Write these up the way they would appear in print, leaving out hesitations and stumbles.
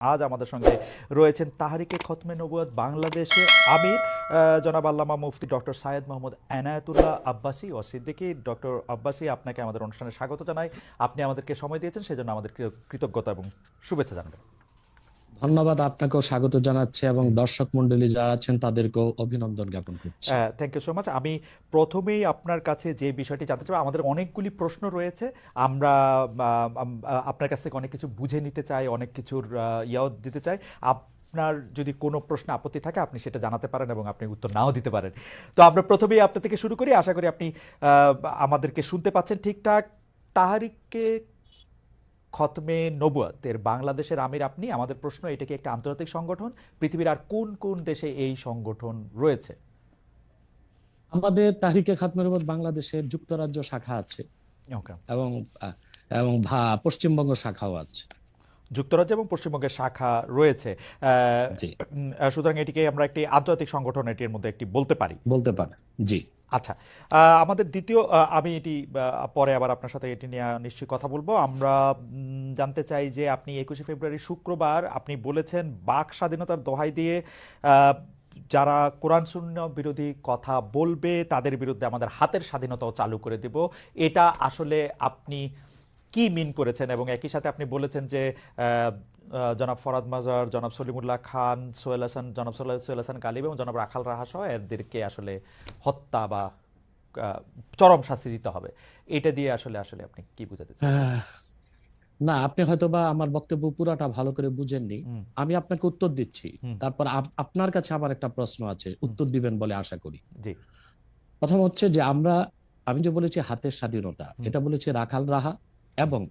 আজ আমাদের সঙ্গে রয়েছেন তাহরিকে খতমে নবুয়ত বাংলাদেশে আমির জনাব আল্লামা মুফতি ডক্টর সায়েদ মোহাম্মদ এনায়েতুল্লাহ আব্বাসী ও সিদ্দিকী। ডক্টর আব্বাসী, আপনাকে আমাদের অনুষ্ঠানে স্বাগত জানাই। আপনি আমাদেরকে সময় দিয়েছেন, সেজন্য আমাদের কৃতজ্ঞতা এবং শুভেচ্ছা জানাবেন। ধন্যবাদ, আপনাকেও স্বাগত জানাচ্ছি এবং দর্শক মন্ডলী যারা আছেন তাদেরকেও অভিনন্দন জ্ঞাপন করছি। Thank you so much. আমি প্রথমেই আপনার কাছে যে বিষয়টি জানতে চাই, আমাদের অনেকগুলি প্রশ্ন রয়েছে, আমরা আপনার কাছ থেকে অনেক কিছু বুঝে নিতে চাই, অনেক কিছুর ইয়াও দিতে চাই। আপনার যদি কোনো প্রশ্ন আপত্তি থাকে আপনি সেটা জানাতে পারেন এবং আপনি উত্তর নাও দিতে পারেন। তো আমরা প্রথমেই আপনার থেকে শুরু করি, আশা করি আপনি আমাদেরকে শুনতে পাচ্ছেন ঠিকঠাক। তাহরিকে খতমে নবুয়ত এর বাংলাদেশের আমির আপনি। আমাদের প্রশ্ন, এটা কি একটা আন্তর্জাতিক সংগঠন? পৃথিবীর আর কোন কোন দেশে এই সংগঠন রয়েছে? আমাদের তাহরিকে খাতমে নবুয়ত বাংলাদেশের যুক্তরাজ্য শাখা আছে ওকে। এবং এবং পশ্চিমবঙ্গ শাখাও আছে। যুক্তরাজ্য এবং পশ্চিমবঙ্গের শাখা রয়েছে, জি, সুতরাং এটিকে আমরা একটি আন্তর্জাতিক সংগঠন এটির মধ্যে একটি বলতে পারি। বলতে পারে। জি, আচ্ছা, আমাদের দ্বিতীয়, আমি এটি পরে আবার আপনার সাথে এটি নিয়ে নিশ্চয়ই কথা বলবো। আমরা জানতে চাই যে আপনি 21শে ফেব্রুয়ারি শুক্রবার আপনি বলেছেন বাক স্বাধীনতার দোহাই দিয়ে যারা কোরআন সুন্নাহ বিরোধী কথা বলবে তাদের বিরুদ্ধে আমাদের হাতের স্বাধীনতাও চালু করে দেব। এটা আসলে আপনি কি মিন করেছেন? এবং একই সাথে আপনি বলেছেন যে জনাব ফরাদ মাজার, জনাব সলিমুল্লাহ খান, সোহেল হাসান, জনাব সোহেল হাসান গালিব এবং জনাব রাখাল রাহা সহ এদেরকে আসলে হত্যা বা চরম শাস্তি দিতে হবে। এটা দিয়ে আসলে আসলে আপনি কি বোঝাতে চান? না, আপনি হয়তোবা আমার বক্তব্য পুরাটা ভালো করে বুঝেননি। আমি আপনাকে উত্তর দিচ্ছি, তারপর আপনার কাছে আমার একটা প্রশ্ন আছে, উত্তর দিবেন বলে আশা করি। জি। প্রথম হচ্ছে যে আমি যে বলেছি হাতের স্বাধীনতা, এটা বলেছি রাখাল রাহা এবং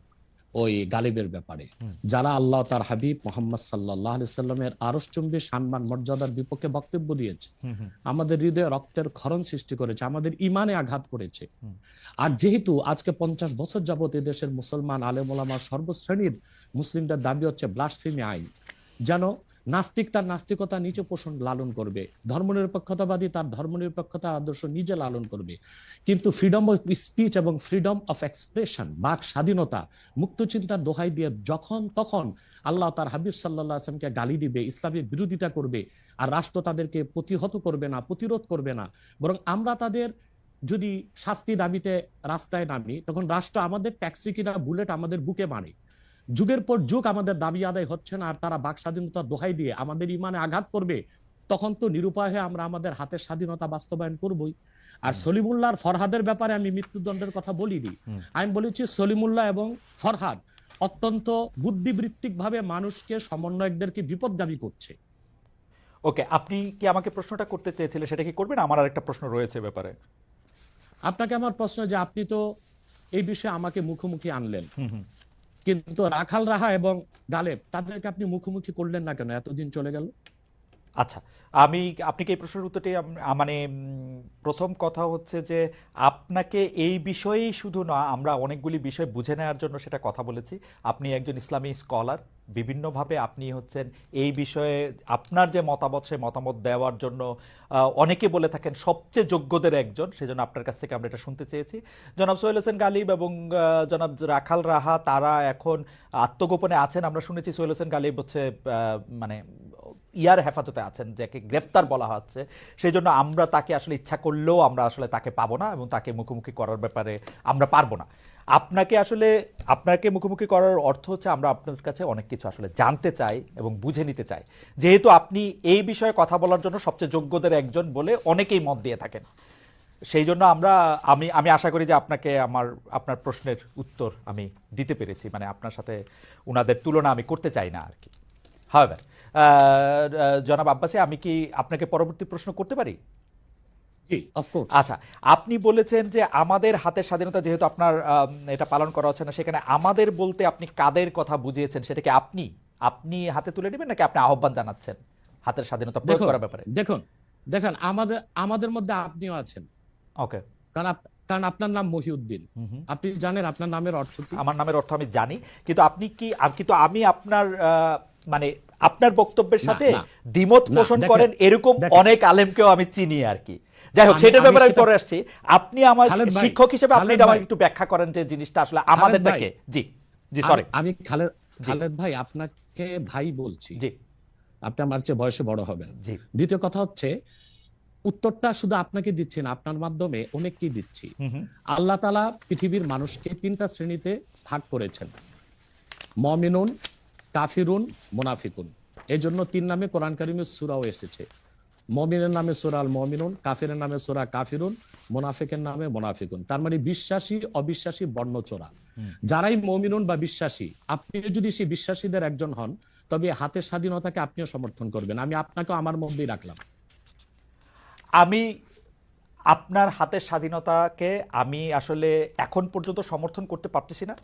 ওই গালিবের ব্যাপারে, যারা আল্লাহ তার হাবিব মোহাম্মদ সাল্লাল্লাহু আলাইহি সাল্লামের আরশচুম্বী সম্মান মর্যাদার বিপক্ষে বক্তব্য দিয়েছে, আমাদের হৃদয়ে রক্তের ক্ষরণ সৃষ্টি করেছে, আমাদের ইমানে আঘাত করেছে। আর যেহেতু আজকে 50 বছর যাবত এদেশের মুসলমান আলেম ওলামা সর্বশ্রেণীর মুসলিমদের দাবি হচ্ছে ব্লাসফেমি আইন, যেন নাস্তিক তার নাস্তিকতা নিজে পোষণ লালন করবে, ধর্মনিরপেক্ষতাবাদী তার ধর্মনিরপেক্ষতা আদর্শ নিজে লালন করবে, কিন্তু ফ্রিডম অফ স্পিচ এবং ফ্রিডম অফ এক্সপ্রেশন, বাক স্বাধীনতা, মুক্ত চিন্তার দোহাই দিয়ে যখন তখন আল্লাহ তার হাবিব সাল্লাল্লাহু আলাইহি ওয়াসাল্লামকে গালি দিবে, ইসলামের বিরোধিতা করবে, আর রাষ্ট্র তাদেরকে প্রতিহত করবে না, প্রতিরোধ করবে না, বরং আমরা তাদের যদি শাস্তি দাবিতে রাস্তায় নামি, তখন রাষ্ট্র আমাদের ট্যাক্সি কিনা বুলেট আমাদের বুকে মারে। যুগের পর যুগ আমাদের দাবি আদায় হচ্ছে না, আর তারা বাক স্বাধীনতার দোহাই দিয়ে আমাদের ইমানে আঘাত করবে, তখন তো নিরুপায় হয়ে আমরা আমাদের হাতের স্বাধীনতা বাস্তবায়ন করবই। আর সলিমুল্লাহ ফরহাদের ব্যাপারে আমি মৃত্যুদণ্ডের কথা বলিনি, আমি বলেছি সলিমুল্লাহ এবং ফরহাদ অত্যন্ত বুদ্ধিবৃত্তিক ভাবে মানুষকে, সমন্বয়কদেরকে বিপদগামী করছে। ওকে, আপনি কি আমাকে প্রশ্নটা করতে চেয়েছিলেন, সেটা কি করবেন? আমার আরেকটা প্রশ্ন রয়েছে ব্যাপারে। আপনাকে আমার প্রশ্ন যে আপনি তো এই বিষয়ে আমাকে মুখোমুখি আনলেন, কিন্তু রাখাল রাহা এবং গালেব তাদেরকে আপনি মুখোমুখি করলেন না কেন? এতদিন চলে গেল। আচ্ছা, আপনি কি এই প্রশ্নের উত্তরটি মানে প্রথম কথা হচ্ছে যে আপনাকে এই বিষয়েই শুধু না, আমরা অনেকগুলি বিষয় বুঝে নেওয়ার জন্য সেটা কথা বলেছি। আপনি একজন ইসলামী স্কলার, বিভিন্নভাবে আপনি হচ্ছেন এই বিষয়ে আপনার যে মতামত, সেই মতামত দেওয়ার জন্য অনেকে বলে থাকেন সবচেয়ে যোগ্যদের একজন, সেজন্য আপনার কাছ থেকে আমরা এটা শুনতে চেয়েছি। জনাব সোহেল হাসান গালিব এবং জনাব রাখাল রাহা তারা এখন আত্মগোপনে আছেন। আমরা শুনেছি সোহেল হাসান গালিব হচ্ছে মানে ইয়ার হেফাজতে আছেন, যাকে গ্রেফতার বলা হচ্ছে। সেই জন্য আমরা তাকে আসলে ইচ্ছা করলেও আমরা আসলে তাকে পাবো না এবং তাকে মুখোমুখি করার ব্যাপারে আমরা পারবো না। আপনাকে মুখোমুখি করার অর্থ হচ্ছে আমরা আপনার কাছে অনেক কিছু আসলে জানতে চাই এবং বুঝে নিতে চাই, যেহেতু আপনি এই বিষয়ে কথা বলার জন্য সবচেয়ে যোগ্যদের একজন বলে অনেকেই মত দিয়ে থাকেন। সেই জন্য আমি আশা করি যে আপনার প্রশ্নের উত্তর আমি দিতে পেরেছি, মানে আপনার সাথে উনাদের তুলনা আমি করতে চাই না আর কি। হবে জনাব আব্বাসী, আমি কি আপনাকে পরবর্তী প্রশ্ন করতে পারি? আচ্ছা, আপনি বলেছেন যে আমাদের হাতের স্বাধীনতা যেহেতু আপনার এটা পালন করা হচ্ছে না, সেখানে আমাদের বলতে আপনি কাদের কথা বুঝিয়েছেন? সেটাকে আপনি হাতে তুলে নেবেন নাকি আপনি আহ্বান জানাচ্ছেন হাতের স্বাধীনতা প্রয়োগ করার ব্যাপারে? দেখুন, আমাদের মধ্যে আপনিও আছেন। ওকে। কারণ আপনার নাম মহিউদ্দিন, আপনি জানেন আপনার নামের অর্থ কি? আমার নামের অর্থ আমি জানি, কিন্তু আমি আপনার মানে আপনার বক্তব্যের সাথে দ্বিমত পোষণ করেন এরকম অনেক আলেমকেও আমি চিনি আর কি। যাই হোক, সেটার ব্যাপারে আমি পরে আসছি। আপনি আমার শিক্ষক হিসেবে আপনি এটা আমাকে একটু ব্যাখ্যা করেন যে জিনিসটা আসলে আমাদেরটাকে। জি জি, সরি। আমি খালেদ ভাই, আপনাকে আপনাকে ভাই বলছি, জি আপনি আমার চেয়ে বয়সে বড় হবেন। জি দ্বিতীয় কথা হচ্ছে, উত্তরটা শুধু আপনাকে দিচ্ছি না, আপনার মাধ্যমে অনেককেই দিচ্ছি। হুম হুম আল্লাহ তাআলা পৃথিবীর মানুষকে 3টা শ্রেণীতে ভাগ করেছেন: মুমিনুন, কাফিরুন, মুনাফিকুন। এই জন্য 3 নামে কোরআন কারিমে সূরাও এসেছে। মুমিনের নামে সূরা আল মুমিনুন, কাফিরের নামে সূরা কাফিরুন, মুনাফিকের নামে মুনাফিকুন। তার মানে বিশ্বাসী অবিশ্বাসী বর্ণচোরা। যারাই মুমিনুন বা বিশ্বাসী, আপনি যদি সেই বিশ্বাসীদের একজন হন, তবে হাতের স্বাধীনতাকে আপনিও সমর্থন করবেন। আমি আপনাকেও আমার মধ্যেই রাখলাম। আমি আপনার হাতের স্বাধীনতাকে আমি আসলে এখন পর্যন্ত সমর্থন করতে পারতেছি না,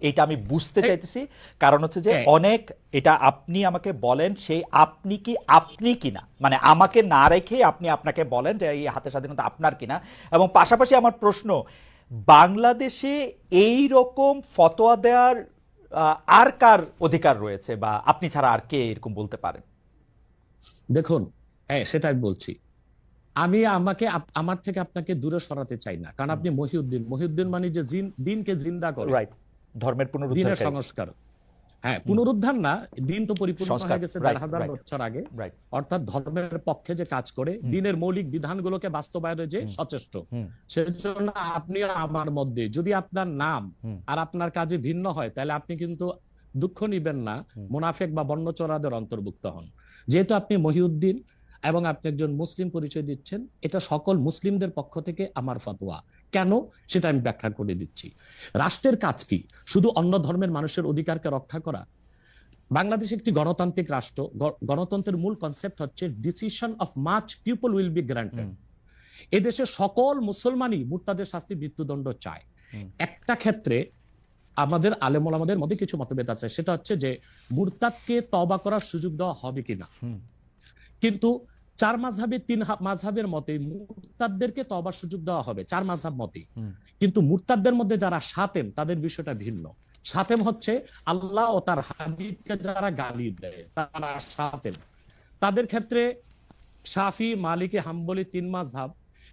এইটা আমি বুঝতে চাইতেছি। কারণ হচ্ছে যে অনেক, এটা আপনি আমাকে বলেন সেই আপনি কিনা, মানে আমাকে না রেখে আপনি আপনাকে বলেন যে এই হাতের স্বাধীনতা আপনার কিনা। এবং পাশাপাশি আমার প্রশ্ন, বাংলাদেশে এই রকম ফতোয়া দেওয়ার আর কার অধিকার রয়েছে, বা আপনি ছাড়া আর কে এরকম বলতে পারেন? দেখুন, হ্যাঁ সেটাই বলছি। আমি আমার থেকে আপনাকে দূরে সরাতে চাই না, কারণ আপনি মহিউদ্দিন মানে যে দিনকে জিন্দা করে, রাইট, ধর্মের দিনের পুনরুদ্ধারকারী। সংস্কার। হ্যাঁ, পুনরুদ্ধার না, দিন তো পরিপূর্ণ সংস্কার, হয়ে গেছে রাইট 1000 রাইট বছর আগে। রাইট। অর্থাৎ ধর্মের পক্ষে যে কাজ করে, দিনের মৌলিক বিধানগুলোকে বাস্তবায়নে যে সচেষ্ট, সেজন্য আপনি আমার মধ্যে যদি আপনার নাম আর আপনার কাজে ভিন্ন হয়, তাহলে আপনি কিন্তু দুঃখ নিবেন না, মুনাফিক বা বর্ণচোরাদের অন্তর্ভুক্ত হন। যেহেতু আপনি মহিউদ্দিন এবং আপনি একজন মুসলিম পরিচয় দিচ্ছেন, এটা সকল মুসলিমদের পক্ষ থেকে আমার ফতোয়া। কেন, সেটা আমি ব্যাখ্যা করে দিচ্ছি। রাষ্ট্রের কাজ কি? শুধু অন্য ধর্মের মানুষের অধিকারকে রক্ষা করা? বাংলাদেশ একটি গণতান্ত্রিক রাষ্ট্র। গণতন্ত্রের মূল কনসেপ্ট হচ্ছে decision of much people will be granted. এদেশে সকল মুসলমানই মুরতাদের শাস্তি মৃত্যুদণ্ড চায়। একটা ক্ষেত্রে আমাদের আলেম ওলামাদের মধ্যে কিছু মতভেদ আছে, সেটা হচ্ছে যে মুরতাদকে তওবা করার সুযোগ দেওয়া হবে কিনা। কিন্তু 4 মাযহাবে 3 মাযহাবের মতে মুরতাদদেরকে তওবার সুযোগ দেওয়া হবে, 4 মাযহাব মতে। কিন্তু মুরতাদদের মধ্যে যারা শাতেম, তাদের বিষয়টা ভিন্ন। শাতেম হচ্ছে আল্লাহ ও তার হাবিবকে যারা গালি দেয়, তারা শাতেম। তাদের ক্ষেত্রে শাফি, মালিকি, হাম্বলি 3 মাযহাব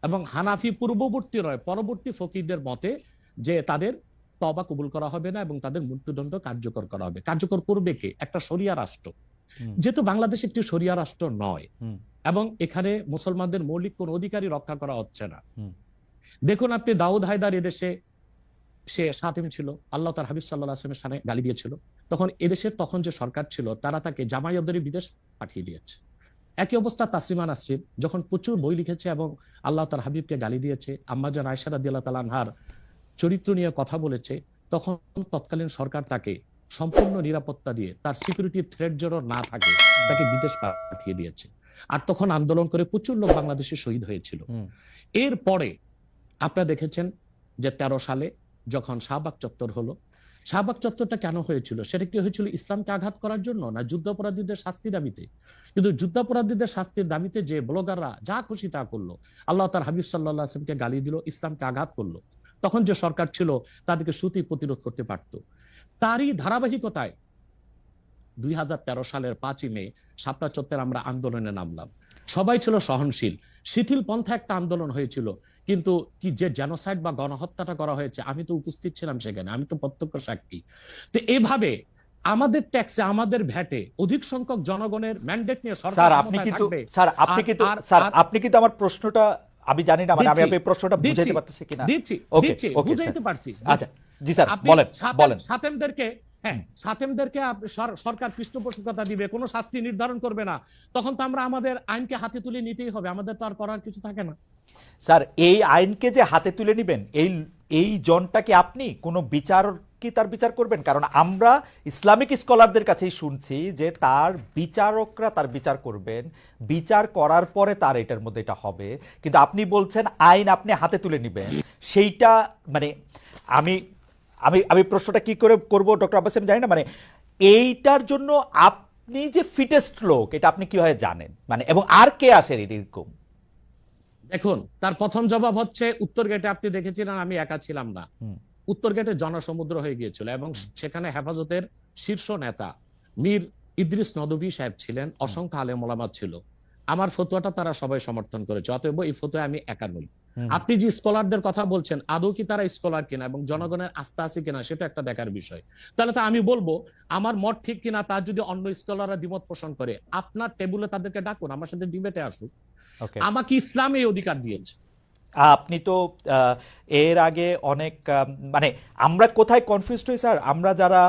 এবং হানাফি পূর্ববর্তী রয় পরবর্তী ফকিহদের মতে যে তাদের তওবা কবুল করা হবে না এবং তাদের মৃত্যুদণ্ড কার্যকর করা হবে। কার্যকর করবে কে? একটা শরিয়া রাষ্ট্র। যেহেতু বাংলাদেশ একটি শরিয়া রাষ্ট্র নয় এবং এখানে মুসলমানদের মৌলিক কোন অধিকারই রক্ষা করা হচ্ছে না। দেখুন, আপনি দাউদ হায়দার এদেশে সে শাতিম ছিল, আল্লাহ তার হাবিব সাল্লাল্লাহু আলাইহি ওয়াসাল্লামের সামনে গালি দিয়েছিল। তখন এদেশের তখন যে সরকার ছিল, তারা তাকে জামায়াতদের বিদেশ পাঠিয়ে দিয়েছে। একই অবস্থা তাসলিমা নাসরিন, যখন প্রচুর বই লিখেছে এবং আল্লাহ তার হাবিবকে গালি দিয়েছে, আম্মাজান আয়েশা রাদিয়াল্লাহু তাআলা আনহার চরিত্র নিয়ে কথা বলেছে, তখন তৎকালীন সরকার তাকে সম্পূর্ণ নিরাপত্তা দিয়ে, তার সিকিউরিটি থ্রেট যেন না থাকে, তাকে বিদেশ পাঠিয়ে দিয়েছে। আর তখন আন্দোলন করে প্রচুর লোক বাংলাদেশে শহীদ হয়েছিল। এরপরে আপনারা দেখেছেন যে 13 সালে যখন শাহবাগ চত্বর হলো, শাহবাগ চত্বরটা কেন হয়েছিল? সেটা কি হয়েছিল ইসলামকে আঘাত করার জন্য, না যুদ্ধাপরাধীদের শাস্তি দাবিতে? কিন্তু যুদ্ধাপরাধীদের শাস্তির দাবিতে যে ব্লগাররা যা খুশি তা করলো, আল্লাহ তার হাবিব সাল্লাল্লাহু আলাইহি ওয়াসাল্লামকে গালি দিল, ইসলামকে আঘাত করলো, তখন যে সরকার ছিল তাদেরকে সুতি প্রতিরোধ করতে পারত। তারই ধারাবাহিকতায় 2013 সালের 5ই মে শাপলা চত্বরে আমরা আন্দোলনে নামলাম। সবাই ছিল সহনশীল, শিথিল পন্থা একটা আন্দোলন হয়েছিল। কিন্তু কি যে জেনোসাইড বা গণহত্যাটা করা হয়েছে, আমি তো উপস্থিত ছিলাম সেখানে, আমি তো প্রত্যক্ষ সাক্ষী। তো এভাবে আমাদের ট্যাক্সে, আমাদের ভ্যাটে অধিক সংখ্যক জনগণের ম্যান্ডেট নিয়ে সরকার থাকবে। আপনি কিন্তু আমার প্রশ্নটা, আমি জানি না মানে আমি আপনার প্রশ্নটা বুঝাইতে পারতেছি কিনা। দিচ্ছি, বুঝাইতে পারছি। আচ্ছা জি স্যার, বলেন। শাতেমদেরকে সরকার পৃষ্ঠপোষকতা দিবে, কোনো শাস্তি নির্ধারণ করবে না, তখন তো আমরা আমাদের আইনকে হাতে তুলে নিতেই হবে, আমাদের তো আর করার কিছু থাকে না। স্যার, এই আইনকে যে হাতে তুলে নেবেন, এই জনটাকে আপনি কোনো বিচার কি তার বিচার করবেন? কারণ আমরা ইসলামিক স্কলারদের কাছেই শুনছি যে তার বিচারকরা তার বিচার করবেন, বিচার করার পরে তার এটার মধ্যে এটা হবে। কিন্তু আপনি বলছেন আইন আপনি হাতে তুলে নেবেন, সেইটা মানে আমি আমি আমি প্রশ্নটা কি করে করব ডক্টর আব্বাস, আমি জানি না, মানে এইটার জন্য আপনি যে ফিটেস্ট লোক, এটা আপনি কিভাবে জানেন, মানে এবং আর কে আসেন এরকম? দেখুন, তার প্রথম জবাব হচ্ছে উত্তর গেটে আপনি দেখেছিলেন আমি একা ছিলাম না। উত্তর গেটে জনসমুদ্র হয়ে গিয়েছিল এবং সেখানে হেফাজতের শীর্ষ নেতা মীর ইদ্রিস নদভী সাহেব ছিলেন, অসংখ্য আলেম ওলামা ছিল। আমার ফতোয়াটা তারা সবাই সমর্থন করেছে, অতএব এই ফতোয়া আমি একা নই। আপনি যে স্কলারদের কথা বলছেন, আদৌ কি তারা স্কলার কিনা এবং জনগণের আস্থা আছে কিনা সেটা একটা দেখার বিষয়। তাহলে তো আমি বলবো আমার মত ঠিক কিনা তার যদি অন্য স্কলাররা দ্বিমত পোষণ করে, আপনার টেবিলে তাদেরকে ডাকুন, আমার সাথে ডিবেটে আসুক। ওকে, আমাকে ইসলাম এই অধিকার দিয়েছে। আপনি তো এর আগে অনেক মানে আমরা কোথায় কনফিউজড হই স্যার, আমরা যারা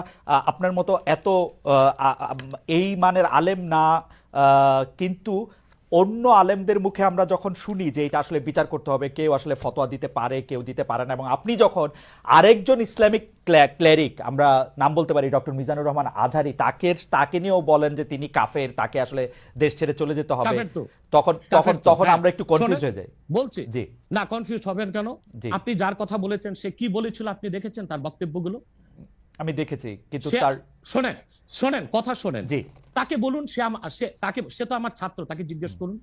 আপনার মতো এত এই মানের আলেম না, কিন্তু অন্য আলেমদের মুখে আমরা যখন শুনি যে এটা আসলে বিচার করতে হবে, কেউ আসলে ফতোয়া দিতে পারে, কেউ দিতে পারে না, এবং আপনি যখন আরেকজন ইসলামিক ক্লেরিক, আমরা নাম বলতে পারি ডক্টর মিজানুর রহমান আজহারি, তাকে নিয়েও বলেন যে তিনি কাফের, তাকে আসলে দেশ ছেড়ে চলে যেতে হবে, কাফের তো, তখন কাফের তো, তখন হ্যাঁ। আমরা একটু কনফিউজ শোনেন, হয়ে যাই। বলছি জি না, কনফিউজ হবেন কেন? জি, আপনি যার কথা বলেছেন সে কি বলেছিল আপনি দেখেছেন তার বক্তব্যগুলো? আমি দেখেছি, কিন্তু সে তার শোনেন, শোনেন, কথা শোনেন। জি তাকে বলুন, সে তো আমার ছাত্র, তাকে জিজ্ঞেস করুন।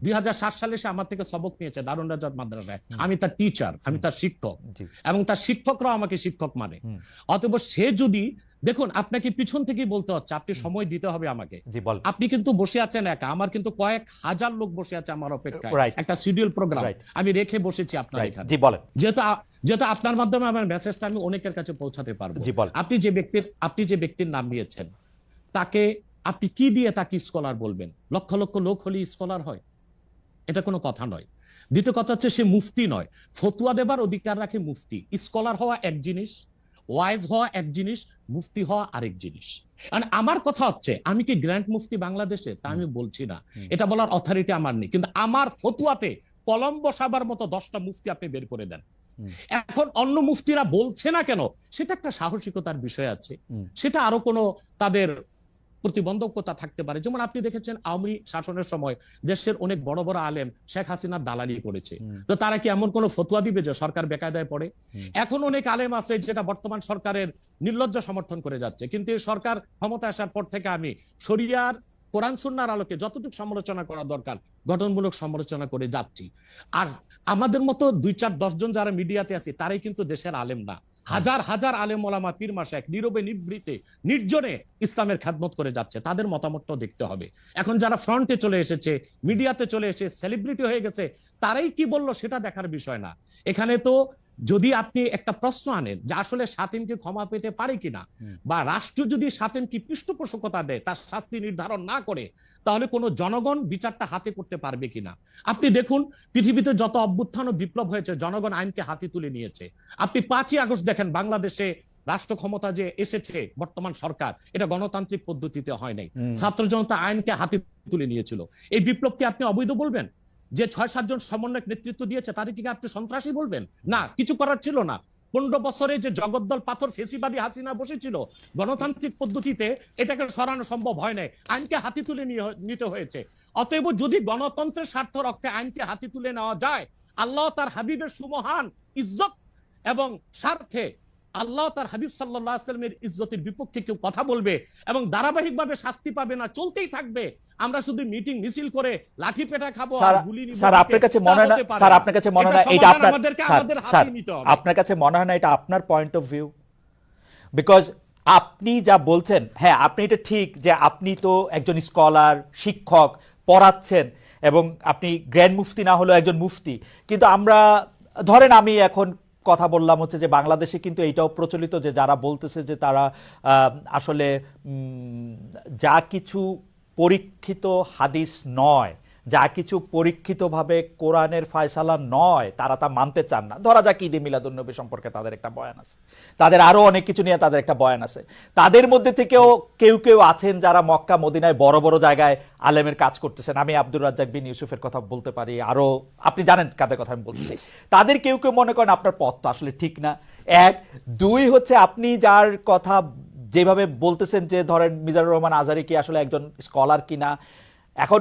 2007 সালে সে আমার থেকে সবক নিয়েছে দারুন রাজাত মাদ্রাসায়। আমি তার টিচার, আমি তার শিক্ষক, জি এবং তার শিক্ষকরাও আমাকে শিক্ষক মানে। অতএব সে যদি, দেখুন আপনাকে পিছন থেকেই বলতে হচ্ছে, আপনি সময় দিতে হবে আমাকে। জি বল, আপনি কিন্তু বসে আছেন একা, আমার কিন্তু কয়েক হাজার লোক বসে আছে আমার অপেক্ষায়, Right. একটা শিডিউল প্রোগ্রাম Right. আমি রেখে বসেছি আপনার রাইট, এখানে। জি বলেন, যেহেতু আপনার মাধ্যমে আমার মেসেজটা আমি অনেকের কাছে পৌঁছাতে পারবো। জি বল। আপনি যে ব্যক্তির নাম নিয়েছেন, তাকে আপনি কি দিয়ে তাকে স্কলার বলবেন? লক্ষ লক্ষ লোক হলে স্কলার হয়? এটা কোনো কথা নয়। দ্বিতীয় কথা হচ্ছে, সে মুফতি নয়, ফতুয়া দেবার অধিকার রাখে মুফতি। স্কলার হওয়া এক জিনিস, ওয়াইজ হওয়া এক জিনিস, মুফতি হওয়া আরেক জিনিস। মানে আমার কথা হচ্ছে, আমি কি গ্র্যান্ড মুফতি বাংলাদেশে তা আমি বলছি না, এটা বলার অথরিটি আমার নেই, কিন্তু আমার ফতুয়াতে কলম বসাবার মতো 10টা মুফতি আপনি বের করে দেন। এখন অন্য মুফতিরা বলছে না কেন, সেটা একটা সাহসিকতার বিষয় আছে, সেটা আরো কোনো তাদের প্রতিবন্ধকতা থাকতে পারে। যেমন আপনি দেখেছেন আওয়ামী শাসনের সময় দেশের অনেক বড় বড় আলেম শেখ হাসিনার দালালি করেছে, তো তারা কি এমন কোন ফতোয়া দিবে যে সরকার বেকায়দায় পড়ে? এখন অনেক আলেম আছে যেটা বর্তমান সরকারের নির্লজ্জ সমর্থন করে যাচ্ছে, কিন্তু এই সরকার ক্ষমতা আসার পর থেকে আমি শরিয়ার কোরআন সুন্নাহর আলোকে যতটুকু সমালোচনা করা দরকার গঠনমূলক সমালোচনা করে যাচ্ছি। আর আমাদের মতো 2-4-10 জন যারা মিডিয়াতে আছে তারাই কিন্তু দেশের আলেম না। হাজার হাজার আলেম ওলামা পীর মাশায়েখ নীরবে নিভৃতে নির্জনে ইসলামের খেদমত করে যাচ্ছে, তাদের মতামতটাও দেখতে হবে। এখন যারা ফ্রন্টে চলে এসেছে, মিডিয়াতে চলে এসে সেলিব্রিটি হয়ে গেছে, তারাই কি বললো সেটা দেখার বিষয় না। এখানে তো যদি আপনি একটা প্রশ্ন আনেন যে আসলে শাতিমকে ক্ষমা পেতে পারে কিনা, বা রাষ্ট্র যদি শাতিমকে পৃষ্ঠপোষকতা দেয়, তার শাস্তি নির্ধারণ না করে, তাহলে কোনো জনগণ বিচারটা হাতে করতে পারবে কিনা? আপনি দেখুন, পৃথিবীতে যত অভ্যুত্থান ও বিপ্লব হয়েছে জনগণ আইনকে হাতে তুলে নিয়েছে। আপনি 5ই আগস্ট দেখেন, বাংলাদেশে রাষ্ট্র ক্ষমতা যে এসেছে বর্তমান সরকার, এটা গণতান্ত্রিক পদ্ধতিতে হয় নাই, ছাত্র জনতা আইনকে হাতে তুলে নিয়েছিল। এই বিপ্লবকে আপনি অবৈধ বলবেন? যে 6-7 জন সমন্বয়ক নেতৃত্ব দিয়েছে তাদেরকে কি আপনি সন্ত্রাসী বলবেন? না, কিছু করার ছিল না। 15 বছরে যে জগদ্দল পাথর ফেসিবাদী হাসিনা বসেছিল, গণতান্ত্রিক পদ্ধতিতে এটাকে সরানো সম্ভব হয় নাই, আইনকে হাতে তুলে নিতে হয়েছে। অতএব যদি গণতন্ত্রের স্বার্থ রক্ষে আইনকে হাতে তুলে নেওয়া যায়, আল্লাহ তার হাবিবের সুমহান ইজ্জত এবং স্বার্থে আল্লাহ তার হাবিব সাল্লাল্লাহু আলাইহি ওয়াসাল্লামের ইজ্জতের বিপক্ষে কেউ কথা বলবে এবং ধারাবাহিকভাবে শাস্তি পাবে না, চলতেই থাকবে, আমরা শুধু মিটিং মিছিল করে লাঠি পেটা খাবো আর গুলি নিব, স্যার আপনার কাছে মনে হয় না, স্যার আপনার কাছে মনে হয় না এটা আপনার, স্যার আপনার কাছে মনে হয় না এটা আপনার পয়েন্ট অফ ভিউ? বিকজ আপনি যা বলছেন, হ্যাঁ আপনি এটা ঠিক যে আপনি তো একজন স্কলার, শিক্ষক, পড়াচ্ছেন, এবং আপনি গ্র্যান্ড মুফতি না হলেও একজন মুফতি, কিন্তু আমরা ধরেন আমি এখন কথা বললাম হচ্ছে যে বাংলাদেশে কিন্তু এইটাও প্রচলিত যে যারা বলতেছে যে তারা আসলে যা কিছু পরীক্ষিত হাদিস নয়, যা কিছু পরীক্ষিতভাবে কোরআনের ফায়সালা নয়, তারা তা মানতে চান না। ধরা যাক ঈদে মিলাদুন্নবী সম্পর্কে তাদের একটা বয়ান আছে, তাদের আরো অনেক কিছু নিয়ে তাদের একটা বয়ান আছে। তাদের মধ্যে থেকেও কেউ কেউ আছেন যারা মক্কা মদিনায় বড় বড় জায়গায় আলেমের কাজ করতেছেন। আমি আব্দুর রাজ্জাক বিন ইউসুফের কথা বলতে পারি, আরো আপনি জানেন কাদের কথা আমি বলছি। তাদের কেউ কেউ মনে করেন আপনার পথ তো আসলে ঠিক না। 1, 2 হচ্ছে আপনি যার কথা যেভাবে বলতেছেন যে ধরেন মিজানুর রহমান আজহারি কি আসলে একজন স্কলার কিনা। এখন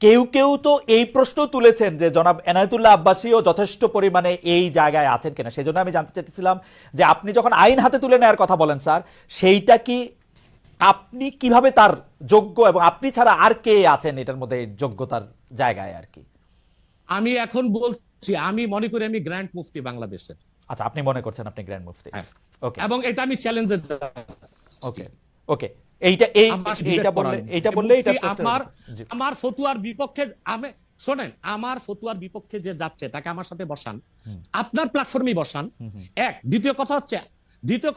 কেউ কেউ তো এই প্রশ্ন তুলেছেন যে জনাব এনায়েতুল্লাহ আব্বাসীও যথেষ্ট পরিমাণে এই জায়গায় আছেন কিনা। সেই জন্য আমি জানতে চাইতেছিলাম যে আপনি যখন আইন হাতে তুলে নেওয়ার কথা বলেন স্যার, সেইটা কি আপনি কিভাবে তার যোগ্য, এবং আপনি ছাড়া আর কে আছেন এটার মধ্যে যোগ্যতার জায়গায় আর কি? আমি এখন বলছি, আমি মনে করি আমি গ্র্যান্ড মুফতি বাংলাদেশের। আচ্ছা, আপনি মনে করছেন আপনি গ্র্যান্ড মুফতি? ওকে, এবং এটা আমি চ্যালেঞ্জে, ওকে ওকে, এইটা বললে আমার ফতুয়ার বিপক্ষে শোনেন, আমার ফতুয়ার বিপক্ষে যে যাচ্ছে তাকে আমার সাথে বসান, হুম। আপনার প্ল্যাটফর্মে বসান। হুম, হুম, এক। দ্বিতীয়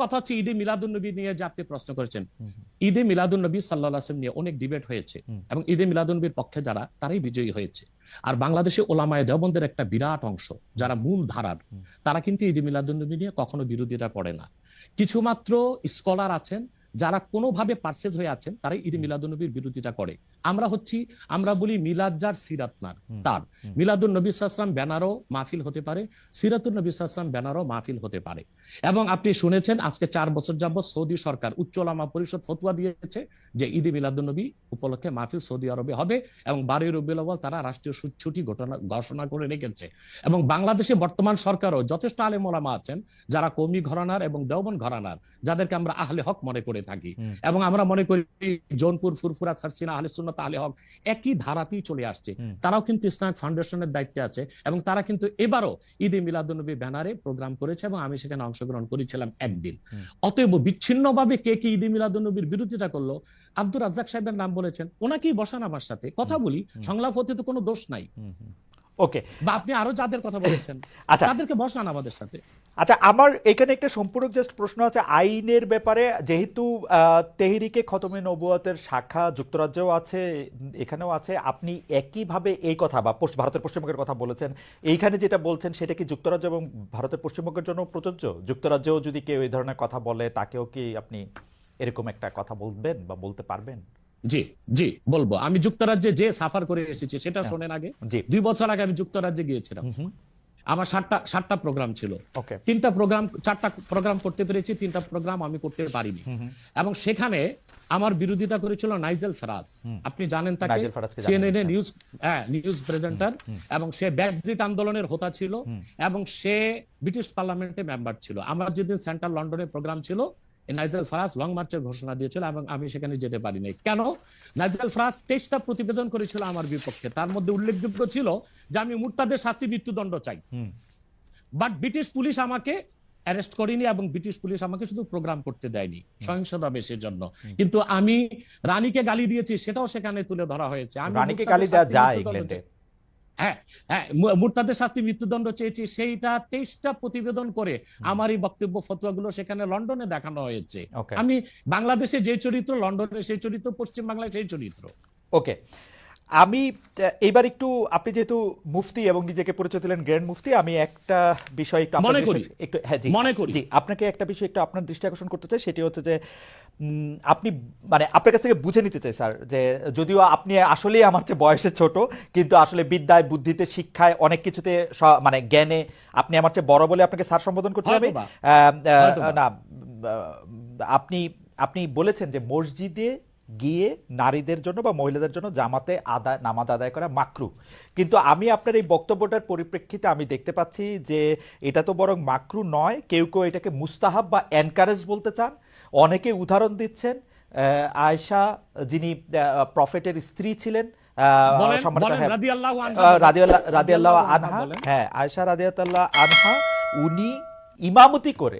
কথা হচ্ছে ঈদে মিলাদুন্নবী নিয়ে যে আপনি প্রশ্ন করেছেন, হুম, ঈদে মিলাদুন্নবী সাল্লাল্লাহু আলাইহি ওয়াসাল্লাম নিয়ে অনেক ডিবেট হয়েছে হুম, এবং ঈদে মিলাদুন্নবীর পক্ষে যারা, তারাই বিজয়ী হয়েছে। আর বাংলাদেশে ওলামায়ে দেওবন্দের একটা বিরাট অংশ যারা মূল ধারার, হুম, তারা কিন্তু ঈদে মিলাদুন্নবী নিয়ে কখনো বিরোধিতা করে না। কিছু মাত্র স্কলার আছেন যারা কোনোভাবে পার্সেজ হয়ে আছেন, তারাই ঈদে মিলাদুন্নবীর বিরোধিতা করে। আমরা বলি মিলাদ যার সিরাত নার হুম, তার। হুম, মিলাদুন নবী সাল্লাল্লাহু আলাইহি ওয়াসাল্লাম ব্যানারও মাহফিল হতে পারে, সিরাতুন নবী সাল্লাল্লাহু আলাইহি ওয়াসাল্লাম ব্যানারও মাহফিল হতে পারে। এবং আপনি শুনেছেন আজকে 4 বছর যাবত সৌদি সরকার উচ্চ ওলামা পরিষদ ফতোয়া দিয়েছে যে ঈদে মিলাদুন নবী উপলক্ষে মাহফিল সৌদি আরবে হবে এবং 12ই রবিউল আউয়াল তারা রাষ্ট্রীয় ছুটি ঘোষণা করে রেখেছে। এবং বাংলাদেশে বর্তমান সরকারও যথেষ্ট আলেম ওলামা আছেন যারা কওমি ঘরানার এবং দেওবন্দ ঘরানার, যাদেরকে আমরা আহলে হক মনে করে থাকি। হুম, এবং আমরা মনে করি জৌনপুর, ফুরফুরা, সারসিনা, আহলে সুন্নাত, আহলে হক একই ধারাতেই চলে আসছে। হুম, তারাও কিন্তু ইসলামিক ফাউন্ডেশনের দায়িত্বে আছে এবং তারা কিন্তু এবারও ঈদে মিলাদুন্নবী ব্যানারে প্রোগ্রাম করেছে এবং আমি সেখানে অংশগ্রহণ করেছিলাম একদিন। হুম, অতএব বিচ্ছিন্নভাবে কে কে ঈদে মিলাদুন্নবীর বিরোধিতা করলো, আব্দুর রাজ্জাক সাহেবের নাম বলেছেন, ওনাকেই বসান আমার সাথে কথা হুম, বলি, হুম, সংলাপ হতে তো কোনো দোষ নাই। হুম, হুম। ওকে। বা আপনি আরো যাদের কথা বলেছেন আচ্ছা, তাদেরকে বসান আমাদের সাথে। আচ্ছা, আমার এখানে একটা সম্পূরক জাস্ট প্রশ্ন আছে আইনের ব্যাপারে। যেহেতু তেহরিকে খতমে নবুয়তের শাখা যুক্তরাজ্যেও আছে, এখানেও আছে, আপনি একইভাবে এই কথা বা ভারতের পশ্চিমবঙ্গের কথা বলেছেন, এইখানে যেটা বলছেন সেটা কি যুক্তরাজ্য এবং ভারতের পশ্চিমবঙ্গের জন্য প্রযোজ্য? যুক্তরাজ্যেও যদি কেউ এই ধরনের কথা বলে তাকেও কি আপনি এরকম একটা কথা বলবেন বা বলতে পারবেন? জি, জি, বলবো। আমি যুক্তরাজ্যে যে সাফার করে এসেছি সেটা হ্যাঁ, শোনেন আগে। জি। 2 বছর আগে আমি যুক্তরাজ্যে গিয়েছিলাম। হুম, হুম, আমার সাতটা প্রোগ্রাম ছিল। ওকে। চারটা প্রোগ্রাম করতে পেরেছি, 3টা প্রোগ্রাম আমি করতে পারিনি। হুম, হুম, এবং সেখানে আমার বিরোধিতা করেছিল নাইজেল ফারাজ। হুম। আপনি জানেন তাকে, নাইজেল ফারাজকে জানেন, সিএনএন এর হ্যাঁ। News presenter. হুম, এবং সে ব্রেক্সিট আন্দোলনের হোতা ছিল হুম, এবং সে ব্রিটিশ পার্লামেন্টে মেম্বার ছিল। আমার যেদিন সেন্ট্রাল লন্ডনে প্রোগ্রাম ছিল, এই নাইজেল ফারাজ লং মার্চের ঘোষণা দিয়েছিল এবং আমি সেখানে যেতে পারিনি। কেন? নাইজেল ফারাজ 23টা প্রতিবেদন করেছিল আমার বিপক্ষে। তার মধ্যে উল্লেখযোগ্য ছিল যে আমি মুরতাদের শাস্তি মৃত্যুদণ্ড চাই। হুম, বাট ব্রিটিশ পুলিশ আমাকে অ্যারেস্ট করেনি এবং ব্রিটিশ পুলিশ আমাকে শুধু প্রোগ্রাম করতে দেয়নি সহিংসতা বেশের জন্য। কিন্তু আমি রানীকে গালি দিয়েছি, সেটাও সেখানে তুলে ধরা হয়েছে। আমি রানীকে মুরতাদের গালি দেওয়া শাস্তি যায় মৃত্যুদণ্ড ইংল্যান্ডে? চাই। হ্যাঁ, হ্যাঁ, মুরতাদের শাস্তি মৃত্যুদণ্ড চেয়েছি, সেইটা 23টা প্রতিবেদন করে আমার এই বক্তব্য ফতোয়াগুলো সেখানে লন্ডনে দেখানো হয়েছে। ওকে, আমি বাংলাদেশে যে চরিত্র, লন্ডনে সেই চরিত্র, পশ্চিম বাংলায় সেই চরিত্র। ওকে। আমি এইবার একটু, আপনি যেহেতু মুফতি এবং নিজেকে পরিচয় দিলেন গ্র্যান্ড মুফতি, আমি একটা বিষয় একটু মনে করি একটু, হ্যাঁ জি, মনে করি জি, আপনাকে একটা বিষয় একটু আপনার দৃষ্টি আকর্ষণ করতে চাই। সেটি হচ্ছে যে আপনি মানে আপনার কাছ থেকে বুঝে নিতে চাই স্যার, যে যদিও আপনি আসলেই আমার চেয়ে বয়সে ছোট, কিন্তু আসলে বিদ্যায়, বুদ্ধিতে, শিক্ষায়, অনেক কিছুতে মানে জ্ঞানে আপনি আমার চেয়ে বড় বলে আপনাকে স্যার সম্বোধন করছি আমি। হয়তোবা, না, আপনি আপনি বলেছেন যে মসজিদে গিয়ে নারীদের জন্য বা মহিলাদের জন্য জামাতে নামাজ আদায় করা মাকরু। কিন্তু আমি আপনার এই বক্তব্যটার পরিপ্রেক্ষিতে আমি দেখতে পাচ্ছি যে এটা তো বরং মাকরু নয়, কেউ কেউ এটাকে মুস্তাহাব বা এনকারেজ বলতে চান। অনেকে উদাহরণ দিচ্ছেন আয়েশা, যিনি প্রফেটের স্ত্রী ছিলেন, বলেন, সম্মানিত, হ্যাঁ, রাদিয়াল্লাহু আনহা, রাদিয়াল্লাহু আনহা, বলেন। হ্যাঁ, আয়েশা রাদিয়াল্লাহু আনহা, উনি ইমামতি করে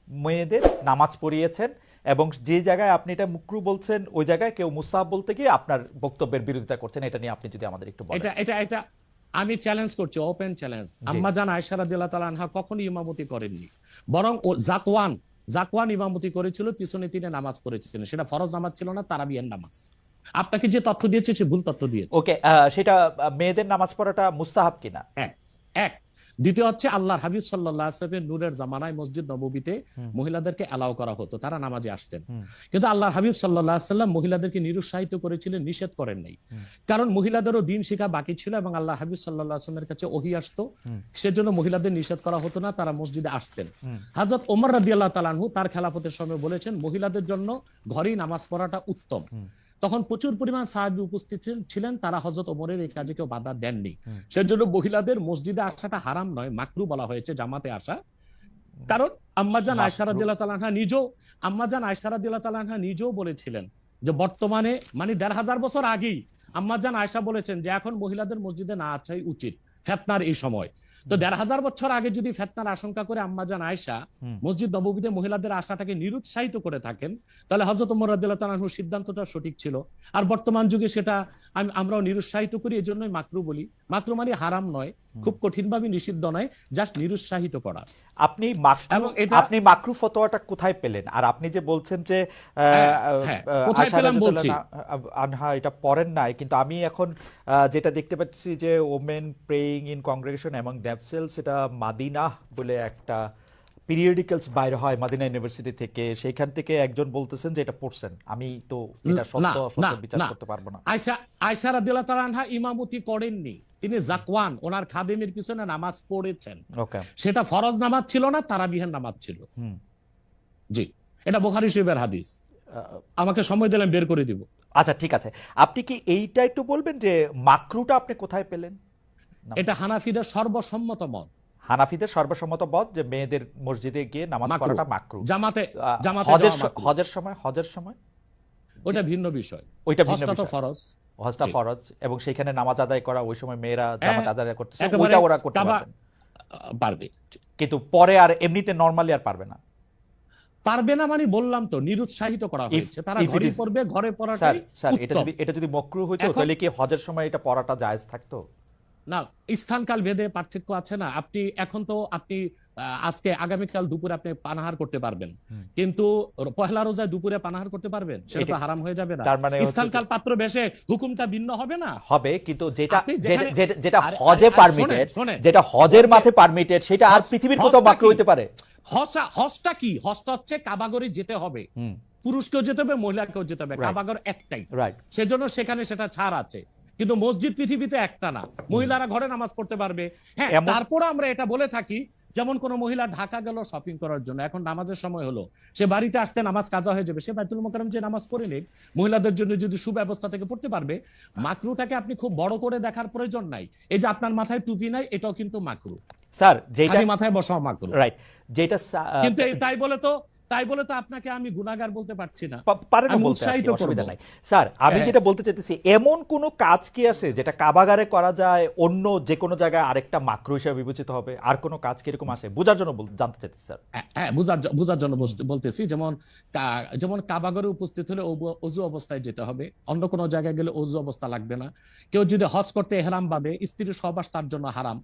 মেয়েদের নামাজ পড়িয়েছেন। এবং যে জায়গায় আপনি এটা মুকরু বলছেন, ওই জায়গায় কেউ মুস্তাহাব বলতে গিয়ে আপনার বক্তব্যের বিরোধিতা করছেন। এটা নিয়ে আপনি যদি আমাদের একটু বলেন। এটা আমি চ্যালেঞ্জ করছি, ওপেন চ্যালেঞ্জ। আম্মা জান আয়েশা রাদিয়াল্লাহু তাআলা আনহা কখনো ইমামতি করেননি, বরং জাকওয়ান ইমামতি করেছিল, পিছনে তিনি নামাজ পড়েছিলেন। সেটা ফরজ নামাজ ছিল না, তারাবিয়ার নামাজ। আপনাকে যে তথ্য দিয়েছে সে ভুল তথ্য দিয়েছে। ওকে, সেটা মেয়েদের নামাজ পড়াটা মুস্তাহাব কিনা? এক এক দ্বিতীয় হচ্ছে আল্লাহর হাবিব সাল্লাল্লাহু আলাইহি ওয়াসাল্লামের নূরের জামানায় মসজিদ নববীতে মহিলাদেরকে অ্যালাউ করা হতো, তারা নামাজে আসতেন। কিন্তু আল্লাহর হাবিব সাল্লাল্লাহু আলাইহি ওয়াসাল্লাম মহিলাদেরকে নিরুৎসাহিত করেছিলেন, নিষেধ করেন নাই। কারণ মহিলাদেরও দিন শেখা বাকি ছিল এবং আল্লাহ হাবিব সাল্লাল্লাহু আলাইহি ওয়াসাল্লামের কাছে ওহী আসতো, সেজন্য মহিলাদের নিষেধ করা হতো না, তারা মসজিদে আসতেন। হযরত ওমর রাদিয়াল্লাহু তাআলা আনহু তার খেলাফতের সময় বলেছেন মহিলাদের জন্য ঘরেই নামাজ পড়াটা উত্তম। তখন প্রচুর পরিমাণ সাহাবী উপস্থিত ছিলেন, তারা হযরত ওমরের এই কাজে কেউ বাধা দেননি। সেজন্য মহিলাদের মসজিদে আসাটা হারাম নয়, মাকরু বলা হয়েছে জামাতে আসা। কারণ আম্মাজান আয়েশা রাদিয়াল্লাহু তাআলা আনহা নিজেও বলেছিলেন যে বর্তমানে মানে ১৫০০ বছর আগেই আম্মাজান আয়েশা বলেছেন যে এখন মহিলাদের মসজিদে না আসাই উচিত ফিতনার এই সময়। তো 1500 বছর আগে যদি ফিতনার আশঙ্কা করে আম্মাজান আয়েশা মসজিদ নববীতে মহিলাদের আসাটাকে নিরুৎসাহিত করে থাকেন, তাহলে হযরত ওমর রাদিয়াল্লাহু তাআলা আনহুর সিদ্ধান্তটা সঠিক ছিল। আর বর্তমান যুগে সেটা আমরাও নিরুৎসাহিত করি, এজন্যই মাকরু বলি। মাকরু মানে হারাম নয়, খুব কঠিনভাবে নিষিদ্ধ নয়, জাস্ট নিরুৎসাহিত করা। আপনি আপনি মাকরু ফতোয়াটা কোথায় পেলেন? আর আপনি যে বলছেন যে কোথায় পেলাম বলছি, আনহা এটা পড়েন নাই, কিন্তু আমি এখন যেটা দেখতে পাচ্ছি যে women praying in congregation among themselves, এটা মাদিনা বলে একটা পিরিয়ডিক্যালস বাইরে হয় মাদিনা ইউনিভার্সিটি থেকে, সেইখান থেকে একজন বলতেছেন যে এটা পড়ছেন। আমি তো এটা সত্য অসত্য বিচার করতে পারবো না। আয়েশা রাদিয়াল্লাহু তাআলা আনহা ইমামতি করেননি, তিনি জাকওয়ান ওনার খাদেমের পিছনে নামাজ পড়েছেন। ওকে, সেটা ফরজ নামাজ ছিল না, তারাবিহের নামাজ ছিল। জি, এটা বুখারী শরীফের হাদিস। আমাকে সময় দিলেন, বের করে দিব। আচ্ছা ঠিক আছে, আপনি কি এইটা একটু বলবেন যে মাকরুটা আপনি কোথায় পেলেন? এটা হানাফিদের সর্বসম্মত মত। হানাফিদের সর্বসম্মত মত যে মেয়েদের মসজিদে গিয়ে নামাজ পড়াটা মাকরু। জামাতে হজের সময় ওটা ভিন্ন বিষয়, ওইটা ভিন্ন হজটা তো বিষয়। ফরজ, হজটা ফরজ, এবং সেখানে নামাজ আদায় করা, ওই সময় মেয়েরা জামাত আদায় করতেছে, একেবারে ওইটা ওরা করতে পারবে, কিন্তু পরে আর এমনিতে নরমালি আর পারবে না। পারবে না মানে বললাম তো, নিরুৎসাহিত করা হয়েছে। তারা ঘরে পড়বে, ঘরে পড়াটাই উত্তম। এটা যদি মকরু হইতো তাহলে কি হজের সময় এটা পড়াটা জায়েজ থাকতো? না, স্থানকাল ভেদে পার্থক্য আছে না। আপনি এখন তো আপনি আজকে আগামীকাল দুপুরে আপনি পানাহার করতে পারবেন, কিন্তু পহেলা রোজায় দুপুরে পানাহার করতে পারবেন? সেটা তো হারাম হয়ে যাবে না? স্থানকাল পাত্র বেশে হুকুমটা ভিন্ন হবে না? হবে, কিন্তু যেটা হজে পারমিটেড, যেটা হজের মাঠে পারমিটেড, সেটা আর পৃথিবীর কোথাও মাকরু হইতে পারে? হজটা কি? হজটা হচ্ছে কাবাগরে যেতে হবে, পুরুষকেও যেতে হবে, মহিলাকেও যেতে হবে, কাবাগর একটাই, সেজন্য সেখানে সেটা ছাড় আছে। কিন্তু মসজিদ পৃথিবীতে একটা না, মহিলারা ঘরে নামাজ পড়তে পারবে। হ্যাঁ, তারপর আমরা এটা বলে থাকি, যেমন কোন মহিলা ঢাকা গেল শপিং করার জন্য, এখন নামাজের সময় হলো, সে বাড়িতে আসতে নামাজ কাজা হয়ে যাবে, সে বাইতুল মোকাররম যে নামাজ পড়ে নেই, মহিলাদের জন্য যদি সুব্যবস্থা থেকে পড়তে পারবে। মাকরুটাকে আপনি খুব বড় করে দেখার প্রয়োজন নাই। এই যে আপনার মাথায় টুপি নাই, এটাও কিন্তু মাকরু। স্যার, যেটা মাথায় বসাও মাকরু, রাইট, যেটা কিন্তু তাই বলে তো আপনাকে আমি গুনাহগার বলতে পারছি না, পারেন বলতে, অসুবিধা নাই। স্যার, আমি যেটা বলতে চাইতেছি, এমন কোন কাজ কি আছে যেটা কাবাগারে করা যায়, অন্য যে কোনো জায়গায় আরেকটা মাকরু হিসেবে বিবেচিত হবে? আর কোন কাজ কি এরকম আছে? বোঝার জন্য জানতে চাইতেছি স্যার। হ্যাঁ, বোঝার জন্য বলতেছি। যেমন কাবাগারে উপস্থিত হলে ওযু অবস্থায় যেতে হবে, অন্য কোনো জায়গায় গেলে ওযু অবস্থা লাগবে না। কেউ যদি হজ করতে ইহরাম বাঁধে, স্ত্রীর সহবাস তার জন্য হারাম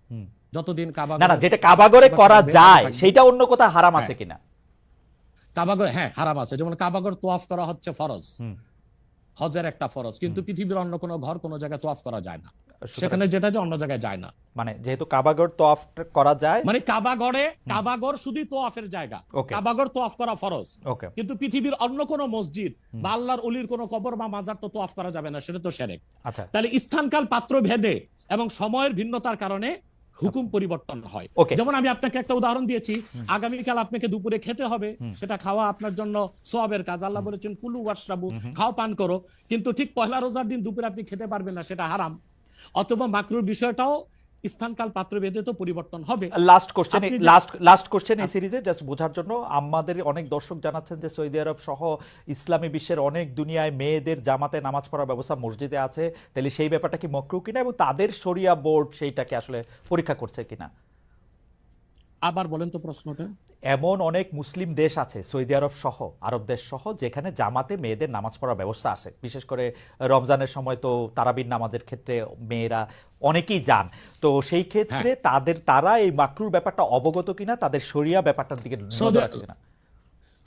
যতদিন কাবাগারে, না, যেটা কাবাগারে করা যায় সেটা অন্য কোথাও হারাম আছে কিনা? কাবাগর, হ্যাঁ, হারাম আছে। যেমন কাবাগর তোয়াফ করা হচ্ছে ফরজ, হজের একটা ফরজ, কিন্তু পৃথিবীর অন্য কোনো ঘর কোনো জায়গায় তোয়াফ করা যায় না, সেখানে যেটা যে অন্য জায়গায় যায় না। মানে যেহেতু কাবাগর তোয়াফ করা যায়, মানে কাবাগর শুধু তোয়াফের জায়গা, কাবাগর তোয়াফ করা ফরজ, কিন্তু পৃথিবীর অন্য কোনো মসজিদ বা আল্লাহর ওলির কোনো কবর বা মাজার তো তোয়াফ করা যাবে না, সেটা তো শিরক। আচ্ছা, তাহলে স্থানকাল পাত্র ভেদে এবং সময়ের ভিন্নতার কারণে হুকুম পরিবর্তন হয়। যেমন আমি আপনাকে একটা উদাহরণ দিয়েছি, আগামীকাল আপনাকে দুপুরে খেতে হবে, সেটা খাওয়া আপনার জন্য সওয়াবের কাজ। আল্লাহ বলেছেন কুলু ওয়াশরাবু, খাও পান করো, কিন্তু ঠিক পহেলা রোজার দিন দুপুরে আপনি খেতে পারবেন না, সেটা হারাম। অথবা মাকরুর বিষয়টাও স্থানকাল পাত্র ভেদে তো পরিবর্তন হবে। লাস্ট কোশ্চেন এই সিরিজে, জাস্ট বোঝার জন্য, আমাদের অনেক দর্শক জানাচ্ছেন যে সৌদি আরব সহ ইসলামী বিশ্বের অনেক দুনিয়ায় মেয়েদের জামাতে নামাজ পড়ার ব্যবস্থা মসজিদে আছে, তাহলে সেই ব্যাপারটা কি মাকরু কিনা, এবং তাদের শরিয়া বোর্ড সেইটাকে আসলে পরীক্ষা করছে কিনা? আবার বলেন তো প্রশ্নটা। এমন অনেক মুসলিম দেশ আছে, সৌদি আরব সহ, আরব দেশ সহ, যেখানে জামাতে মেয়েদের নামাজ পড়ার ব্যবস্থা আছে। বিশেষ করে রমজানের সময় তো তারাবির নামাজের ক্ষেত্রে মেয়েরা অনেকেই যান। তো সেই ক্ষেত্রে তারা এই মাকরুর ব্যাপারটা অবগত কিনা, তাদের শরিয়া ব্যাপারটার দিকে নজর রাখছে কিনা?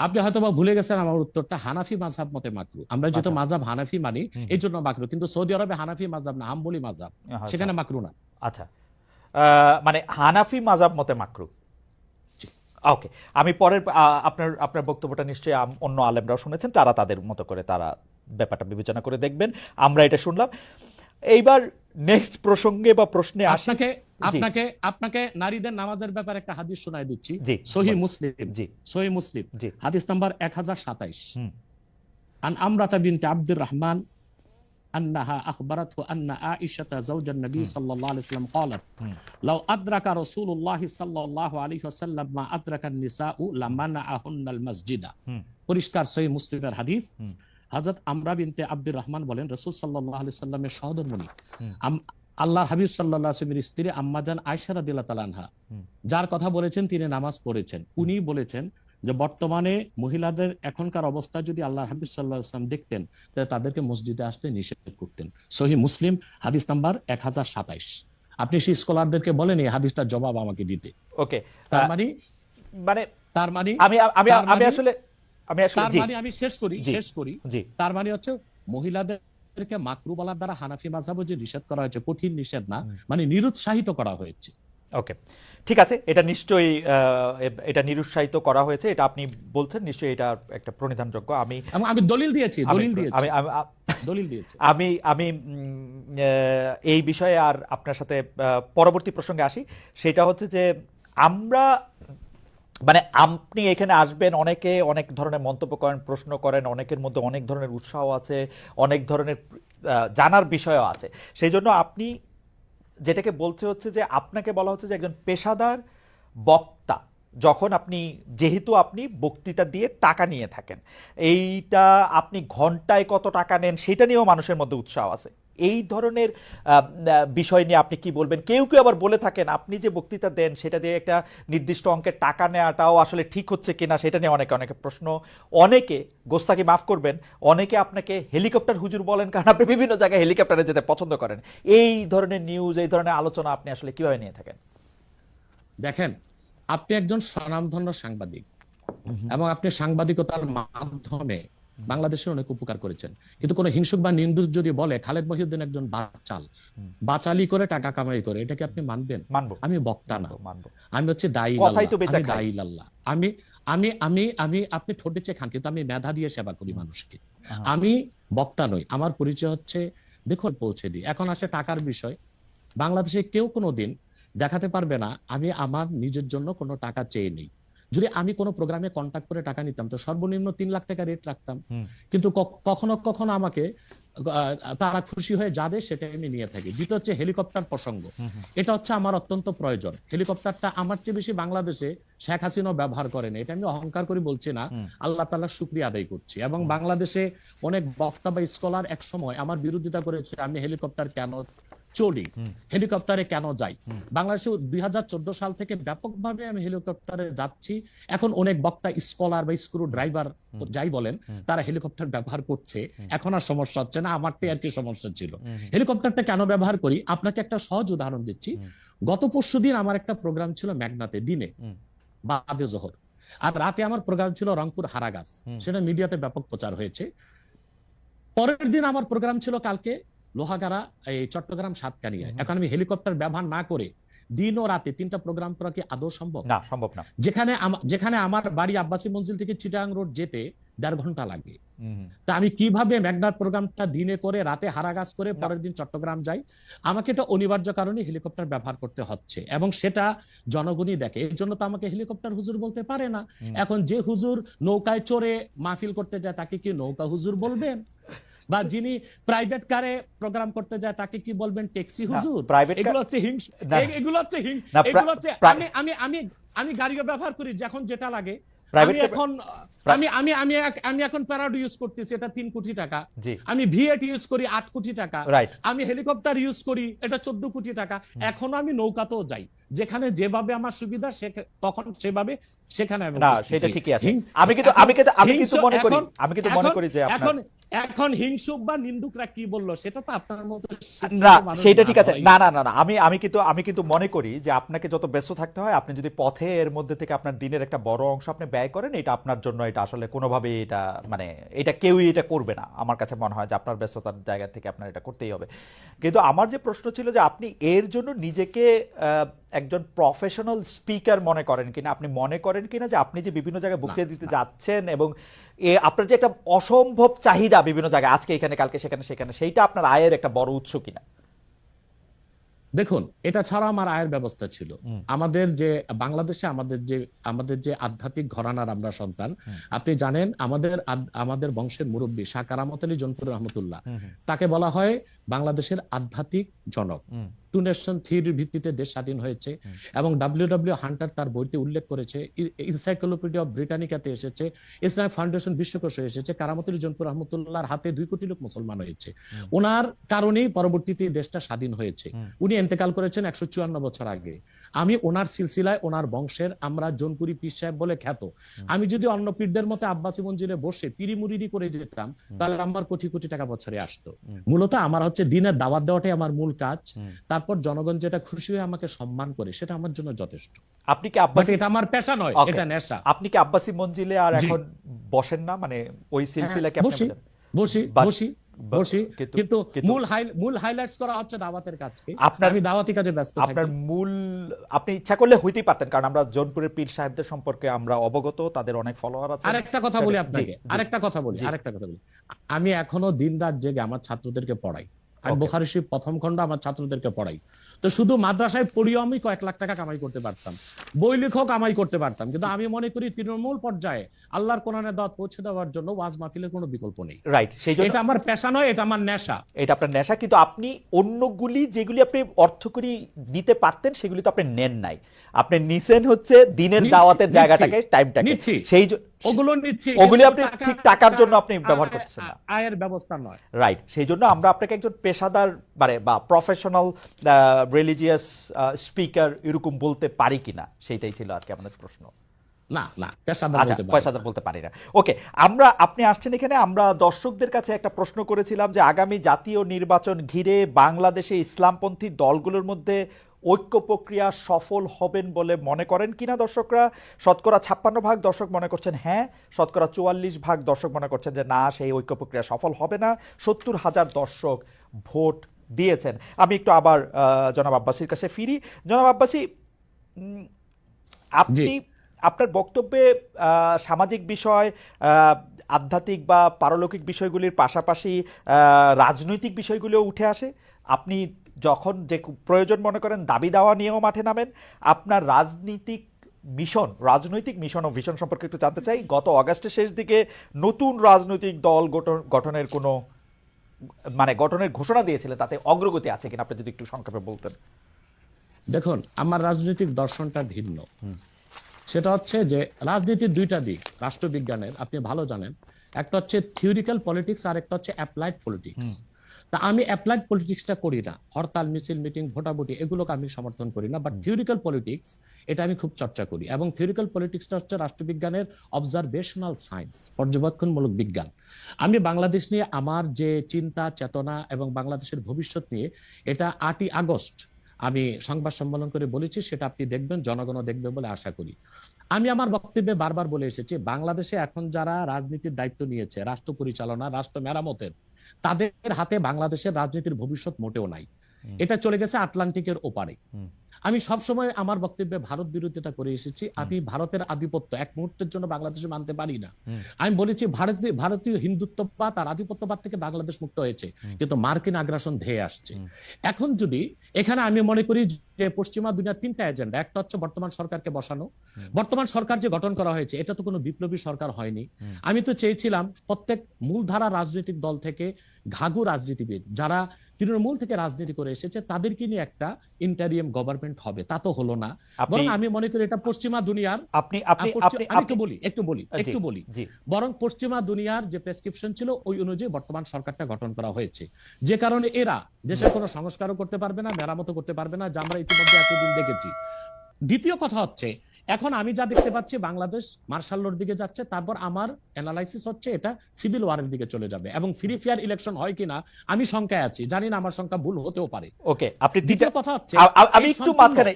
আপনি হয়তো বা ভুলে গেছেন আমার উত্তরটা। হানাফি মাযহাব মতে মাকরু। আমরা যেহেতু মাযহাব হানাফি মানি, এই জন্য মাকরু। কিন্তু সৌদি আরবে হানাফি মাযহাব না, হাম্বলি মাযহাব, সেখানে মাকরু না। আচ্ছা, মানে হানাফি মাযহাব মতে মাকরু। ওকে, আমি পরের আপনার বক্তব্যটা নিশ্চয়ই অন্য আলেমরাও শুনেছেন, তারা তাদের মতো করে তারা ব্যাপারটা বিবেচনা করে দেখবেন। আমরা এটা শুনলাম। এইবার নেক্সট প্রসঙ্গে বা প্রশ্নে আসি। আপনাকে নারীদের নামাজের ব্যাপারে একটা হাদিস শোনায় দিচ্ছি, সহিহ মুসলিম হাদিস নাম্বার 1027। আন আমরাতা বিনতে আব্দুর রহমান أنها أخبرته أن عائشة زوج النبي صلى الله عليه وسلم قالت لو أدرك رسول الله صلى الله عليه وسلم ما أدرك النساء لمنعهن المسجد। পরিষ্কার সহিহ মুসলিমের হাদিস। হযরত আমরা বিনতে আব্দুর রহমান বলেন, রাসূল সাল্লাল্লাহু আলাইহি সাল্লামের সহধর্মিণী আল্লাহ হাবিব সাল্লাল্লাহু আলাইহি ওয়াসাল্লামের স্ত্রী আম্মাজান আয়েশা রাদিয়াল্লাহু তাআলা আনহা, যার কথা বলেছেন তিনি নামাজ পড়েছেন, উনি বলেছেন যে বর্তমানে মহিলাদের এখনকার অবস্থা যদি আল্লাহ হাবিব সাল্লাল্লাহু আলাইহি ওয়াসাল্লাম দেখতেন তাহলে তাদেরকে মসজিদে আসতে নিষেধ করতেন। সহিহ মুসলিম হাদিস নাম্বার 1027। আপনি সেই স্কলারদেরকে বলেন এই হাদিসটার জবাব আমাকে দিতে। ওকে, তার মানে মানে তার মানে আমি আমি তার আমি মানে আসলে আমি আসলে তার জি মানে আমি শেষ করি জি শেষ করি জি তার মানে হচ্ছে মহিলাদেরকে মাকরু বলার দ্বারা হানাফি মাযহাবে যে নিষেধ করা হয়েছে কঠিন নিষেধ না, মানে নিরুৎসাহিত করা হয়েছে। ওকে, ঠিক আছে, এটা নিশ্চয়ই এটা নিরুৎসাহিত করা হয়েছে, এটা আপনি বলছেন, নিশ্চয়ই এটা একটা প্রণিধানযোগ্য। আমি এবং আমি দলিল দিয়েছি আমি দলিল দিয়েছি আমি আমি দলিল দিয়েছি। আমি আমি এই বিষয়ে আর আপনার সাথে পরবর্তী প্রসঙ্গে আসি। সেটা হচ্ছে যে আমরা মানে আপনি এখানে আসবেন, অনেকে অনেক ধরনের মন্তব্য করেন, প্রশ্ন করেন, অনেকের মধ্যে অনেক ধরনের উৎসাহ আছে, অনেক ধরনের জানার বিষয়ও আছে। সেই জন্য আপনি যেটাকে বলছে হচ্ছে যে আপনাকে বলা হচ্ছে যে একজন পেশাদার বক্তা, যখন আপনি যেহেতু আপনি বক্তৃতা দিয়ে টাকা নিয়ে থাকেন, এইটা আপনি ঘন্টায় কত টাকা নেন সেটা নিয়েও মানুষের মধ্যে উৎসাহ আছে। এই ধরনের বিষয় নিয়ে আপনি কি বলবেন? কেউ কেউ আবার বলে থাকেন আপনি যে বক্তৃতা দেন সেটা দিয়ে একটা নির্দিষ্ট অঙ্কের টাকা নেওয়াটাও আসলে ঠিক হচ্ছে কিনা সেটা নিয়ে অনেকে অনেকে প্রশ্ন। অনেকে, গোস্তাকি মাফ করবেন, অনেকে আপনাকে হেলিকপ্টার হুজুর বলেন, কারণ আপনি বিভিন্ন জায়গায় হেলিকপ্টারে যেতে পছন্দ করেন। এই ধরনের নিউজ, এই ধরনের আলোচনা আপনি আসলে কিভাবে নিয়ে থাকেন? দেখেন, আপনি একজন স্বনামধন্য সাংবাদিক এবং আপনি সাংবাদিকতার মাধ্যমে বাংলাদেশের অনেক উপকার করেছেন, কিন্তু কোন হিংসুক বা নিন্দুক যদি বলে খালেদ মহিউদ্দিন একজন বাচাল, বাচালি করে টাকা কামাই করে, এটাকে আপনি মানবেন? মানবো, আমি বক্তা না, মানবো। আমি হচ্ছে দায়ী কথাই তো বেচা আমি খাই। দায়ী আল্লাহ। আমি আমি আমি আমি আপনি ঠোঁটে চেয়ে খান, কিন্তু আমি মেধা দিয়ে সেবা করি মানুষকে। আমি বক্তা নই, আমার পরিচয় হচ্ছে দেখুন পৌঁছে দিই। এখন আসে টাকার বিষয়। বাংলাদেশে কেউ কোনোদিন দেখাতে পারবে না আমি আমার নিজের জন্য কোনো টাকা চেয়ে নেই। যদি আমি কোনো প্রোগ্রামে কন্ট্যাক্ট করে টাকা নিতাম তো সর্বনিম্ন 3 লাখ টাকা রেট রাখতাম, কিন্তু কখনো কখনো আমাকে তারা খুশি হয়ে যাবে সেটা আমি নিয়ে থাকি। দ্বিতীয় হচ্ছে হেলিকপ্টার প্রসঙ্গ, এটা হচ্ছে আমার অত্যন্ত প্রয়োজন। হেলিকপ্টারটা আমার চেয়ে বেশি বাংলাদেশে শেখ হাসিনা ব্যবহার করেন, এটা আমি অহংকার করে বলছি না, আল্লাহ তাআলার শুকরিয়া আদায় করছি। এবং বাংলাদেশে অনেক বক্তা বা স্কলার এক সময় আমার বিরোধিতা করেছে আমি হেলিকপ্টার কেন চলি, হেলিকপ্টারে কেন যাই। বাংলাদেশে 2014 সাল থেকে ব্যাপকভাবে আমি হেলিকপ্টারে যাচ্ছি। এখন অনেক বক্তা, স্কলার বা স্ক্রু ড্রাইভার যাই বলেন, তারা হেলিকপ্টার ব্যবহার করছে, এখন আর সমস্যা হচ্ছে না। আমারটাই আর কি সমস্যা ছিল। হেলিকপ্টারটা কেন ব্যবহার করি আপনাকে একটা সহজ উদাহরণ দিচ্ছি। গত পরশুদিন আমার একটা প্রোগ্রাম ছিল মেঘনাতে, দিনে বাদে জোহর, আর রাতে আমার প্রোগ্রাম ছিল রংপুর হারাগাছ, সেটা মিডিয়াতে ব্যাপক প্রচার হয়েছে। পরের দিন আমার প্রোগ্রাম ছিল কালকে লোহাগাড়া, এই চট্টগ্রাম সাতকানিয়ায়। এখন আমি হেলিকপ্টার ব্যবহার না করে দিন ও রাতে 3টা প্রোগ্রাম করা কি আদৌ সম্ভব? না, সম্ভব না। যেখানে আমার বাড়ি আব্বাসী মঞ্জিল থেকে চিটাগাং রোড যেতে 1.5 ঘন্টা লাগে। তা আমি কিভাবে মেঘনার প্রোগ্রামটা দিনে করে রাতে হারাগাছ করে পরের দিন চট্টগ্রাম যাই? আমাকে এটা অনিবার্য কারণে হেলিকপ্টার ব্যবহার করতে হচ্ছে, এবং সেটা জনগণই দেখে। এর জন্য তো আমাকে হেলিকপ্টার হুজুর বলতে পারে না। এখন যে হুজুর নৌকায় চড়ে মাহফিল করতে যায় তাকে কি নৌকা হুজুর বলবেন? বা যিনি প্রাইভেট কারে প্রোগ্রাম করতে যায় তাকে কি বলবেন? ট্যাক্সি হুজুর? এগুলো হচ্ছে এগুলো হচ্ছে আমি আমি আমি আমি গাড়িও ব্যবহার করি যখন যেটা লাগে। আমি এখন প্যারাডো ইউজ করতেছি, এটা 3 কোটি টাকা। আমি ভিএট ইউজ করি 8 কোটি টাকা। আমি হেলিকপ্টার ইউজ করি, এটা 14 কোটি টাকা। এখন আমি নৌকাতেও যাই, যেখানে যেভাবে আমার সুবিধা তখন সেভাবে সেখানে না, সেটা ঠিকই আছে। আমি কিন্তু মনে করি যে এখন হিংসুক বা নিন্দুকরা কি বললো সেটা তো আপনার মতো না, সেটা ঠিক আছে। না না না না, আমি কিন্তু মনে করি যে আপনাকে যত ব্যস্ত থাকতে হয়, আপনি যদি পথে এর মধ্যে থেকে আপনার দিনের একটা বড় অংশ আপনি ব্যয় করেন, এটা আপনার জন্য এটা আসলে কোনোভাবেই এটা মানে এটা কেউই এটা করবে না। আমার কাছে মনে হয় যে আপনার ব্যস্ততার জায়গা থেকে আপনার এটা করতেই হবে। কিন্তু আমার যে প্রশ্ন ছিল যে আপনি এর জন্য নিজেকে একজন প্রফেশনাল স্পিকার মনে করেন কিনা, আপনি মনে করেন কিনা যে আপনি যে বিভিন্ন জায়গায় বক্তৃতা দিতে যাচ্ছেন এবং আপনার যে একটা অসম্ভব চাহিদা বিভিন্ন জায়গায়, আজকে এখানে কালকে সেখানে সেখানে, সেইটা আপনার আয়ের একটা বড় উৎস কিনা? দেখুন, এটা ছাড়া আমার আয়ের ব্যবস্থা ছিল। আমাদের যে বাংলাদেশে আমাদের যে আধ্যাত্মিক ঘরানার আমরা সন্তান, আপনি জানেন আমাদের বংশের মুরব্বী শাহ কারামত আলী জনপুর রহমতুল্লাহ, তাকে বলা হয় বাংলাদেশের আধ্যাত্মিক জনক। টু নেশন থিওরির ভিত্তিতে দেশ স্বাধীন হয়েছে, এবং ডব্লিউ হান্টার তার বইতে উল্লেখ করেছে, এনসাইক্লোপিডিয়া অফ ব্রিটানিকাতে এসেছে, ইসলামিক ফাউন্ডেশন বিশ্বকোষে এসেছে, কারামতুল জনপুর রহমতুল্লাহর হাতে 2 কোটি লোক মুসলমান হয়েছে। ওনার কারণেই পরবর্তীতে দেশটা স্বাধীন হয়েছে। উনি ইন্তেকাল করেছেন 154 বছর আগে। আমি ওনার সিলসিলায়, ওনার বংশের, আমরা জোনপুরি পীর সাহেব বলে খ্যাত। আমি যদি অন্য পীরদের মতো আব্বাসী মঞ্জিলে বসে পিরি মুরিদি করে যেতাম, তাহলে আমার কোটি কোটি টাকা বছরে আসতো। মূলত আমার হচ্ছে দিনের দাওয়াত দেওয়াটাই আমার মূল কাজ। তারপর জনগণ যেটা খুশি হয়ে আমাকে সম্মান করে, সেটা আমার জন্য যথেষ্ট। আপনি কি আব্বাসী, এটা আমার পেশা নয়, Okay. এটা নেশা। আপনি কি আব্বাসী মঞ্জিলে আর জি। এখন বসেন না, মানে ওই সিলসিলা কি আপনি বসি বলেন? বসি But- বসি বসি, কিন্তু কিন্তু- মূল হাইলাইটস করা হচ্ছে দাওয়াতের কাজকে। আপনার- আমি দাওয়াতি কাজে ব্যস্ত আপনার থাকি। মূল, আপনি ইচ্ছা করলে হইতেই পারতেন, কারণ আমরা জোনপুরের পীর সাহেবদের সম্পর্কে আমরা অবগত, তাদের অনেক ফলোয়ার আছে। আরেকটা কথা বলি জি, আপনাকে, জি। আরেকটা কথা বলি। আমি এখনো দিন রাত জেগে আমার ছাত্রদেরকে পড়াই। আমি Okay. বুখারী শরীফ প্রথম খণ্ড আমার ছাত্রদেরকে পড়াই। তো শুধু মাদ্রাসায় পড়িও আমি কয়েক লাখ টাকা কামাই করতে পারতাম, বই লেখক কামাই করতে পারতাম, কিন্তু আমি মনে করি তৃণমূল পর্যায়ে আল্লাহর কোরআনের দাওয়াত পৌঁছে দেওয়ার জন্য ওয়াজ মাহফিলের কোনো বিকল্প নেই। রাইট, সেই জন্য এটা আমার পেশা নয়, এটা আমার নেশা। এটা আপনার নেশা, কিন্তু আপনি অন্যগুলি যেগুলি আপনি অর্থ করি দিতে পারতেন সেগুলি তো আপনি নেন নাই। আপনি নিছেন হচ্ছে দিনের নিচ্ছি, দাওয়াতের নিচ্ছি, জায়গাটাকে, টাইমটাকে, নিচ্ছি। সেই ওগুলো নিচ্ছি, ওগুলি কিন্তু আপনি ঠিক টাকার জন্য আপনি ব্যবহার করছেন না। আয়ের ব্যবস্থা নয়। রাইট, সেই জন্য আমরা আপনাকে একজন পেশাদার মানে বা প্রফেশনাল রিলিজিয়াস স্পিকার এরকম বলতে পারি কিনা, সেইটাই ছিল আর কি আমাদের প্রশ্ন। না না, পেশাদার আচ্ছা, বলতে পারি না। পেশাদার বলতে পারি না। ওকে, আপনি আসছেন এখানে, আমরা দর্শকদের কাছে একটা প্রশ্ন করেছিলাম যে আগামী জাতীয় নির্বাচন ঘিরে বাংলাদেশে ইসলামপন্থী দলগুলোর মধ্যে ঐক্য প্রক্রিয়া সফল হবেন বলে মনে করেন কিনা দর্শকরা। শতকরা 56% দর্শক মনে করছেন হ্যাঁ, শতকরা 44% দর্শক মনে করছেন যে না, সেই ঐক্য প্রক্রিয়া সফল হবে না। 70,000 দর্শক ভোট দিয়েছেন। আমি একটু আবার জনাব আব্বাসীর কাছে ফিরি। জনাব আব্বাসী, আপনি আপনার বক্তব্যে সামাজিক বিষয়, আধ্যাত্মিক বা পারলৌকিক বিষয়গুলির পাশাপাশি রাজনৈতিক বিষয়গুলিও উঠে আসে। আপনি যখন যে প্রয়োজন মনে করেন দাবি দাওয়া নিয়েও মাঠে নামেন। আপনার রাজনৈতিক মিশন ও ভিশন সম্পর্কে একটু জানতে চাই। গত অগাস্টের শেষ দিকে নতুন রাজনৈতিক দল গঠনের কোনো গঠনের ঘোষণা দিয়েছিলেন, তাতে অগ্রগতি আছে কিনা আপনি যদি একটু সংক্ষেপে বলতেন। দেখুন, আমার রাজনৈতিক দর্শনটা ভিন্ন। সেটা হচ্ছে যে রাজনীতির 2টা দিক রাষ্ট্রবিজ্ঞানের, আপনি ভালো জানেন। একটা হচ্ছে থিওরিক্যাল পলিটিক্স, আর একটা হচ্ছে অ্যাপ্লাইড পলিটিক্স। তা আমি অ্যাপ্লাইড পলিটিক্সটা করি না, হরতাল মিছিল মিটিং ভোটাভুটি এগুলোকে আমি সমর্থন করি না, বাট থিওরিক্যাল পলিটিক্স এটা আমি খুব চর্চা করি। এবং থিওরিক্যাল পলিটিক্সটা হচ্ছে রাষ্ট্রবিজ্ঞানের অবজারভেশনাল সায়েন্স, পর্যবেক্ষণমূলক বিজ্ঞান। আমি বাংলাদেশ নিয়ে আমার যে চিন্তা চেতনা এবং বাংলাদেশের ভবিষ্যৎ নিয়ে, এটা 8ই আগস্ট আমি সংবাদ সম্মেলন করে বলেছি, সেটা আপনি দেখবেন, জনগণও দেখবে বলে আশা করি। আমি আমার বক্তব্যে বারবার বলে এসেছি, বাংলাদেশে এখন যারা রাজনীতির দায়িত্ব নিয়েছে, রাষ্ট্র পরিচালনা, রাষ্ট্র মেরামতের, তাদের হাতে বাংলাদেশের রাজনীতির ভবিষ্যৎ মোটেও নাই। এটা চলে গেছে আটলান্টিকের ওপারে। আমি সবসময় আমার বক্তব্যে ভারত বিরোধিতা করে এসেছি। আমি ভারতের আধিপত্য এক মুহূর্তের জন্য বাংলাদেশে মানতে পারি না। আমি বলেছি ভারতীয় হিন্দুত্ববাদ আর আধিপত্যবাদ থেকে বাংলাদেশ মুক্ত হয়েছে, কিন্তু মার্কিন আগ্রাসন ধেয়ে আসছে। এখন যদি এখানে আমি মনে করি যে পশ্চিমা দুনিয়ার 3টা এজেন্ডা, একটা হচ্ছে বর্তমান সরকারকে বসানো। বর্তমান সরকার যে গঠন করা হয়েছে, এটা তো কোনো বিপ্লবী সরকার হয়নি। আমি তো চেয়েছিলাম প্রত্যেক মূলধারা রাজনৈতিক দল থেকে ঘাঘু রাজনীতিবিদ যারা তৃণমূল থেকে রাজনীতি করে এসেছে, তাদেরকে নিয়ে একটা ইন্টারিয়াম গভর্নমেন্ট হবে। তা তো হলো না। বরং আমি মনে করি এটা পশ্চিমা দুনিয়ার, একটু বলি বরং পশ্চিমা দুনিয়ার যে প্রেসক্রিপশন ছিল ওই অনুযায়ী বর্তমান সরকারটা গঠন করা হয়েছে, যে কারণে এরা দেশের কোনো সংস্কারও করতে পারবে না, মেরামত করতে পারবে না, যা আমরা ইতিমধ্যে এতদিন দেখেছি। দ্বিতীয় কথা হচ্ছে, এখন আমি যা দেখতে পাচ্ছি বাংলাদেশ মার্শাল লর দিকে যাচ্ছে। তারপর আমার অ্যানালাইসিস হচ্ছে এটা সিভিল ওয়ারের দিকে চলে যাবে, এবং ফ্রি ফেয়ার ইলেকশন হয় কিনা আমি শঙ্কায় আছি, জানি না, আমার শঙ্কা ভুল হতেও পারে। ওকে, আপনি দ্বিতীয় কথা হচ্ছে, আমি একটু মাঝখানে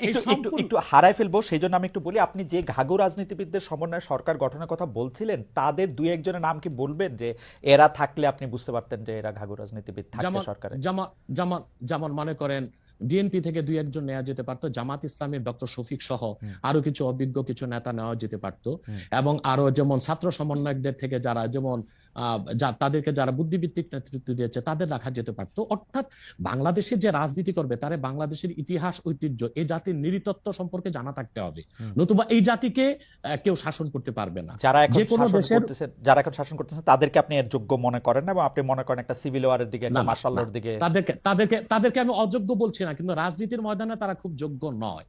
একটু হারাই ফেলবো, সেই জন্য আমি একটু বলি, আপনি যে ঘাঘু রাজনীতিবিদদের সমন্বয়ে সরকার গঠনের কথা বলছিলেন, তাদের 2-1 জনের নাম কি বলবেন, যে এরা থাকলে আপনি বুঝতে পারতেন যে এরা ঘাঘু রাজনীতিবিদ থাকতে সরকারে? যেমন মনে করেন বিএনপি থেকে 2-1 নেওয়া যেতে পারতো, জামাত ইসলামের ডক্টর শফিক সহ আরো কিছু অভিজ্ঞ কিছু নেতা নেওয়া যেতে পারতো, এবং আরো যেমন ছাত্র সমন্বয়কদের থেকে যারা, যেমন তাদেরকে যারা বুদ্ধিভিত্তিক নেতৃত্ব দিয়েছে তাদের রাখা যেতে পারতো। অর্থাৎ বাংলাদেশের যে রাজনীতি করবে তারা বাংলাদেশের ইতিহাস, ঐতিহ্য, এই জাতির নৃতত্ব সম্পর্কে জানা থাকতে হবে, নতুবা এই জাতিকে কেউ শাসন করতে পারবে না। যে কোনো দেশের যারা এখন শাসন করতেছেন তাদেরকে আপনি এর যোগ্য মনে করেন না, এবং আপনি মনে করেন একটা সিভিল ওয়ারের দিকে, একটা মার্শাল লর দিকে? তাদেরকে আমি অযোগ্য বলছি না, কিন্তু রাজনীতির ময়দানে তারা খুব যোগ্য নয়।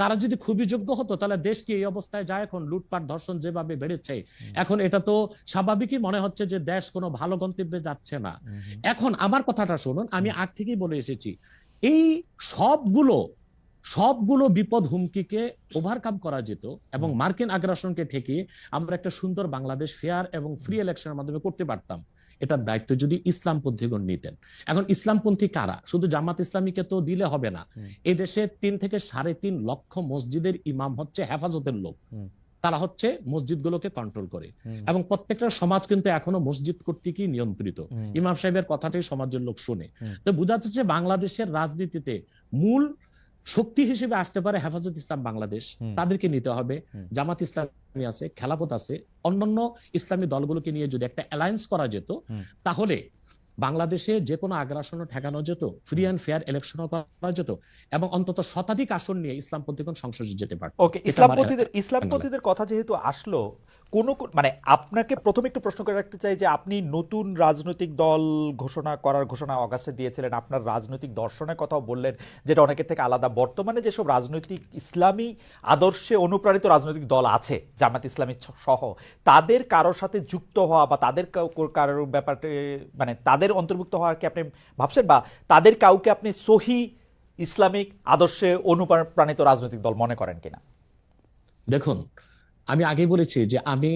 তারা যদি খুবই যোগ্য হতো তাহলে দেশ কি এই অবস্থায় যায়? এখন লুটপাট, ধর্ষণ যেভাবে বেড়েছে, এখন এটা তো স্বাভাবিকই মনে হচ্ছে যে দেশ কোনো ভালো গন্তব্যে যাচ্ছে না। এখন আমার কথাটা শুনুন, আমি আগ থেকেই বলে এসেছি, এই সবগুলো বিপদ হুমকিকে ওভারকাম করা যেত এবং মার্কিন আগ্রাসনকে ঠেকিয়ে আমরা একটা সুন্দর বাংলাদেশ ফেয়ার এবং ফ্রি ইলেকশনের মাধ্যমে করতে পারতাম। এটার দায়িত্ব যদি ইসলামপন্থীগণ নিতেন। এখন ইসলামপন্থী কারা? শুধু জামাত ইসলামীকে তো দিলে হবে না। এই দেশে 3 থেকে 3.5 লক্ষ মসজিদের ইমাম হচ্ছে হেফাজতের লোক, তারা হচ্ছে মসজিদগুলোকে কন্ট্রোল করে, এবং প্রত্যেকটা সমাজ কিন্তু এখনো মসজিদ কর্তৃকই নিয়ন্ত্রিত। ইমাম সাহেবের কথাটাই সমাজের লোক শুনে। তো বোঝা যাচ্ছে বাংলাদেশের রাজনীতিতে মূল শক্তি হিসেবে আসতে পারে হেফাজত ইসলাম বাংলাদেশ, তাদেরকে নিতে হবে। জামাত ইসলামী আছে, খেলাফত আছে, অন্যান্য ইসলামী দলগুলোকে নিয়ে যদি একটা অ্যালায়েন্স করা যেত তাহলে বাংলাদেশে যে কোনো আগ্রাসন ঠেকানো যেত, ফ্রি অ্যান্ড ফেয়ার ইলেকশনও করা যেত, এবং অন্তত শতাধিক আসন নিয়ে ইসলামপন্থীগণ সংসদে যেতে পারত। ওকে, ইসলামপন্থীদের কথা যেহেতু আসলো, মানে আপনাকে প্রথমে একটু প্রশ্ন করে রাখতে চাই যে আপনি নতুন রাজনৈতিক দল ঘোষণা অগাস্টে দিয়েছিলেন, আপনার রাজনৈতিক দর্শনের কথাও বললেন যেটা অনেকের থেকে আলাদা। বর্তমানে যেসব রাজনৈতিক ইসলামী আদর্শে অনুপ্রাণিত রাজনৈতিক দল আছে, জামাত ইসলামী সহ, তাদের কারোর সাথে যুক্ত হওয়া বা তাদের কারোর ব্যাপারে মানে তাদের অন্তর্ভুক্ত হওয়ার কি আপনি ভাবছেন, বা তাদের কাউকে আপনি সহি ইসলামিক আদর্শে অনুপ্রাণিত রাজনৈতিক দল মনে করেন কিনা? দেখুন, আমি আগে বলেছি যে আমি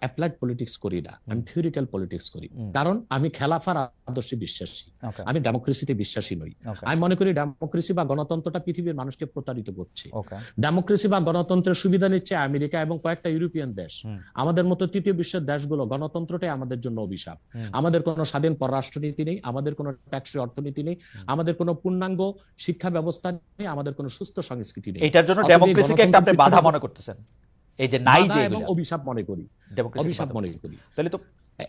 অ্যাপ্লাইড পলিটিক্স করি না, আমি থিওরিক্যাল পলিটিক্স করি। কারণ আমি খেলাফার আদর্শে বিশ্বাসী, আমি ডেমোক্রেসিতে বিশ্বাসী নই। আমি মনে করি ডেমোক্রেসি বা গণতন্ত্রটা পৃথিবীর মানুষকে প্রতারিত করছে। ডেমোক্রেসি বা গণতন্ত্রের সুবিধা নিচ্ছে আমেরিকা এবং কয়েকটা ইউরোপিয়ান দেশ। আমাদের মতো তৃতীয় বিশ্বের দেশগুলো গণতন্ত্রটাই আমাদের জন্য অভিশাপ। আমাদের কোনো স্বাধীন পররাষ্ট্রনীতি নেই, আমাদের কোনো ট্যাক্সই অর্থনীতি নেই, আমাদের কোনো পূর্ণাঙ্গ শিক্ষা ব্যবস্থা নেই, আমাদের কোনো সুস্থ সংস্কৃতি নেই। এটার জন্য ডেমোক্রেসিকে একটা আপনি বাধা মনে করতেছেন? এই যে নাই যে এবং অভিশাপ মনে করি, তাহলে তো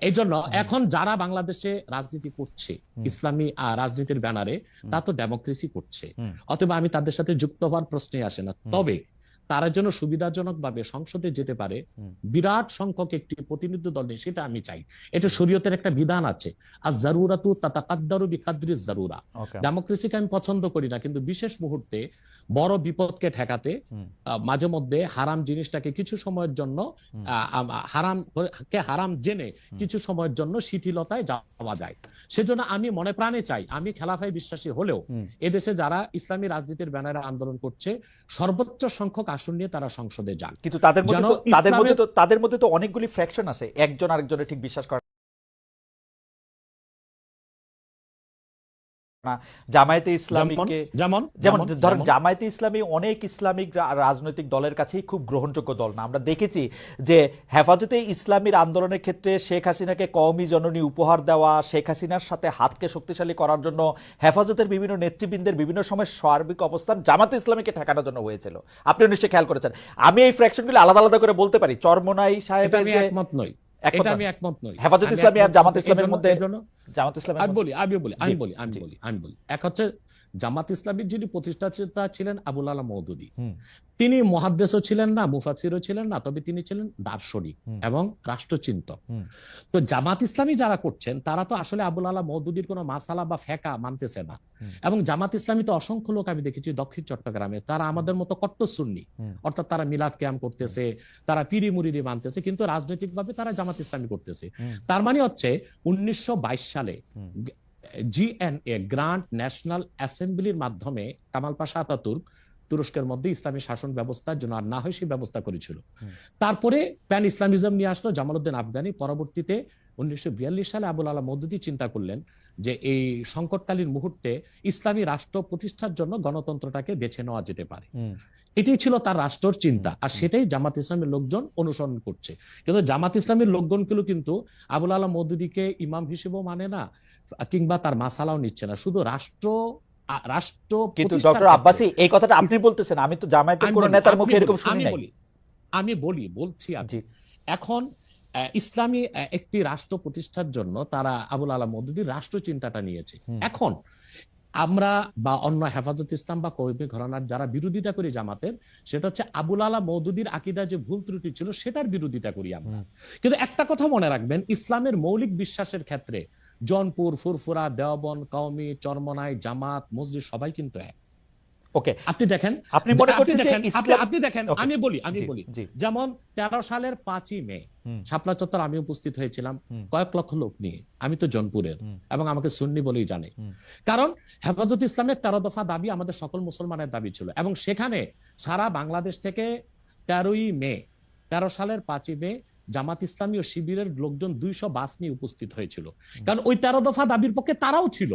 এই জন্য এখন যারা বাংলাদেশে রাজনীতি করছে ইসলামী রাজনীতির ব্যানারে, তা তো ডেমোক্রেসি করছে, অথবা আমি তাদের সাথে যুক্ত হওয়ার প্রশ্নই আসে না। তবে তারা যেন সুবিধাজনক ভাবে সংসদে যেতে পারে, বিরাট সংখ্যক একটি প্রতিনিধি দল নেই, সেটা আমি চাই। এটা শরীয়তের একটা বিধান আছে, আর জারুরাতু তাতাকাদ্দারু বিকাদ্রি জারুরা। ডেমোক্রেসিকে আমি পছন্দ করি না, কিন্তু বিশেষ মুহূর্তে বড় বিপদকে ঠেকাতে মাঝে মধ্যে হারাম জিনিসটাকে কিছু সময়ের জন্য হারাম জেনে কিছু সময়ের জন্য শিথিলতায় যাওয়া যায়। সেজন্য আমি মনে প্রাণে চাই, আমি খেলাফায় বিশ্বাসী হলেও এদেশে যারা ইসলামী রাজনীতির ব্যানারে আন্দোলন করছে সর্বোচ্চ সংখ্যক আসন নিয়ে তারা সংসদে যান। কিন্তু তাদের মধ্যে তো অনেকগুলি ফ্র্যাকশন আছে, একজন আরেকজনের ঠিক বিশ্বাস করে না। জামায়াতে ইসলামীকে যেমন ধরেন, জামায়াতে ইসলামী অনেক ইসলামিক রাজনৈতিক দলের কাছেই খুব গ্রহণযোগ্য দল না। আমরা দেখেছি যে হেফাজতে ইসলামীর আন্দোলনের ক্ষেত্রে শেখ হাসিনাকে কওমি জননী উপহার দেওয়া, শেখ হাসিনার সাথে হাতকে শক্তিশালী করার জন্য হেফাজতের বিভিন্ন নেতৃবৃন্দের বিভিন্ন সময় সার্বিক অবস্থান জামায়াতে ইসলামীকে ঠেকানোর জন্য হয়েছিল। আপনি নিশ্চয়ই খেয়াল করেছেন। আমি এই ফ্র্যাকশনগুলো আলাদা আলাদা করে বলতে পারি। চরমোনাই সাহেবের যে একমত নই, আমি একমত নই। হেফাজত ইসলামী আর জামাত ইসলামের মধ্যে আমি বলি এক হচ্ছে জামাত ইসলামীর যিনি প্রতিষ্ঠাতা ছিলেন আবুল আলা মওদুদী, তিনি মুহাদ্দিসও ছিলেন না, মুফাসসিরও ছিলেন না, তবে তিনি ছিলেন দার্শনিক এবং রাষ্ট্রচিন্তক। তো জামাত ইসলামী যারা করছেন তারা তো আসলে আবুল আলা মওদুদীর কোনো মাসালা বা ফেকা মানতেছে না। এবং জামাত ইসলামী তো অসংখ্য লোক আমি দেখেছি দক্ষিণ চট্টগ্রামে, তারা আমাদের মতো কট্টর সুন্নি, অর্থাৎ তারা মিলাদ কিয়াম করতেছে, তারা পিরি মুরিদি মানতেছে, কিন্তু রাজনৈতিকভাবে তারা জামাত ইসলামী করতেছে। তার মানে হচ্ছে 1922 সালে জিএনএ গ্র্যান্ড ন্যাশনাল অ্যাসেম্বলির মাধ্যমে কামাল পাশা আতাতুর্ক তুরস্কের মধ্যে ইসলামী শাসন ব্যবস্থার জন্য আর না হয় সেই ব্যবস্থা করেছিল। তারপরে প্যান ইসলামিজম নিয়ে আসলো জামালউদ্দিন আফগানি। পরবর্তীতে 1942 সালে আবুল আলা মওদুদী চিন্তা করলেন যে এই সংকটকালীন মুহূর্তে ইসলামী রাষ্ট্র প্রতিষ্ঠার জন্য গণতন্ত্রটাকে বেছে নেওয়া যেতে পারে। এটাই ছিল তার রাষ্ট্রের চিন্তা, আর সেটাই জামাত ইসলামের লোকজন অনুসরণ করছে। কিন্তু জামাত ইসলামের লোকজনগুলো কিন্তু আবুল আলা মওদুদীকে ইমাম হিসেবেও মানে না, কিংবা তার মাসালাও নিচ্ছে না, শুধু রাষ্ট্র। কিন্তু ডক্টর আব্বাসী এই কথাটা আপনি বলতেছেন, আমি তো জামায়াতের কোন নেতার মুখে এরকম শুনি নাই। বলছি। এখন ইসলামী একটি রাষ্ট্র প্রতিষ্ঠার জন্য তারা আবুল আলা মওদুদীর রাষ্ট্র চিন্তাটা নিয়েছে। এখন আমরা বা অন্য হেফাজত ইসলাম বা কওমি ঘরানার যারা বিরোধিতা করি জামাতের, সেটা হচ্ছে আবুল আলা মওদুদীর আকীদা যে ভুল ত্রুটি ছিল সেটার বিরোধিতা করি আমরা। কিন্তু একটা কথা মনে রাখবেন, ইসলামের মৌলিক বিশ্বাসের ক্ষেত্রে জৌনপুর, ফুরফুরা, দেওবন্দ, কওমি, চরমনাই, জামাত, মসজিদ সবাই কিন্তু এক। ওকে, আপনি দেখেন, আপনি মনে করছেন যে ইসলাম, আপনি দেখেন, ওকে, আমি বলি জি, যেমন 13 সালের 5ই মে শাপলা চত্বর আমি উপস্থিত হয়েছিলাম কয়েক লক্ষ লোক নিয়ে। আমি তো জৌনপুরের এবং আমাকে সুন্নি বলেই জানে, কারণ হেফাজত ইসলামের 13 দফা দাবি আমাদের সকল মুসলমানের দাবি ছিল। এবং সেখানে সারা বাংলাদেশ থেকে 13 সালের 5ই মে জামাত ইসলামী ও শিবিরের লোকজন 200 বাস নিয়ে উপস্থিত হয়েছিল। কারণ ওই 13 দফা দাবির পক্ষে তারাও ছিল,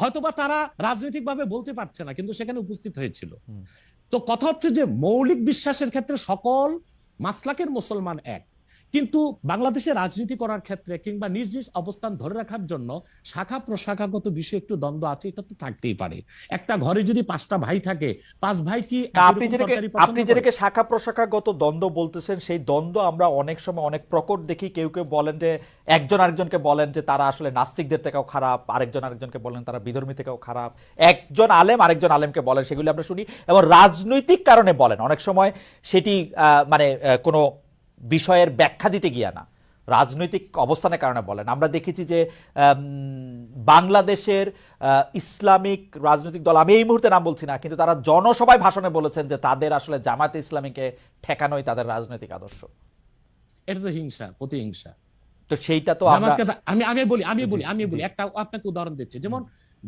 হয়তোবা তারা রাজনৈতিক ভাবে বলতে পারছে না, কিন্তু সেখানে উপস্থিত হয়েছিল। তো কথা হচ্ছে যে মৌলিক বিশ্বাসের ক্ষেত্রে সকল মাসলাকের মুসলমান এক, কিন্তু বাংলাদেশে রাজনীতি করার ক্ষেত্রে কিংবা নিজ নিজ অবস্থান ধরে রাখার জন্য শাখা প্রশাখাগত বিষয়ে একটু দ্বন্দ্ব আছে, এটা তো থাকতেই পারে। একটা ঘরে যদি 5টা ভাই থাকে, 5 ভাই কি আপনি যেটাকে শাখা প্রশাখাগত দ্বন্দ্ব বলতেছেন, সেই দ্বন্দ্ব আমরা অনেক সময় অনেক প্রকট দেখি। কেউ কেউ বলেন যে একজন আরেকজনকে বলেন যে তারা আসলে নাস্তিকদের থেকেও খারাপ, আরেকজন আরেকজনকে বলেন তারা বিধর্মী থেকেও খারাপ, একজন আলেম আরেকজন আলেমকে বলেন, সেগুলি আমরা শুনি এবং রাজনৈতিক কারণে বলেন। অনেক সময় সেটি মানে কোনো বিষয়ের ব্যাখ্যা দিতে গিয়া না, রাজনৈতিক অবস্থানের কারণে বলেন। আমরা দেখেছি যে বাংলাদেশের ইসলামিক রাজনৈতিক দল, আমি এই মুহূর্তে নাম বলছি না, কিন্তু তারা জনসভায় ভাষণে বলেছেন যে তাদের আসলে জামাতে ইসলামীকে ঠেকানোই তাদের রাজনৈতিক আদর্শ। এটা তো হিংসা, প্রতিহিংসা। তো সেইটা তো আমি বলি একটা আপনাকে উদাহরণ দিচ্ছি। যেমন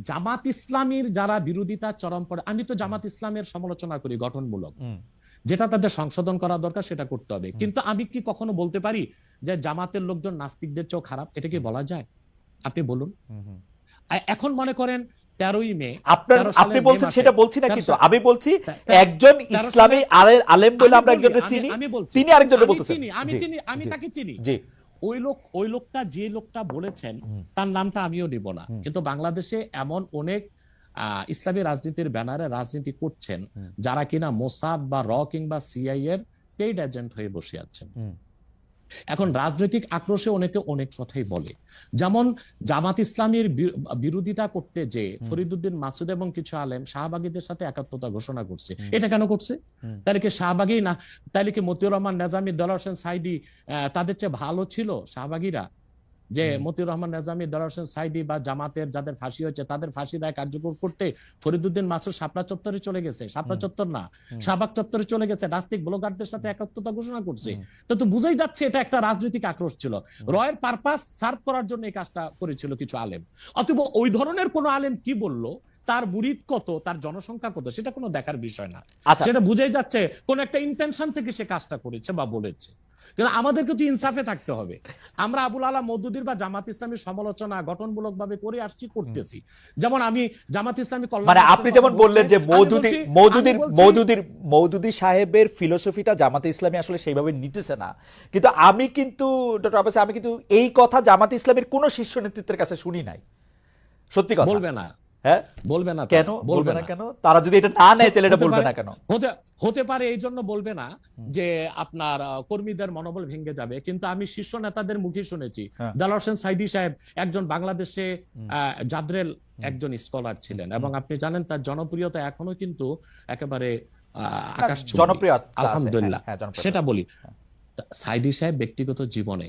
জামাত ইসলামীর যারা বিরোধিতা চরম পড়ে, আমি তো জামাত ইসলামের সমালোচনা করি গঠনমূলক, যেটা তাদের সংশোধন করা দরকার সেটা করতে হবে। কিন্তু আমি কি কখনো বলতে পারি যে জামাতের লোকজন নাস্তিকদের চেয়েও খারাপ? এটা কি বলা যায়? আপনি বলুন। এখন মনে করেন 13ই মে, আপনি বলছেন সেটা বলছি না, কিন্তু আমি বলছি একজন ইসলামী আলেম বলে আমরা একজনকে চিনি, তিনি আরেকজনকে বলতেছেন। আমি তাকে চিনি। ওই লোকটা যে লোকটা বলেছেন তার নামটা আমিও নিব না, কিন্তু বাংলাদেশে এমন অনেক ইসলামী রাজনীতির ব্যানারে রাজনীতি করছেন যারা কিনা মোসাদ বা কিংবা সিআই এর পেইড এজেন্ট হয়ে বসে আছেন। এখন রাজনৈতিক আক্রোশে অনেকে অনেক কথাই বলে। যেমন জামাত ইসলামীর বিরোধিতা করতে যে ফরিদউদ্দিন মাসুদ এবং কিছু আলেম শাহবাগীদের সাথে একাত্মতা ঘোষণা করছে। এটা কেন করছে? তাহলে কি শাহবাগী না, তাহলে কি মতিউর রহমান নেজামী, দেলোয়ার হোসেন সাইদি তাদের চেয়ে ভালো ছিল শাহবাগীরা? যে মতিউর রহমান নেজামী, দেলোয়ার হোসেন সাইদি বা জামাতের যাদের ফাঁসি হয়েছে তাদের ফাঁসি রায় কার্যকর করতে ফরিদউদ্দিন মাসুদ শাপলা চত্বরে চলে গেছে, শাপলা চত্বর না শাহবাগ চত্বরে চলে গেছে, নাস্তিক ব্লগারদের সাথে একাত্মতা ঘোষণা করছে। তো বুঝাই যাচ্ছে এটা একটা রাজনৈতিক আক্রোশ ছিল, রয়ের পারপাস সার্ভ করার জন্য এই কাজটা করেছিল কিছু আলেম। অথবা ওই ধরনের কোন আলেম কি বললো, তার মুরিদ কত, তার জনসংখ্যা কত, সেটা কোনো দেখার বিষয় না। সেটা বুঝাই যাচ্ছে কোন একটা ইন্টেনশন থেকে সে কাজটা করেছে বা বলেছে। কিন্তু আমাদেরকে তো ইনসাফে থাকতে হবে। আমরা আবুল আলা মওদুদীর বা জামাত ইসলামীর সমালোচনা গঠনমূলক ভাবে করে আসছি, করতেছি। যেমন আমি জামাত ইসলামী মানে আপনি যেমন বললেন যে মওদুদী সাহেবের ফিলোসফিটা জামাতে ইসলামী আসলে সেইভাবে নিতেছে না, কিন্তু আমি কিন্তু ডক্টর আব্বাস, আমি কিন্তু এই কথা জামাতে ইসলামীর কোন শীর্ষ নেতৃত্বের কাছে শুনি নাই। সত্যি কথা বলবে না, হ্যাঁ বলবে না কেন? বলবে না কেন? তারা যদি এটা না নেয় তাহলে এটা বলবে না কেন? হতে পারে এই জন্য বলবে না যে আপনার কর্মীদের মনোবল ভেঙে যাবে। কিন্তু আমি শীর্ষ নেতাদের মুখে শুনেছি, দেলোয়ার হোসেন সাইদি সাহেব একজন বাংলাদেশে জাদ্রেল একজন স্কলার ছিলেন এবং আপনি জানেন তার জনপ্রিয়তা এখনো কিন্তু একেবারে আকাশচুম্বী, জনপ্রিয়তা, আলহামদুলিল্লাহ। সেটা বলি, সাইদি সাহেব ব্যক্তিগত জীবনে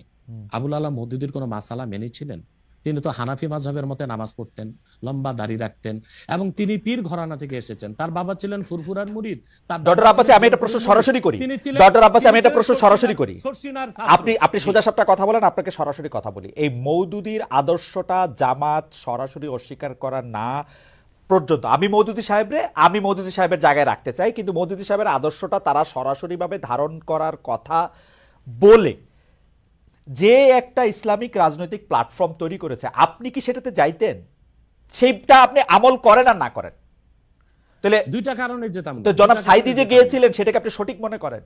আবুল আলা মওদুদীর কোনো মাসালা মেনেছিলেন? তিনি তো হানাফি মাযহাবের মতে নামাজ পড়তেন, লম্বা দাড়ি রাখতেন এবং তিনি পীর ঘরানা থেকে এসেছেন। তার বাবা ছিলেন ফুরফুরার মুরিদ। ডক্টর আব্বাসী, আমি এটা প্রশ্ন সরাসরি করি। ডক্টর আব্বাসী, আমি এটা প্রশ্ন সরাসরি করি। আপনি সোজা সাপটা কথা বলেন, আপনাকে সরাসরি কথা বলি। এই মওদুদীর আদর্শটা জামাত সরাসরি অস্বীকার করা না পর্যন্ত আমি মওদুদী সাহেবের জায়গায় রাখতে চাই, কিন্তু মওদুদী সাহেবের আদর্শটা তারা সরাসরি ভাবে ধারণ করার কথা বলে যে একটা ইসলামিক রাজনৈতিক প্ল্যাটফর্ম তৈরি করেছে, আপনি কি সেটাতে যাইতেন? সেইটা আপনি আমল করেন আর না করেন? তাহলে দুইটা কারণে যেতাম। তো জনাব সাইদি যে গিয়েছিলেন সেটাকে আপনি সঠিক মনে করেন?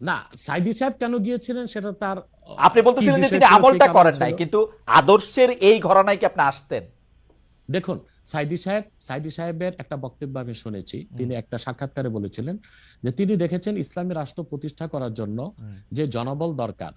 না, সাইদি সাহেব কেন গিয়েছিলেন সেটা তার, আপনি বলতেছিলেন যে তিনি আমলটা করেন নাই, কিন্তু আদর্শের এই ঘরানায় কি আপনি আসতেন? দেখুন, সাইদি সাহেবের একটা বক্তব্য আমি শুনেছি। তিনি একটা সাক্ষাৎকারে বলেছিলেন যে তিনি দেখেছেন ইসলামী রাষ্ট্র প্রতিষ্ঠা করার জন্য যে জনবল দরকার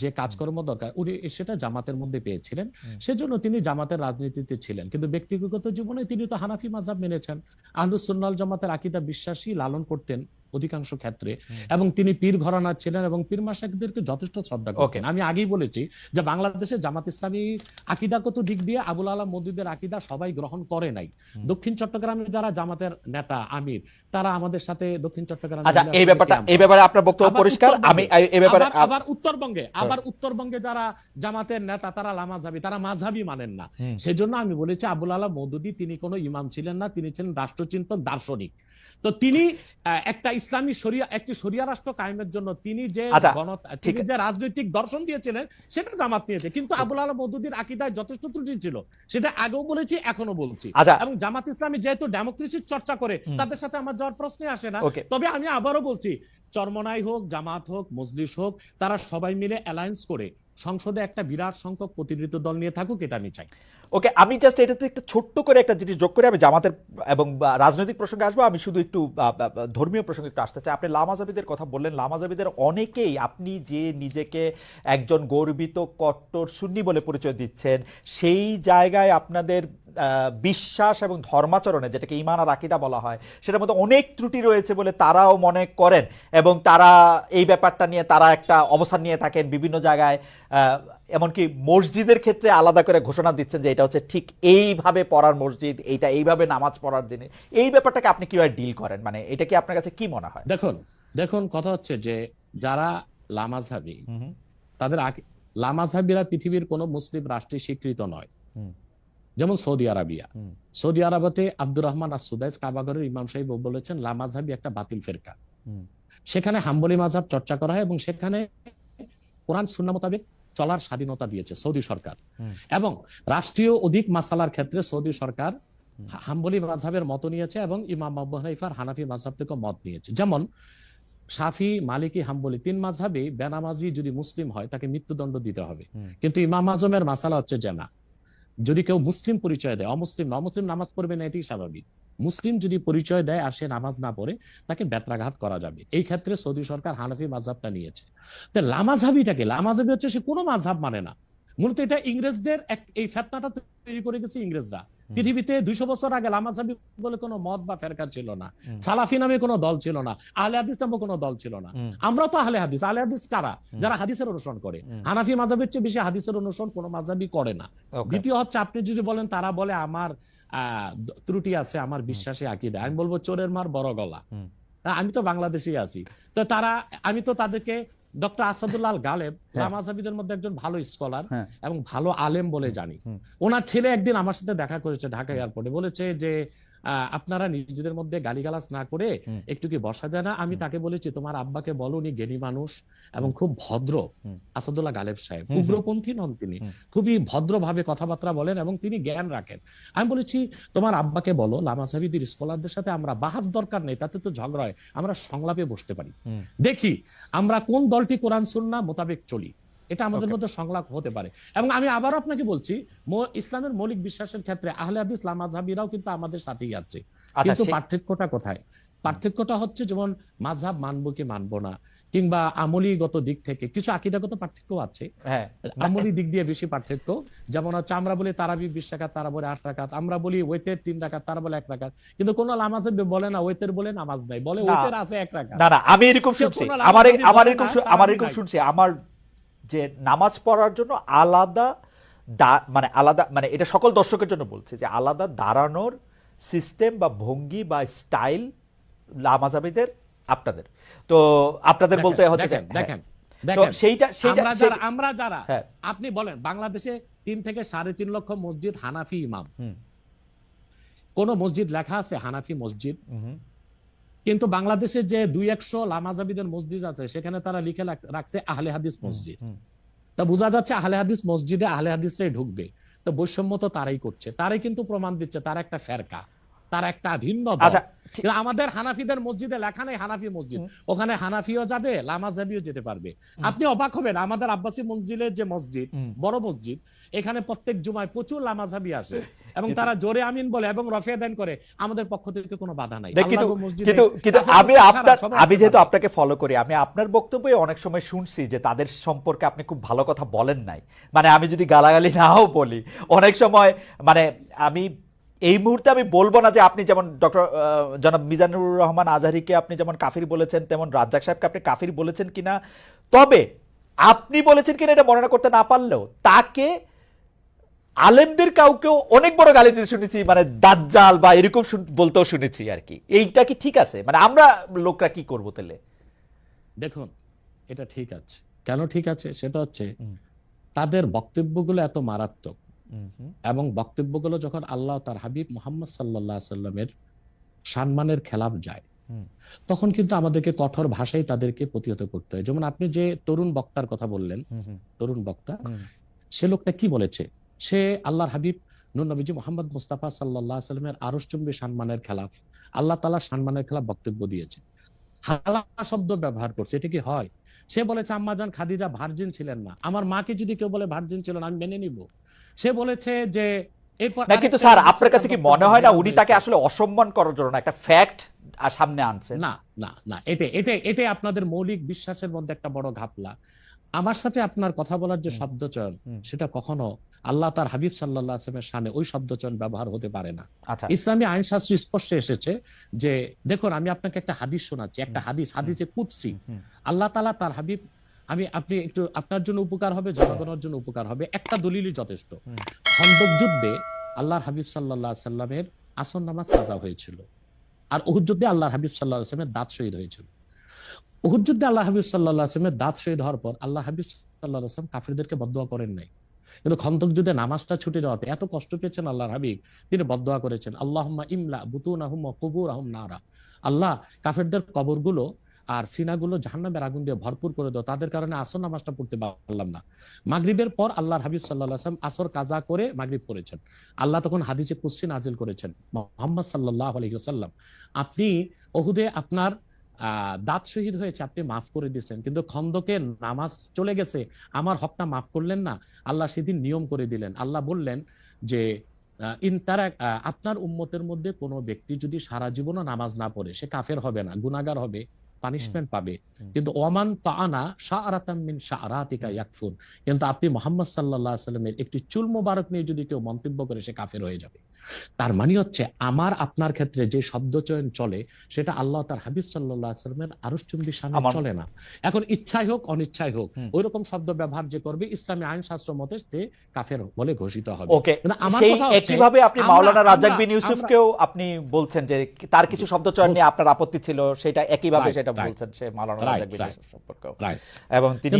যে কাজকর্ম দরকার উনি সেটা জামাতের মধ্যে পেয়েছিলেন, সেজন্য তিনি জামাতের রাজনীতিতে ছিলেন। কিন্তু ব্যক্তিগত জীবনে তিনি তো হানাফি মাযহাব মেনেছেন, আহলুস সুন্নাহ ওয়াল জামাতের আকীদা বিশ্বাসী লালন করতেন অধিকাংশ ক্ষেত্রে, এবং তিনি পীর ঘরানা ছিলেন এবং পীর মাশায়েখদেরকে যথেষ্ট শ্রদ্ধা করতেন। আমি আগেই বলেছি যে বাংলাদেশে জামাত ইসলামী আকীদাগত দিক দিয়ে আবুল আলা মওদুদের আকীদা সবাই গ্রহণ করে নাই। দক্ষিণ চট্টগ্রামে যারা জামাতের নেতা আমির, তারা আমাদের সাথে দক্ষিণ চট্টগ্রামে আচ্ছা, এই ব্যাপারে আপনার বক্তব্য পরিষ্কার। আমি এই ব্যাপারে আবার উত্তরবঙ্গে যারা জামাতের নেতা তারা লামাযহাবী, তারা মাযহাবী মানেন না। সেজন্য আমি বলেছি আবুল আলা মওদুদী তিনি কোনো ইমাম ছিলেন না, তিনি ছিলেন রাষ্ট্রচিন্তক, দার্শনিক। তো তিনি একটা ইসলামী একটি শরিয়া রাষ্ট্র কায়েমের জন্য তিনি যে রাজনৈতিক দর্শন দিয়েছিলেন সেটা জামাত নিয়েছে। কিন্তু আবুল আলা মওদুদীর আকীদায় যথেষ্ট ত্রুটি ছিল, সেটা আগেও বলেছি, এখনো বলছি। এবং জামাত ইসলামী যেহেতু ডেমোক্রেসির চর্চা করে, তাদের সাথে আমার যাওয়ার প্রশ্নই আসে না। তবে আমি আবারও বলছি, চরমনাই হোক, জামাত হোক, মজলিস হোক, তারা সবাই মিলে অ্যালায়েন্স করে সংসদে একটা বিরাট সংখ্যক প্রতিনিধিত্ব দল নিয়ে থাকুক, এটা আমি চাই। ওকে, আমি জাস্ট এটাতে একটা ছোট্ট করে একটা জিনিস যোগ করে আমি জামাতের এবং রাজনৈতিক প্রসঙ্গে আসবো। আমি শুধু একটু ধর্মীয় প্রসঙ্গে একটু আসতে চাই। আপনি লামাযাবিদের কথা বললেন, লামাযাবিদের অনেকেই, আপনি যে নিজেকে একজন গর্বিত কট্টর সুন্নি বলে পরিচয় দিচ্ছেন, সেই জায়গায় আপনাদের বিশ্বাস এবং ধর্মাচরণে, যেটাকে ঈমান আর আকীদা বলা হয়, সেটার মধ্যে অনেক ত্রুটি রয়েছে বলে তারাও মনে করেন, এবং তারা এই ব্যাপারটা নিয়ে তারা একটা অবস্থান নিয়ে থাকেন বিভিন্ন জায়গায়। এমনকি মসজিদের ক্ষেত্রে আলাদা করে ঘোষণা দিচ্ছেন যে এটা হচ্ছে ঠিক এইভাবে পড়ার মসজিদ, এইটা এইভাবে নামাজ পড়ার জিনিস। এই ব্যাপারটাকে আপনি কিভাবে ডিল করেন? মানে এটা কি আপনার কাছে কি মনে হয়? দেখুন কথা হচ্ছে যে যারা লামাযহাবী, তাদের লামাযহাবীরা পৃথিবীর কোন মুসলিম রাষ্ট্রে স্বীকৃত নয়। যেমন সৌদি আরবিয়া, সৌদি আরবতে আব্দুর রহমান আস-সুদাইস কাবাগরের ইমাম সাহেব বলেছেন লামাযহাবী একটা বাতিল ফেরকা। সেখানে হাম্বলি মাযহাব চর্চা করা হয় এবং সেখানে কোরআন সুন্নাহ মোতাবেক চলার স্বাধীনতা দিয়েছে সৌদি সরকার। এবং রাষ্ট্রীয় অধিক মাসালার ক্ষেত্রে সৌদি সরকার হাম্বলি মাযহাবের মত নিয়েছে এবং ইমাম আবু হানিফার হানাফি মাযহাব থেকে মত নিয়েছে। যেমন শাফি, মালিকি, হাম্বলি 3 মাযহাবে বেনামাজি যদি মুসলিম হয় তাকে মৃত্যুদণ্ড দিতে হবে। কিন্তু ইমাম আজমের মাসালা হচ্ছে যে না, যদি কেউ মুসলিম পরিচয় দেয়, অমুসলিম নামাজ পড়বে না, এটাই স্বাভাবিক। মুসলিম যদি পরিচয় দেয় আর সে নামাজ না পড়ে, তাকে বেত্রাঘাত করা যাবে। এই ক্ষেত্রে সৌদি সরকার হানাফি মাযহাবটা নিয়েছে। তো লামাযহাবী হচ্ছে সে কোনো মাযহাব মানে না। মূলত এটা ইংরেজদের এই ফেতনাটা তৈরি করে গেছে ইংরেজরা। পৃথিবীতে 200 বছর আগে লামাযহাবী বলে কোনো মত বা ফেরকা ছিল না, সালাফি নামে কোনো দল ছিল না, আহলে হাদিস নামে কোনো দল ছিল না। আমরা তো আহলে হাদিস। আহলে হাদিস কারা? যারা হাদিসের অনুসরণ করে। হানাফি মাযহাবের চেয়ে বেশি হাদিসের অনুসরণ কোনো মাযহাবী করে না। দ্বিতীয় হচ্ছে, আপনি যদি বলেন তারা বলে আমার ত্রুটি আছে আমার বিশ্বাসে আকীদা, আমি বলবো চোরের মার বড় গলা। আমি তো বাংলাদেশেই আছি, তো আমি তো তাদেরকে ডক্টর আসাদুল্লাহ আল গালেব লামাযহাবীদের মধ্যে একজন ভালো স্কলার এবং ভালো আলেম বলে জানি। ওনার ছেলে একদিন আমার সাথে দেখা করেছে ঢাকা এয়ারপোর্টে, বলেছে যে আপনারা নিজেদের মধ্যে গালিগালাজ না করে একটু কি বসা যায় না? আমি তাকে বলেছি তোমার আব্বাকে বলো, উনি জ্ঞানী মানুষ এবং খুব ভদ্র। আসাদুল্লাহ গালেব সাহেব উগ্রপন্থী নন, তিনি খুবই ভদ্রভাবে কথাবার্তা বলেন এবং তিনি জ্ঞান রাখেন। আমি বলেছি তোমার আব্বাকে বলো লামাযহাবীদের স্কলারদের সাথে আমরা বাহাস দরকার নেই, তাতে তো ঝগড়া হয়, আমরা সংলাপে বসতে পারি, দেখি আমরা কোন দলটি কোরআন সুন্নাহ মোতাবেক চলি, এটা আমাদের মধ্যে সংলাপ হতে পারে। এবং আমি আবারও আপনাকে বলছি, ইসলামের মৌলিক বিশ্বাসের ক্ষেত্রে আহলে হাদিস লামাযহাবীরাও কিন্তু আমাদের সাথেই আছে। কিন্তু পার্থক্যটা কোথায়? পার্থক্যটা হচ্ছে যেমন মাযহাব মানবো কি মানবো না, কিংবা আমলীগত দিক থেকে কিছু আকীদাগত পার্থক্য আছে। আমলী দিক দিয়ে বেশি পার্থক্য। যেমন হচ্ছে আমরা বলি তারাবি 20 রাকাত, তারা বলে 8 রাকাত। আমরা বলি ওয়েতের 3 রাকাত, তারা বলে 1 রাকাত। কিন্তু কোন লামাযহাবী বলে না ওয়েতের বলে নামাজ নাই, বলে ওয়েতের আছে 1 রাকাত। না, আমি এরকম শুনছি, আমার এরকম শুনছি, আমার যে নামাজ পড়ার জন্য আলাদা মানে এটা সকল দর্শকের জন্য বলছে যে আলাদা দাঁড়ানোর সিস্টেম বা ভঙ্গি বা স্টাইল লামাযহাবীদের, আপনাদের তো আপনাদের বলতে হচ্ছে দেখেন আমরা যারা আপনি বলেন বাংলাদেশে 3 থেকে 3.5 লক্ষ মসজিদ হানাফি ইমাম, কোন মসজিদ লেখা আছে হানাফি মসজিদ? কিন্তু বাংলাদেশে যে 200 লামাযহাবীদের মসজিদ আছে সেখানে তারা লিখে রাখছে আহলে হাদিস মসজিদ। তা বোঝা যাচ্ছে আহলে হাদিস মসজিদে আহলে হাদিসরাই ঢুকবে। তো বৈষম্য তো তারাই করছে, তারাই কিন্তু প্রমাণ দিচ্ছে তারা একটা ফেরকা, তারা একটা ভিন্ন দল। আমাদের হানাফিদের মসজিদে লেখা নেই হানাফি মসজিদ, ওখানে হানাফিও যাবে লামাযহাবীও যেতে পারবে। আপনি অবাক হবেন, আমাদের আব্বাসী মসজিদের যে মসজিদ, বড় মসজিদ, এখানে প্রত্যেক জুমায় প্রচুর লামাযহাবী আসে এবং কিন্তু- তারা জোরে আমিন বলে এবং রফিয়া দান করে, আমাদের পক্ষ থেকে কোনো বাধা নাই। না, কিন্তু আল্লাহর মসজিদে কিন্তু কিন্তু কাফের আমি মুসলিম আপনার ছাড়া সবাই আমি আসতে যেহেতু পারে। আপনাকে ফলো করি, আমি আপনার বক্তব্যে অনেক সময় শুনছি যে তাদের সম্পর্কে আপনি খুব ভালো কথা বলেন নাই। মানে আমি যদি গালাগালি নাও বলি, অনেক সময় মানে আমি এই মুহূর্তে আমি বলবো না যে আপনি যেমন ডক্টর জনাব মিজানুর রহমান আজহারীকে আপনি যেমন কাফির বলেছেন, তেমন রাজ্জাক সাহেবকে আপনি কাফির বলেছেন কিনা, তবে আপনি বলেছেন কিনা এটা বর্ণনা করতে না পারলেও তাকে আলেমদের কাউকেও অনেক বড় গালি দিতে শুনেছি, মানে দাজ্জাল বা এরকম বলতেও শুনেছি আর কি। এইটা কি ঠিক আছে? মানে আমরা লোকরা কি করবো তাহলে? দেখুন, এটা ঠিক আছে। কেন ঠিক আছে? সেটা হচ্ছে তাদের বক্তব্যগুলো এত মারাত্মক, এবং বক্তব্যগুলো যখন আল্লাহ তার হাবিব মুহাম্মদ সাল্লাল্লাহু আলাইহি সাল্লামের সম্মানের খেলাফ যায়, তখন কিন্তু আমাদেরকে কঠোর ভাষায় তাদেরকে প্রতিহত করতে হয়। যেমন আপনি যে তরুণ বক্তার কথা বললেন, তরুণ বক্তা, সে লোকটা কি বলেছে? সে আল্লাহর হাবিব নূর নবীজি মোহাম্মদ মুস্তাফা সাল্লাল্লাহু আলাইহি সাল্লামের আরশচুম্বী সম্মানের খেলাফ, আল্লাহ তাআলার সম্মানের খেলাফ বক্তব্য দিয়েছে, হালাল শব্দ ব্যবহার করছে। এটা কি হয়? সে বলেছে আম্মা জান খাদিজা ভার্জিন ছিলেন না, আমার মাকে যদি কেউ বলে ভার্জিন ছিল না আমি মেনে নিব। সে বলেছে যে এরপর না, কিন্তু স্যার আপনার কাছে কি মনে হয় না উনি তাকে আসলে অসম্মান করার জন্য একটা ফ্যাক্ট সামনে আনছেন? না না না, এটা আপনাদের মৌলিক বিশ্বাসের মধ্যে একটা বড় ঘাপলা। আমার সাথে আপনার কথা বলার যে শব্দ চয়ন, সেটা কখনো আল্লাহ তার হাবিব সাল্লাল্লাহু আলাইহি ওয়াসাল্লামের শানে ওই শব্দ চয়ন ব্যবহার হতে পারে না। আচ্ছা, ইসলামী আইন শাস্ত্র স্পষ্ট এসেছে যে, দেখুন আমি আপনাকে একটা হাদিস শোনাচ্ছি, একটা হাদিসে কুদসি। আল্লাহ তাআলা তার হাবিব, আপনি একটু আপনার জন্য উপকার হবে, জনগণের জন্য উপকার হবে, একটা দলিলই যথেষ্ট। খন্দক যুদ্ধে আল্লাহর হাবিব সাল্লাল্লাহু আলাইহি সাল্লামের আসর নামাজ কাজা হয়েছিল, আর উহুদ যুদ্ধে আল্লাহর হাবিব সাল্লাল্লাহু আলাইহি সাল্লামের দাঁত শহীদ হয়েছিল। উহুদ যুদ্ধে আল্লাহ হাবিব সাল্লাল্লাহু আলাইহি সাল্লামের দাঁত শহীদ হওয়ার পর আল্লাহ হাবিব সাল্লাল্লাহু আলাইহি সাল্লাম কাফিরদেরকে বদদোয়া করেন নাই, কিন্তু খন্দক যুদ্ধে নামাজটা ছুটে যাওয়াতে এত কষ্ট পেয়েছেন আল্লাহর হাবিব, তিনি বদদোয়া করেছেন, আল্লাহুম্মা ইমলা বুতুনাহুম ওয়া কুবুরাহুম নারা, আল্লাহ কাফেরদের কবরগুলো আর সিনাগুলো জাহান্নামের আগুন দিয়ে ভরপুর করে দাও, তাদের কারণে আসর নামাজটা পড়তে পারলাম না। মাগরিবের পর আল্লাহর হাবিব সাল্লাল্লাহু আলাইহি ওয়াসাল্লাম আসর কাজা করে মাগরিব পড়েছেন। আল্লাহ তখন হাদিসে কুদসি নাজিল করেছেন, মুহাম্মদ সাল্লাল্লাহু আলাইহি ওয়াসাল্লাম, আপনি উহুদে আপনার দাঁত শহীদ হয়েছে, আপনি মাফ করে দিয়েছেন, কিন্তু খন্দকে নামাজ চলে গেছে, আমার হকটা মাফ করলেন না। আল্লাহ সেদিন নিয়ম করে দিলেন, আল্লাহ বললেন যে আপনার উম্মতের মধ্যে কোনো ব্যক্তি যদি সারা জীবনও নামাজ না পড়ে, সে কাফের হবে না, গুনাহগার হবে, পানিশমেন্ট পাবে, কিন্তু ওমান তাআনা শাআরাতাম মিন শাআরাতিকা ইয়াকফুর, কিন্তু আপনি মুহাম্মদ সাল্লাল্লাহু আলাইহি ওয়াসাল্লামের একটি চুল মোবারক নিয়ে যদি কেউ মন্তব্য করে, সে কাফের হয়ে যাবে। তার মানে হচ্ছে আমার আপনার ক্ষেত্রে যে শব্দ চয়ন চলে, সেটা আল্লাহ তার হাবিব সাল্লাল্লাহু আলাইহি ওয়াসাল্লামের আরশচুম্বী শানে চলে না। এখন ইচ্ছাই হোক অনিচ্ছাই হোক, ওইরকম শব্দ ব্যবহার যে করবে, ইসলামী আইন শাস্ত্র মতে সে কাফের বলে ঘোষিত হবে। ওকে, আমার সেই কথা হচ্ছে, একইভাবে আপনি মাওলানা রাজ্জাক বিন ইউসুফকেও আপনি বলছেন যে তার কিছু শব্দ চয়ন নিয়ে আপনার আপত্তি ছিল, সেটা একইভাবে সেটা বলছেন সে মাওলানা রাজ্জাক বিন ইউসুফ সম্পর্কেও, এবং তিনি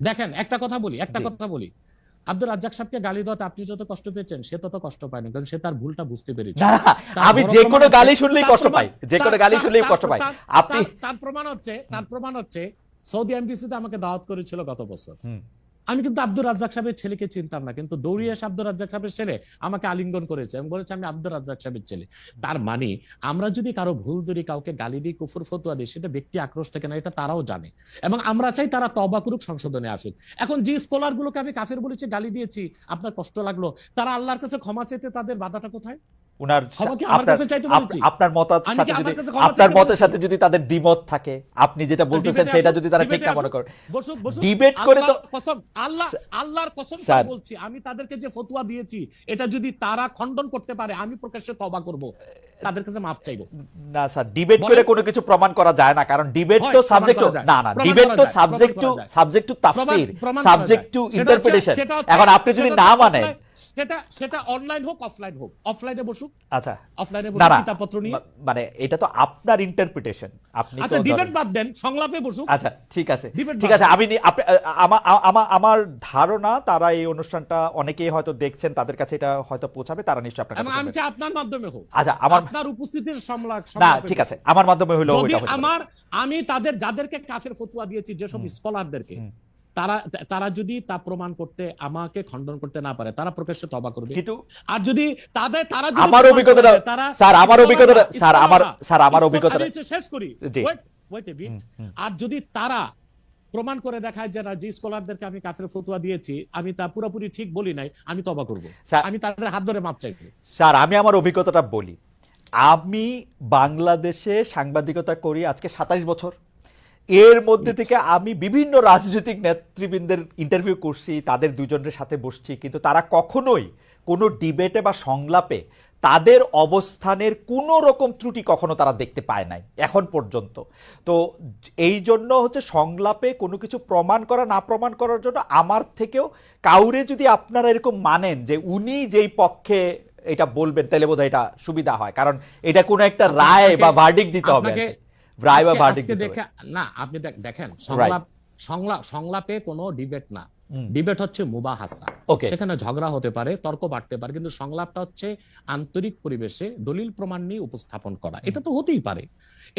দেখেন একটা কথা বলি, আব্দুর রাজ্জাক সাহেবকে গালি দেওয়াতে আপনি যত কষ্ট পেয়েছেন, সে তত কষ্ট পায়নি, কারণ সে তার ভুলটা বুঝতে পেরেছে। না, আমি যে কোনো গালি শুনলেই কষ্ট পাই, যে কোনো গালি শুনলেই কষ্ট পাই। আপনি তার প্রমাণ হচ্ছে সৌদি এমবিসিতে আমাকে দাওয়াত করেছিল গত বছর, আমি কিন্তু আব্দুর রাজ্জাক সাহেবের ছেলেকে চিনতাম না, কিন্তু দৌড়িয়ে এসে আব্দুর রাজ্জাক সাহেবের ছেলে আমাকে আলিঙ্গন করেছে এবং বলেছে আমি আব্দুর রাজ্জাক সাহেবের ছেলে। তার মানে আমরা যদি কারো ভুল ধরি, কাউকে গালি দিই, কুফর ফতোয়া দিই, সেটা ব্যক্তি আক্রোশ থেকে না, এটা তারাও জানে, এবং আমরা চাই তারা তওবা করুক, সংশোধনে আসুক। এখন যে স্কলার গুলোকে আমি কাফের বলেছি, গালি দিয়েছি, আপনার কষ্ট লাগলো, তারা আল্লাহর কাছে ক্ষমা চাইতে তাদের বাধাটা কোথায়? আপনার মতের সাথে যদি তাদের দ্বিমত থাকে, আপনি যেটা বলতেছেন সেটা যদি তারা ঠিক না মনে করে, ডিবেট করে তো আল্লাহর কসম বলছি, আমি তাদেরকে যে ফতোয়া দিয়েছি, এটা যদি তারা খণ্ডন করতে পারে, আমি প্রকাশ্যে তওবা করব, তাদের কাছে মাফ চাইবো। না স্যার, ডিবেট করে কোনো কিছু প্রমাণ করা যায় না, কারণ ডিবেট তো সাবজেক্ট না, ডিবেট তো subject to Tafsir, subject to interpretation. এখন আপনি যদি না মানেন, সেটা অনলাইন হোক অফলাইন হোক, অফলাইনে বসুক, আচ্ছা অফলাইনে বসুক কিতাবপত্র নিয়ে, মানে এটা তো আপনার ইন্টারপ্রিটেশন, আপনি তো ডিবেট বাদ দেন, সংলাপে বসুক। আচ্ছা ঠিক আছে, আমি আমার ধারণা তারা এই অনুষ্ঠানটা অনেকেই হয়তো দেখছেন, তাদের কাছে এটা হয়তো পৌঁছাবে, তারা নিশ্চয়ই আপনার কাছে, আমি চাই আপনার মাধ্যমে হোক। আচ্ছা, আপনার উপস্থিতির সংলাপ, না ঠিক আছে, আমার মাধ্যমে হলো, আমি যাদেরকে কাফের ফতোয়া দিয়েছি, যেসব স্কলারদেরকে, তারা যদি তা প্রমাণ করতে, আমাকে খণ্ডন করতে না পারে, তারা প্রকাশ্যে তওবা করবে। কিন্তু আর যদি তারা আমার অভিজ্ঞতা শেষ করি, আর যদি তারা প্রমাণ করে দেখায় যে যে স্কলারদেরকে আমি কাফের ফতোয়া দিয়েছি আমি তা পুরোপুরি ঠিক বলি নাই, আমি তওবা করব, স্যার আমি তাদের হাত ধরে মাপ চাইবো। স্যার আমি আমার অভিজ্ঞতাটা বলি। আমি বাংলাদেশে সাংবাদিকতা করি আজকে 27 বছর। এর মধ্যে থেকে আমি বিভিন্ন রাজনৈতিক নেতৃবৃন্দের ইন্টারভিউ করছি, তাদের দুজনের সাথে বসছি, কিন্তু তারা কখনোই কোনো ডিবেটে বা সংলাপে তাদের অবস্থানের কোনো রকম ত্রুটি কখনো তারা দেখতে পায় নাই এখন পর্যন্ত। তো এই জন্য হচ্ছে সংলাপে কোনো কিছু প্রমাণ করা না প্রমাণ করার জন্য আমার থেকেও কাউরে যদি আপনারা এরকম মানেন যে উনি যেই পক্ষে এটা বলবেন, তাহলে বোধহয় এটা সুবিধা হয়, কারণ এটা কোনো একটা রায় বা ভার্ডিক্ট দিতে হবে, রায় বা ভার্ডিক্ট দিতে হবে। না আপনি দেখেন, Right. সংলাপে কোনো ডিবেট না, ডিবেট হচ্ছে মুবাহাসা। Okay. সেখানে ঝগড়া হতে পারে, তর্ক বাড়তে পারে, কিন্তু সংলাপটা হচ্ছে আন্তরিক পরিবেশে দলিল প্রমাণ নিয়ে উপস্থাপন করা। এটা তো হতেই পারে,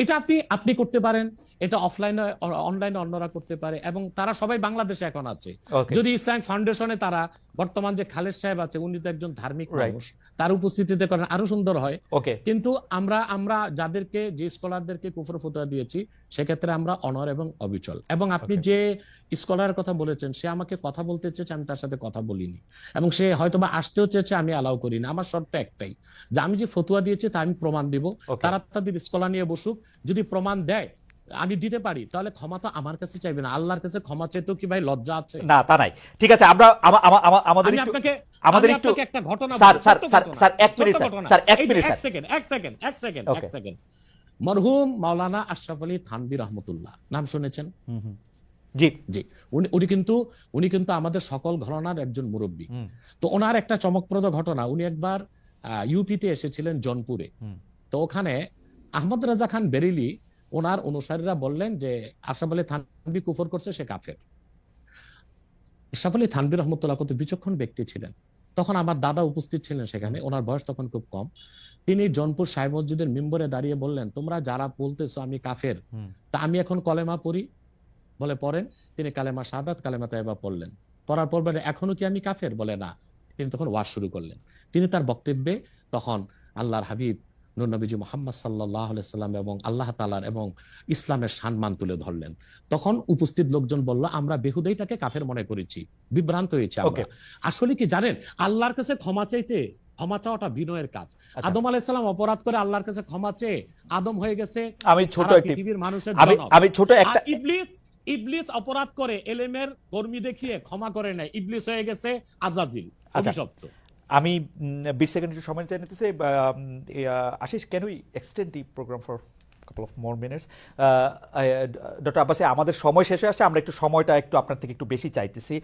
এটা আপনি করতে পারেন, এটা অফলাইনে অনলাইনে অন্যরা করতে পারে, এবং তারা সবাই বাংলাদেশে এখন আছে। Okay. যদি ইসলামিক ফাউন্ডেশনে তারা বর্তমান যে খালেদ সাহেব আছে, উনি তো একজন ধার্মিক Right. মানুষ, তার উপস্থিতিতে করেন আরো সুন্দর হয়। ওকে, কিন্তু আমরা যাদেরকে, যে স্কলারদেরকে কুফর ফতোয়া দিয়েছি, সেক্ষেত্রে আমরা অনর এবং অবিচল। এবং আপনি Okay. যে স্কলারের কথা বলেছেন, সে আমাকে কথা বলতে চেয়েছে, আমি তার সাথে কথা বলিনি, এবং সে হয়তোবা আসতেও চেয়েছে, আমি অ্যালাউ করিনি। আমার শর্ত একটাই, যে আমি যে ফতোয়া দিয়েছি তা আমি প্রমাণ দিব। Okay. তারা তাদের স্কলার নিয়ে বসুক, যদি প্রমাণ দেয় আমি দিতে পারি, তাহলে ক্ষমা তো আমার কাছে চাইবে না, আল্লাহর কাছে ক্ষমা চাইতেও কি ভাই লজ্জা আছে? না তা নাই, ঠিক আছে। আমরা আমাদের আমি একটু আপনাকে আমাদের আমি একটু আপনাকে একটা ঘটনা স্যার বলি, স্যার ছোট্ট স্যার ঘটনা, স্যার এক মিনিট ছোট্ট স্যার ঘটনা। স্যার এক এই যে মিনিট এক স্যার। Second Okay. এক সেকেন্ড। মরহুম মাওলানা আশরাফ আলী থানভী রহমতুল্লাহ, নাম শুনেছেন? জি জি। উনি কিন্তু আমাদের সকল ঘরানার একজন মুরব্বী। হুম। তো ওনার একটা চমকপ্রদ ঘটনা, উনি একবার ইউপিতে এসেছিলেন জনপুরে। তো ওখানে আহমদ রাজা খান বেরেলি, ওনার অনুসারীরা বললেন যে আশরাফ আলী থানভী কুফর করছে, সে কাফের। আশরাফ আলী থানভী রহমতুল্লাহ কত বিচক্ষণ ব্যক্তি ছিলেন। তখন আমার দাদা উপস্থিত ছিলেন সেখানে, ওনার বয়স তখন খুব কম। তিনি জনপুর সাহেব মসজিদের মিম্বরে দাঁড়িয়ে বললেন, তোমরা যারা বলতেছো আমি কাফের, তা আমি এখন কলেমা পড়ি। বলে পড়েন। তিনি কালেমা শাহাদাত, কালেমা তাইবা পড়লেন। পড়ার পর বলে, এখনো কি আমি কাফের? বলে না। তিনি তখন ওয়াজ শুরু করলেন। তিনি তার বক্তব্যে তখন আল্লাহর হাবিব নূর নবীজি মুহাম্মদ সাল্লাল্লাহু আলাইহি সাল্লাম এবং আল্লাহ তাআলার এবং ইসলামের সম্মান তুলে ধরলেন। তখন উপস্থিত লোকজন বলল, আমরা বেহুদাই তাকে কাফের মনে করেছি, বিভ্রান্ত হয়েছে আমরা। আসলে কি জানেন, আল্লাহর কাছে ক্ষমা চাইতে, ক্ষমা চাওয়াটা বিনয়ের কাজ। আদম আলাইহিস সালাম অপরাধ করে আল্লাহর কাছে ক্ষমা চেয়ে আদম হয়ে গেছে আমি ছোট সারা একটি পৃথিবীর মানুষের আমি জনক। আমি ছোট আর একটা ইবলিস অপরাধ করে এলেমের কর্মী দেখিয়ে ক্ষমা করে নাই, ইবলিস হয়ে গেছে আজাজিল, অভিশপ্ত। আমি 20 সেকেন্ড একটু সময় চাই নিতেছি। Ashis, can we extend the programme for couple of more minutes? Doctor Abbasi, আমাদের সময় শেষ হয়ে আসছে, আমরা একটু সময়টা একটু আপনার থেকে একটু বেশি চাইতেছি।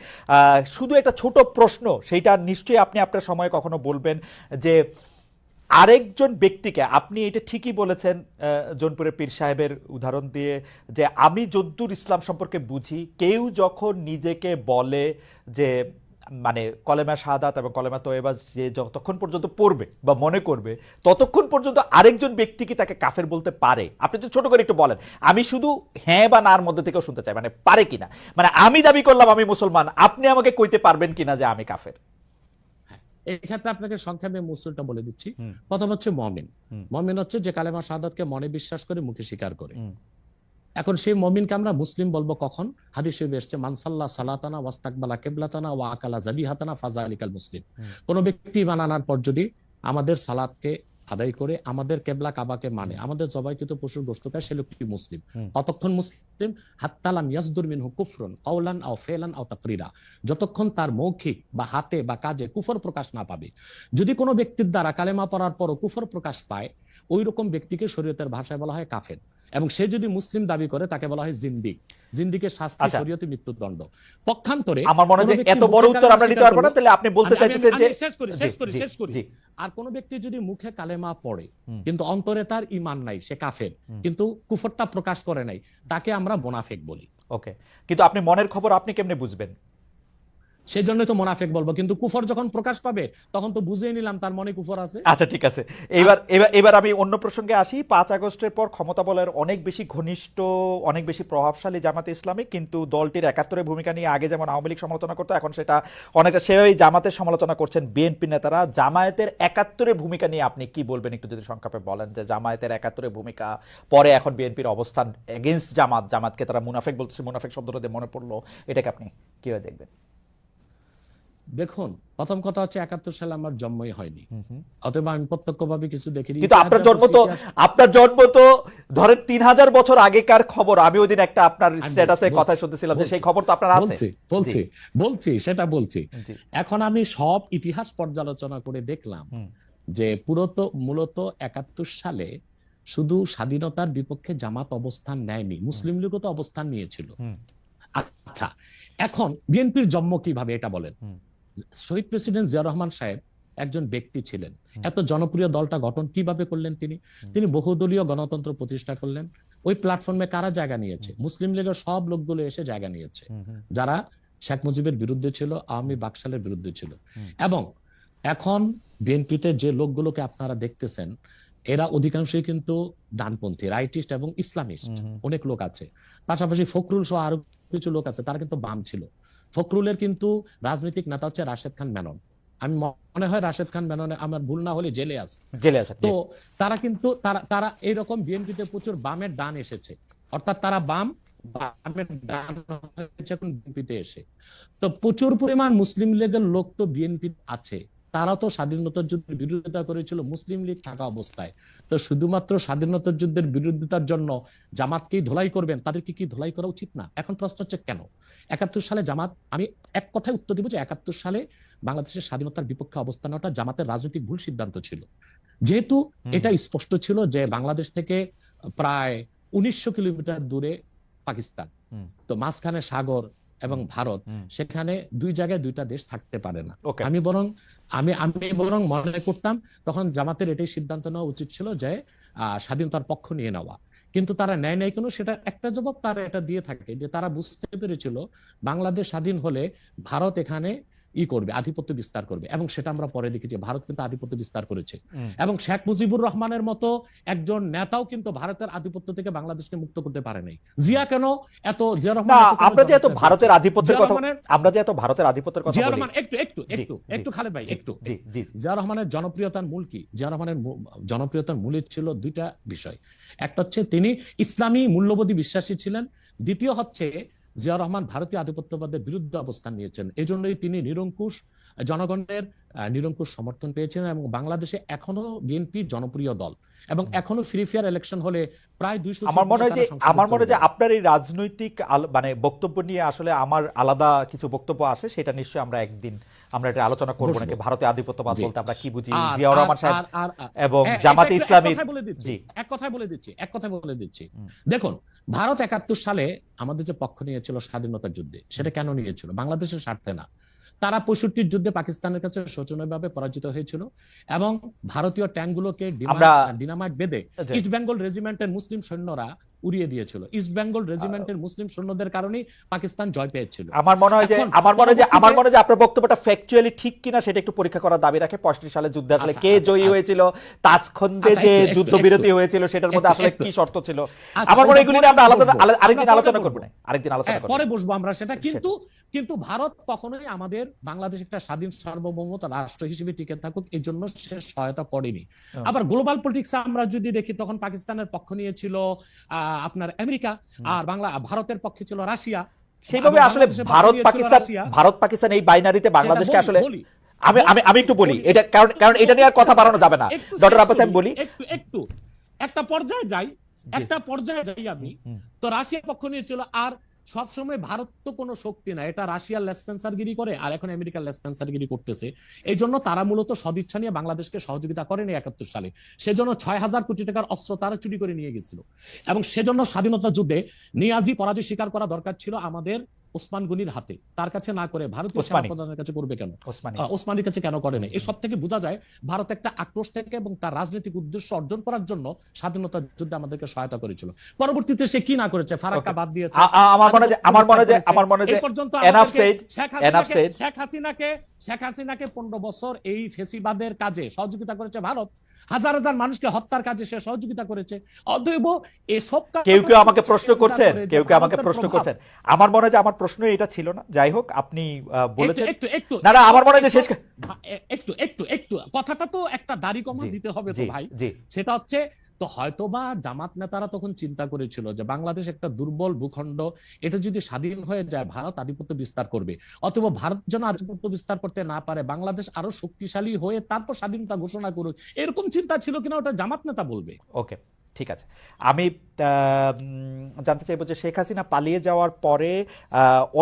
শুধু একটা ছোট প্রশ্ন, সেইটা নিশ্চয়ই আপনি আপনার সময় কখনো বলবেন, যে আরেকজন ব্যক্তিকে, আপনি এটা ঠিকই বলেছেন জৌনপুরের পীর সাহেবের উদাহরণ দিয়ে, যে আমি যদ্দুর ইসলাম সম্পর্কে বুঝি, কেউ যখন নিজেকে বলে যে মানে কলেমা শাহাদাত এবং কলেমা তয়বা যে যতক্ষণ পর্যন্ত পড়বে বা মনে করবে, ততক্ষণ পর্যন্ত আরেকজন ব্যক্তি কি তাকে কাফের বলতে পারে? আপনি যদি ছোট করে একটু বলেন, আমি শুধু হ্যাঁ বা নার মধ্যে থেকেও শুনতে চাই, মানে পারে কিনা। মানে আমি দাবি করলাম আমি মুসলমান, আপনি আমাকে কইতে পারবেন কিনা যে আমি কাফের? এক্ষেত্রে আপনাকে সংক্ষেপে মূলটা বলে দিচ্ছি। প্রথম হচ্ছে মমিন। মমিন হচ্ছে যে কালেমা শাহাদাতকে মনে বিশ্বাস করে, মুখে স্বীকার করে। এখন সেই মমিনকে আমরা মুসলিম বলবো কখন? হাদিস শরীফে এসেছে, মান সাল্লা সালাতানা ওয়াস্তাকবালা কিবলাতানা ওয়া আকালা যাবিহাতানা ফাযালিকাল মুসলিম। কোন ব্যক্তি ঈমান আনার পর যদি আমাদের সালাতকে আদায় করে, আমাদের কেবলা কাবাকে মানে, আমাদের জবাইকৃত পশুর গোশত খায়, সে লোকটি মুসলিম। কতক্ষণ মুসলিম? হাত্তা লাম ইয়াসদুর মিনহু কুফরুন কাওলান আও ফিলান আও তাকরিরা, যতক্ষণ তার মৌখিক বা হাতে বা কাজে কুফর প্রকাশ না পাবে। যদি কোনো ব্যক্তির দ্বারা কালেমা পড়ার পরও কুফর প্রকাশ পায়, ওই রকম ব্যক্তিকে শরীয়তের ভাষায় বলা হয় কাফের। এবং সে যদি মুসলিম দাবি করে, তাকে বলা হয় জিন্দিক। জিন্দিকের শাস্তি শরীয়তে মৃত্যুদণ্ড। পক্ষান্তরে আমার মনে হয় এত বড় উত্তর আমরা নিতে পারবো না, তাহলে আপনি বলতে চাইতেছেন যে শেষ করি। আর কোন ব্যক্তি যদি মুখে কালেমা পড়ে কিন্তু অন্তরে তার ঈমান নাই, সে কাফের, কিন্তু কুফরটা প্রকাশ করে নাই, তাকে আমরা মুনাফিক বলি। ওকে, কিন্তু আপনি মনের খবর আপনি কেমনে বুঝবেন? সেই জন্য তো মোনাফেক বলবো, কিন্তু কুফর যখন প্রকাশ পাবে তখন তো বুঝেই নিলাম তার মনে কুফর আছে। আচ্ছা ঠিক আছে, এবার এবার এবার আমি অন্য প্রসঙ্গে আসি। 5 আগস্টের পর ক্ষমতা বলের অনেক বেশি ঘনিষ্ঠ, অনেক বেশি প্রভাবশালী জামাতে ইসলামী, কিন্তু দলটির 71-এর ভূমিকা নিয়ে আগে যেমন আওয়ামী লীগ সমালোচনা করতো, এখন সেটা অনেকটা সেভাবেই জামাতের সমালোচনা করছেন বিএনপি নেতারা। জামায়াতের 71-এর ভূমিকা নিয়ে আপনি কি বলবেন, একটু যদি সংক্ষেপে বলেন যে জামায়াতের 71-এর ভূমিকা পরে এখন বিএনপির অবস্থান এগেইনস্ট জামাতকে তারা মুনাফেক বলতেছে, মুনাফেক শব্দটা দিয়ে মনে পড়লো, এটাকে আপনি কিভাবে দেখবেন? দেখুন, প্রথম কথা হচ্ছে 71 সালে আমার জন্মই হয়নি, অতএব আমি প্রত্যক্ষভাবে কিছু দেখিনি। কিন্তু আপনার জন্ম তো ধরেন 3000 বছর আগেকার খবর। আমি ওই দিন একটা আপনার স্ট্যাটাসে কথা শুনতেছিলাম যে সেই খবর তো আপনার আছে। বলছি সেটা বলছি। জি। এখন আমি সব ইতিহাস পর্যালোচনা করে দেখলাম যে মূলত 71 সালে শুধু স্বাধীনতার বিপক্ষে জামাত অবস্থান নেয়নি, মুসলিম লীগও তো অবস্থান নিয়েছিল। আচ্ছা, এখন বিএনপির জন্ম কিভাবে এটা বলেন। শহীদ প্রেসিডেন্ট জিয়াউর রহমান সাহেব একজন ব্যক্তি ছিলেন, এত জনপ্রিয় দলটা গঠন কিভাবে করলেন তিনি বহুদলীয় গণতন্ত্র প্রতিষ্ঠা করলেন। ওই প্ল্যাটফর্মে কারা জায়গা নিয়েছে? মুসলিম লীগের সব লোকগুলো এসে জায়গা নিয়েছে, যারা শেখ মুজিবের বিরুদ্ধে ছিল, আওয়ামী বাকশালের বিরুদ্ধে ছিল। এবং এখন বিএনপিতে যে লোকগুলোকে আপনারা দেখতেছেন, এরা অধিকাংশই কিন্তু ডানপন্থী, রাইটিস্ট এবং ইসলামিস্ট অনেক লোক আছে। পাশাপাশি ফখরুল সহ আরো কিছু লোক আছে, তারা কিন্তু বাম ছিল। ফখরুলের কিন্তু রাজনৈতিক নেতা হচ্ছে রাশেদ খান মেনন। আমি মনে হয় রাশেদ খান মেনন, আমার ভুল না হলে জেলে আছে। তো তারা কিন্তু তারা এইরকম বিএনপিতে প্রচুর বামের ডান এসেছে, অর্থাৎ তারা বামের ডান হয়েছে এখন বিএনপিতে এসে। তো প্রচুর পরিমাণ মুসলিম লীগের লোক তো বিএনপি আছে, তারা তো স্বাধীনতার যুদ্ধের বিরোধিতা করেছিল মুসলিম লীগ থাকা অবস্থায়। তো শুধুমাত্র স্বাধীনতার যুদ্ধের বিরোধিতার জন্য জামাতকেই ধোলাই করবেন? তাদেরকে কি ধোলাই করা উচিত না? এখন প্রশ্ন হচ্ছে কেন 71 সালে জামাত, আমি এক কথায় উত্তর দিব যে 71 সালে বাংলাদেশের স্বাধীনতার বিপক্ষে অবস্থান নেওয়াটা জামাতের রাজনৈতিক ভুল সিদ্ধান্ত ছিল। যেহেতু এটা স্পষ্ট ছিল যে বাংলাদেশ থেকে প্রায় 1900 কিলোমিটার দূরে পাকিস্তান, তো মাঝখানে সাগর এবং ভারত, সেখানে দুই জায়গায় দুইটা দেশ থাকতে পারে না। আমি বরং মনে করতাম তখন জামাতের এটাই সিদ্ধান্ত নেওয়া উচিত ছিল যে স্বাধীনতার পক্ষ নিয়ে নেওয়া, কিন্তু তারা নেয় নাই কেন? সেটা একটা জবাব তারা এটা দিয়ে থাকে যে তারা বুঝতে পেরেছিল বাংলাদেশ স্বাধীন হলে ভারত এখানে করবে, আধিপত্য বিস্তার করবে। এবং সেটা আমরা পরে দেখি যে ভারত কিন্তু আধিপত্য বিস্তার করেছে, এবং শেখ মুজিবুর রহমানের মতো একজন নেতাও কিন্তু ভারতের আধিপত্য থেকে বাংলাদেশকে মুক্ত করতে পারে নাই। জিয়া কেন এত, জিয়া রহমান আমরা যে এত ভারতের আধিপত্যের কথা জিয়া রহমান একটু খালেদ ভাই একটু, জিয়া রহমানের জনপ্রিয়তার মূল কি? জিয়া রহমানের জনপ্রিয়তার মূলে ছিল দুইটা বিষয়। একটা হচ্ছে তিনি ইসলামী মূল্যবোধী বিশ্বাসী ছিলেন, দ্বিতীয় হচ্ছে জিয়া রহমান ভারতীয় আধিপত্যবাদের বিরুদ্ধে অবস্থান নিয়েছেন। এই জন্যই তিনি জনগণের নিরঙ্কুশ সমর্থন পেয়েছেন, এবং বাংলাদেশে এখনো বিএনপি জনপ্রিয় দল, এবং এখনো ফ্রি ফেয়ার ইলেকশন হলে প্রায় 200। আমার মনে হয় যে আপনার এই রাজনৈতিক মানে বক্তব্য নিয়ে আসলে আমার আলাদা কিছু বক্তব্য আছে, সেটা নিশ্চয়ই আমরা একদিন এটা আলোচনা করবো নাকি। ভারতীয় আধিপত্যবাদ বলতে আমরা কি বুঝি, জিয়াউর রহমান সাহেব এবং জামাতে ইসলামী। এক কথায় বলে দিচ্ছি। দেখুন, ভারত 71 সালে আমাদের যে পক্ষ নিয়েছিল স্বাধীনতার যুদ্ধে, সেটা কেন নিয়েছিল? বাংলাদেশের স্বার্থে না। তারা 65 যুদ্ধে পাকিস্তানের কাছে শোচনীয়ভাবে পরাজিত হয়েছিল, এবং ভারতীয় ট্যাঙ্কগুলোকে ডিনামাইট বেঁধে ইস্ট বেঙ্গল রেজিমেন্টের মুসলিম সৈন্যরা উড়িয়ে দিয়েছিল। ইস্ট বেঙ্গল রেজিমেন্টের মুসলিম সৈন্যদের কারণেই পাকিস্তান জয় পেয়েছিল। আমার মনে হয় যে আপনার বক্তব্যটা ফ্যাকচুয়ালি ঠিক কিনা সেটা একটু পরীক্ষা করার দাবি রাখে। 65 সালে যুদ্ধে আসলে কে জয়ী হয়েছিল, তাসখন্দে যে যুদ্ধবিরতি হয়েছিল সেটার মধ্যে আসলে কি শর্ত ছিল, আমার মনে হয় এগুলো নিয়ে আমরা আরেকদিন আলোচনা করব না, পরে বসবো আমরা সেটা। কিন্তু ভারত কখনোই আমাদের বাংলাদেশ একটা স্বাধীন সার্বভৌমত রাষ্ট্র হিসেবে টিকে থাকুক এই জন্য সে সহায়তা করেনি। আবার গ্লোবাল পলিটিক্সে আমরা যদি দেখি, তখন পাকিস্তানের পক্ষ নিয়েছিল আপনার আমেরিকা, আর ভারতের পক্ষে ছিল রাশিয়া। সেইভাবে আসলে ভারত পাকিস্তান এই বাইনারিতে বাংলাদেশকে আসলে আমি একটু বলি এটা, কারণ এটা নিয়ে আর কথা বাড়ানো যাবে না। ডক্টর আব্বাস, আমি বলি একটু একটা পর্যায়ে যাই আমি। তো রাশিয়ার পক্ষ নিয়েছিল, আর সবসময় ভারত তো কোনো শক্তি না, এটা রাশিয়ার লেসপেন্সারগিরি করে, আর এখন আমেরিকার লেসপেন্সারগিরি করতেছে। এই জন্য তারা মূলত সদিচ্ছা নিয়ে বাংলাদেশকে সহযোগিতা করেনি 71 সালে। সেজন্য 6000 কোটি টাকার অস্ত্র তারা চুরি করে নিয়ে গেছিল, এবং সেজন্য স্বাধীনতা যুদ্ধে নিয়াজি পরাজয় স্বীকার করা দরকার ছিল আমাদের ওসমান গনির হাতে, তার কাছে না করে ভারতীয় ওসমানী সেনাপ্রধানের কাছে করবে কেন? ওসমানী ওসমানীর কাছে কেন করে না? এসব থেকে বোঝা যায় ভারত একটা আক্রোশ থেকে এবং তার রাজনৈতিক উদ্দেশ্য অর্জন করার জন্য স্বাধীনতা যুদ্ধে আমাদেরকে সহায়তা করেছিল। পরবর্তীতে সে কি না করেছে? ফারাক্কা বাদ দিয়েছে, আমার মনে হয় এই পর্যন্ত এনাফ আমাদেরকে সেড এনাফ সেড শেখ হাসিনাকে 15 বছর এই ফেসিবাদের কাজে সহযোগিতা করেছে ভারত, হাজার হাজার মানুষকে হত্যার কাজে সে সহযোগিতা করেছে। অতএব এসব কেউ কেউ আমাকে প্রশ্ন করছেন, কেউ কেউ আমাকে প্রশ্ন করছেন, আমার মনে হয় যে আমার প্রশ্ন এটা ছিল না। যাই হোক, আপনি বলেছেন না না, আমার মনে হয় যে শেষ একটু কথাটা তো একটা দাড়ি কমা দিতে হবে তো ভাই। সেটা হচ্ছে, তো হয়তোবা জামাত নেতারা তখন চিন্তা করেছিল যে বাংলাদেশ একটা দুর্বল ভূখণ্ড, এটা যদি স্বাধীন হয়ে যায় ভারত আধিপত্য বিস্তার করবে, অথবা ভারত যেন আধিপত্য বিস্তার করতে না পারে, বাংলাদেশ আরো শক্তিশালী হয়ে তারপর স্বাধীনতা ঘোষণা করুক, এরকম চিন্তা ছিল কিনা ওটা জামাত নেতা বলবে। ওকে, ঠিক আছে। আমি জানতে চাইবো যে শেখ হাসিনা পালিয়ে যাওয়ার পরে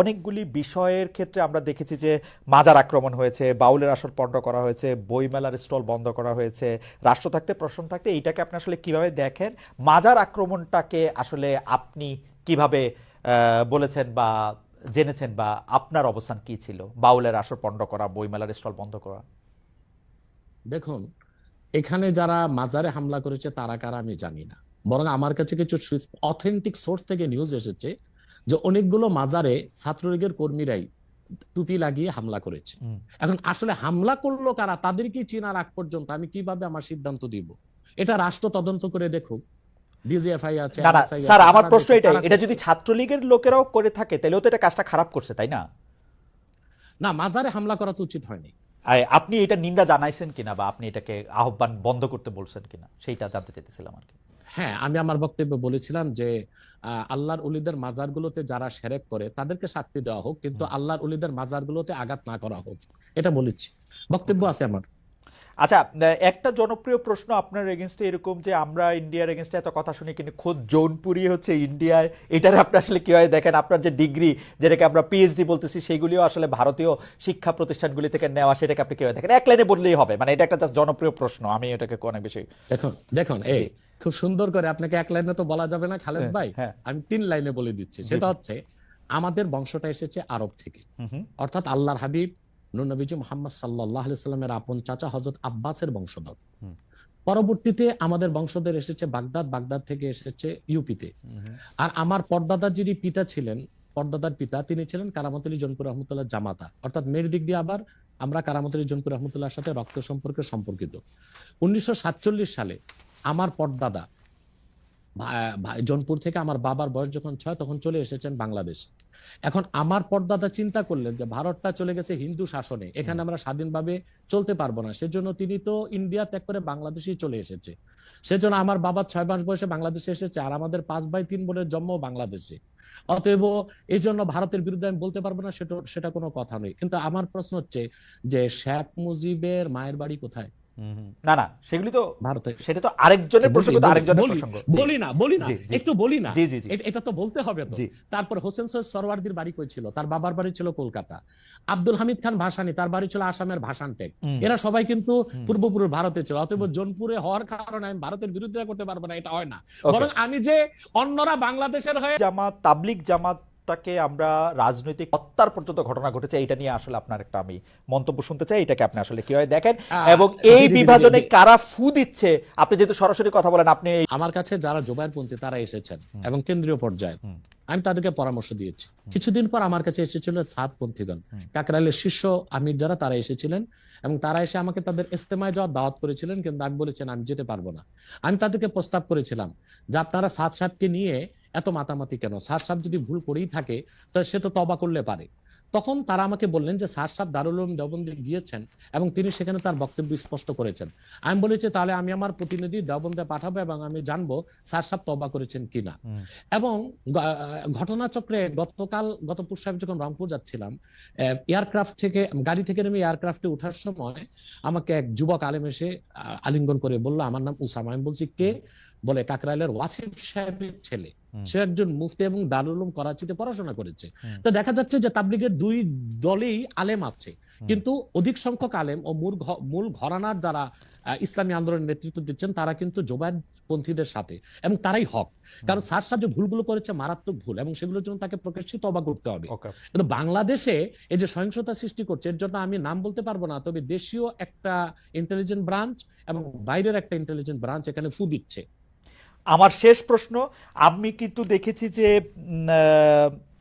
অনেকগুলি বিষয়ের ক্ষেত্রে আমরা দেখেছি যে মাজার আক্রমণ হয়েছে, বাউলের আসর পণ্ড করা হয়েছে, বইমেলার স্টল বন্ধ করা হয়েছে, রাষ্ট্র থাকতে প্রশ্ন থাকতে। এইটাকে আপনি আসলে কিভাবে দেখেন? মাজার আক্রমণটাকে আসলে আপনি কিভাবে বলেছেন বা জেনেছেন, বা আপনার অবস্থান কি ছিল? বাউলের আসর পণ্ড করা, বইমেলার স্টল বন্ধ করা। দেখুন, এখানে যারা মাজারে হামলা করেছে তারা কারা আমি জানি না, বরং আমার কাছে কিছু অথেন্টিক সোর্স থেকে নিউজ এসেছে যে অনেকগুলো মাজারে ছাত্রলীগের কর্মীরাই টুপি লাগিয়ে হামলা করেছে। এখন আসলে হামলা করলো কারা, তাদেরকে চেনার আগ পর্যন্ত আমি কিভাবে আমার সিদ্ধান্ত দিব? এটা রাষ্ট্র তদন্ত করে দেখুক। ডিজিএফআই আছে, না না স্যার, আমার প্রশ্ন এটাই, এটা যদি ছাত্রলীগের লোকেরাও করে থাকে তাহলেও তো এটা কাজটা খারাপ করছে, তাই না? না, মাজারে হামলা করা তো উচিত হয়নি। আপনি এটা নিন্দা জানাইছেন কিনা, বা আপনি এটাকে আহ্বান বন্ধ করতে বলছেন কিনা, সেইটা জানতে চাইতেছিলাম আর কি। হ্যাঁ, আমি আমার বক্তব্যে বলেছিলাম যে আল্লাহর ওলিদের মাজারগুলোতে যারা শিরক করে তাদেরকে শাস্তি দেওয়া হোক, কিন্তু আল্লাহর ওলিদের মাজারগুলোতে আঘাত না করা হোক, এটা বলেছি, বক্তব্য আছে আমার। আচ্ছা, একটা জনপ্রিয় প্রশ্ন আপনার এগেনস্টে এরকম যে আমরা ইন্ডিয়ার এগেনস্টে এত কথা শুনি, কিন্তু খোদ জৌনপুরি হচ্ছে ইন্ডিয়ায়, এটার আপনি আসলে কিভাবে দেখেন? আপনার যে ডিগ্রি, যেটাকে আমরা পিএইচডি বলতেছি, সেগুলিও আসলে ভারতীয় শিক্ষা প্রতিষ্ঠানগুলি থেকে নেওয়া, সেটাকে আপনি কিভাবে দেখেন? এক লাইনে বললেই হবে, মানে এটা একটা জাস্ট জনপ্রিয় প্রশ্ন, আমি এটাকে অনেক বেশি। দেখুন এই খুব সুন্দর করে, আপনাকে এক লাইনে তো বলা যাবে না খালেদ ভাই, হ্যাঁ। আমি 3 লাইনে বলে দিচ্ছি। সেটা হচ্ছে, আমাদের বংশটা এসেছে আরব থেকে, অর্থাৎ আল্লাহর হাবিব নূর নবীজি মুহাম্মদ সাল্লাল্লাহু আলাইহি সাল্লামের আপন চাচা হযরত আব্বাসের বংশধর। পরবর্তীতে আমাদের বংশধর এসেছে বাগদাদ, বাগদাদ থেকে এসেছে ইউপিতে। আর আমার পরদাদা যিনি পিতা ছিলেন, পরদাদার পিতা, তিনি ছিলেন কারামত আলী জনপুর রহমতুল্লাহ জামাতা, অর্থাৎ মেয়ের দিক দিয়ে আবার আমরা কারামত আলী জনপুর রহমতুল্লাহর সাথে রক্ত সম্পর্কে সম্পর্কিত। 1947 সালে আমার পরদাদা জনপুর থেকে, আমার বাবার বয়স যখন 6 তখন চলে এসেছেন বাংলাদেশ। এখন আমার পরদাদা চিন্তা করলেন যে ভারতটা চলে গেছে হিন্দু শাসনে, এখানে আমরা স্বাধীনভাবে চলতে পারবো না, সেজন্য তিনি তো ইন্ডিয়া ত্যাগ করে বাংলাদেশেই চলে এসেছে। সেজন্য আমার বাবা 6 মাস বয়সে বাংলাদেশে এসেছে, আর আমাদের 5 ভাই 3 বোনের জন্ম বাংলাদেশে। অতএব এই জন্য ভারতের বিরুদ্ধে আমি বলতে পারবো না, সেটা কোনো কথা নয়। কিন্তু আমার প্রশ্ন হচ্ছে যে শেখ মুজিবের মায়ের বাড়ি কোথায়? না না, সেগুলি তো ভারতে, সেটা তো আরেকজনের প্রসঙ্গ, তো আরেকজনের প্রসঙ্গ। বলি না একটু বলি না, জি জি জি, এটা তো বলতে হবে তো। তারপর হোসেন সৈয়দ সরওয়ার্দির বাড়ি কই ছিল? তার বাবার বাড়ি ছিল কলকাতা। আব্দুল হামিদ খান ভাসানী, তার বাড়ি ছিল আসামের ভাসানটেক। এরা সবাই কিন্তু পূর্বপুরুষ ভারতে ছিল। অতএব জোনপুরে হওয়ার কারণে আমি ভারতের বিরুদ্ধে করতে পারবো না, এটা হয় না। বরং আমি যে অন্যরা বাংলাদেশের হয়ে জামাত, তাবলিগ জামাতটাকে আমরা রাজনৈতিক হত্যার পর্যন্ত ঘটনা ঘটেছে, এটা নিয়ে আসলে আপনার একটা আমি মন্তব্য শুনতে চাই, এটাকে আপনি আসলে কিভাবে দেখেন, এবং এই বিভাজনে কারা ফু দিচ্ছে? আপনি যেহেতু সরাসরি কথা বলেন, আপনি আমার কাছে যারা জোবায়েরপন্থী তারা এসেছেন এবং কেন্দ্রীয় পর্যায়ে আমি তাদেরকে পরামর্শ দিয়েছি। কিছুদিন পর আমার কাছে এসেছিল সাতপন্থীগণ, কাকরাইলের শীর্ষ আমির যারা, তারা এসেছিলেন এবং তারা এসে আমাকে তাদের ইস্তেমায় যাওয়ার দাওয়াত করেছিলেন, কিন্তু আমি বলেছেন আমি যেতে পারবো না। আমি তাদেরকে প্রস্তাব করেছিলাম যে আপনারা সাদ সাহেবকে নিয়ে এত মাতামাতি কেন? সাদ সাহেব যদি ভুল করেই থাকে তো সে তো তওবা করলে পারে। তখন তারা আমাকে বললেন যে সাদ সাহেব দারুল উলুম দেওবন্দে গিয়েছেন এবং তিনি সেখানে তার বক্তব্য স্পষ্ট করেছেন। আমি বলেছি তাহলে আমি আমার প্রতিনিধি দেওবন্দে পাঠাবো এবং আমি জানবো সাদ সাহেব তওবা করেছেন কিনা। এবং ঘটনাচক্রে গত পুর সাহেব যখন রংপুর যাচ্ছিলাম, এয়ারক্রাফট থেকে, গাড়ি থেকে নেমে এয়ারক্রাফটে ওঠার সময় আমাকে এক যুবক আলেম এসে আলিঙ্গন করে বললো আমার নাম উসামা। আমি বলছি কে? বলে কাকরাইলের ওয়াসিফ সাহেবের ছেলে। সে একজন মুফতি এবং দারুল উলুম করাচিতে পড়াশোনা করেছে। তো দেখা যাচ্ছে যে তাবলিগের দুই দলেই আলেম আছে, কিন্তু অধিক সংখ্যক আলেম ও মূল ঘরানার যারা ইসলামী আন্দোলনের নেতৃত্ব দিচ্ছেন তারা কিন্তু জোবায়েরপন্থীদের সাথে, এবং তারাই হক। কারণ স্যার সাহেব যে ভুলগুলো করেছে মারাত্মক ভুল, এবং সেগুলোর জন্য তাকে প্রকাশ্যে তওবা করতে হবে। কিন্তু বাংলাদেশে এই যে সহিংসতা সৃষ্টি করছে, এর জন্য আমি নাম বলতে পারবো না, তবে দেশীয় একটা ইন্টেলিজেন্ট ব্রাঞ্চ এবং বাইরের একটা ইন্টেলিজেন্ট ব্রাঞ্চ এখানে ফু দিচ্ছে। আমার শেষ প্রশ্ন, আমি কিন্তু দেখেছি যে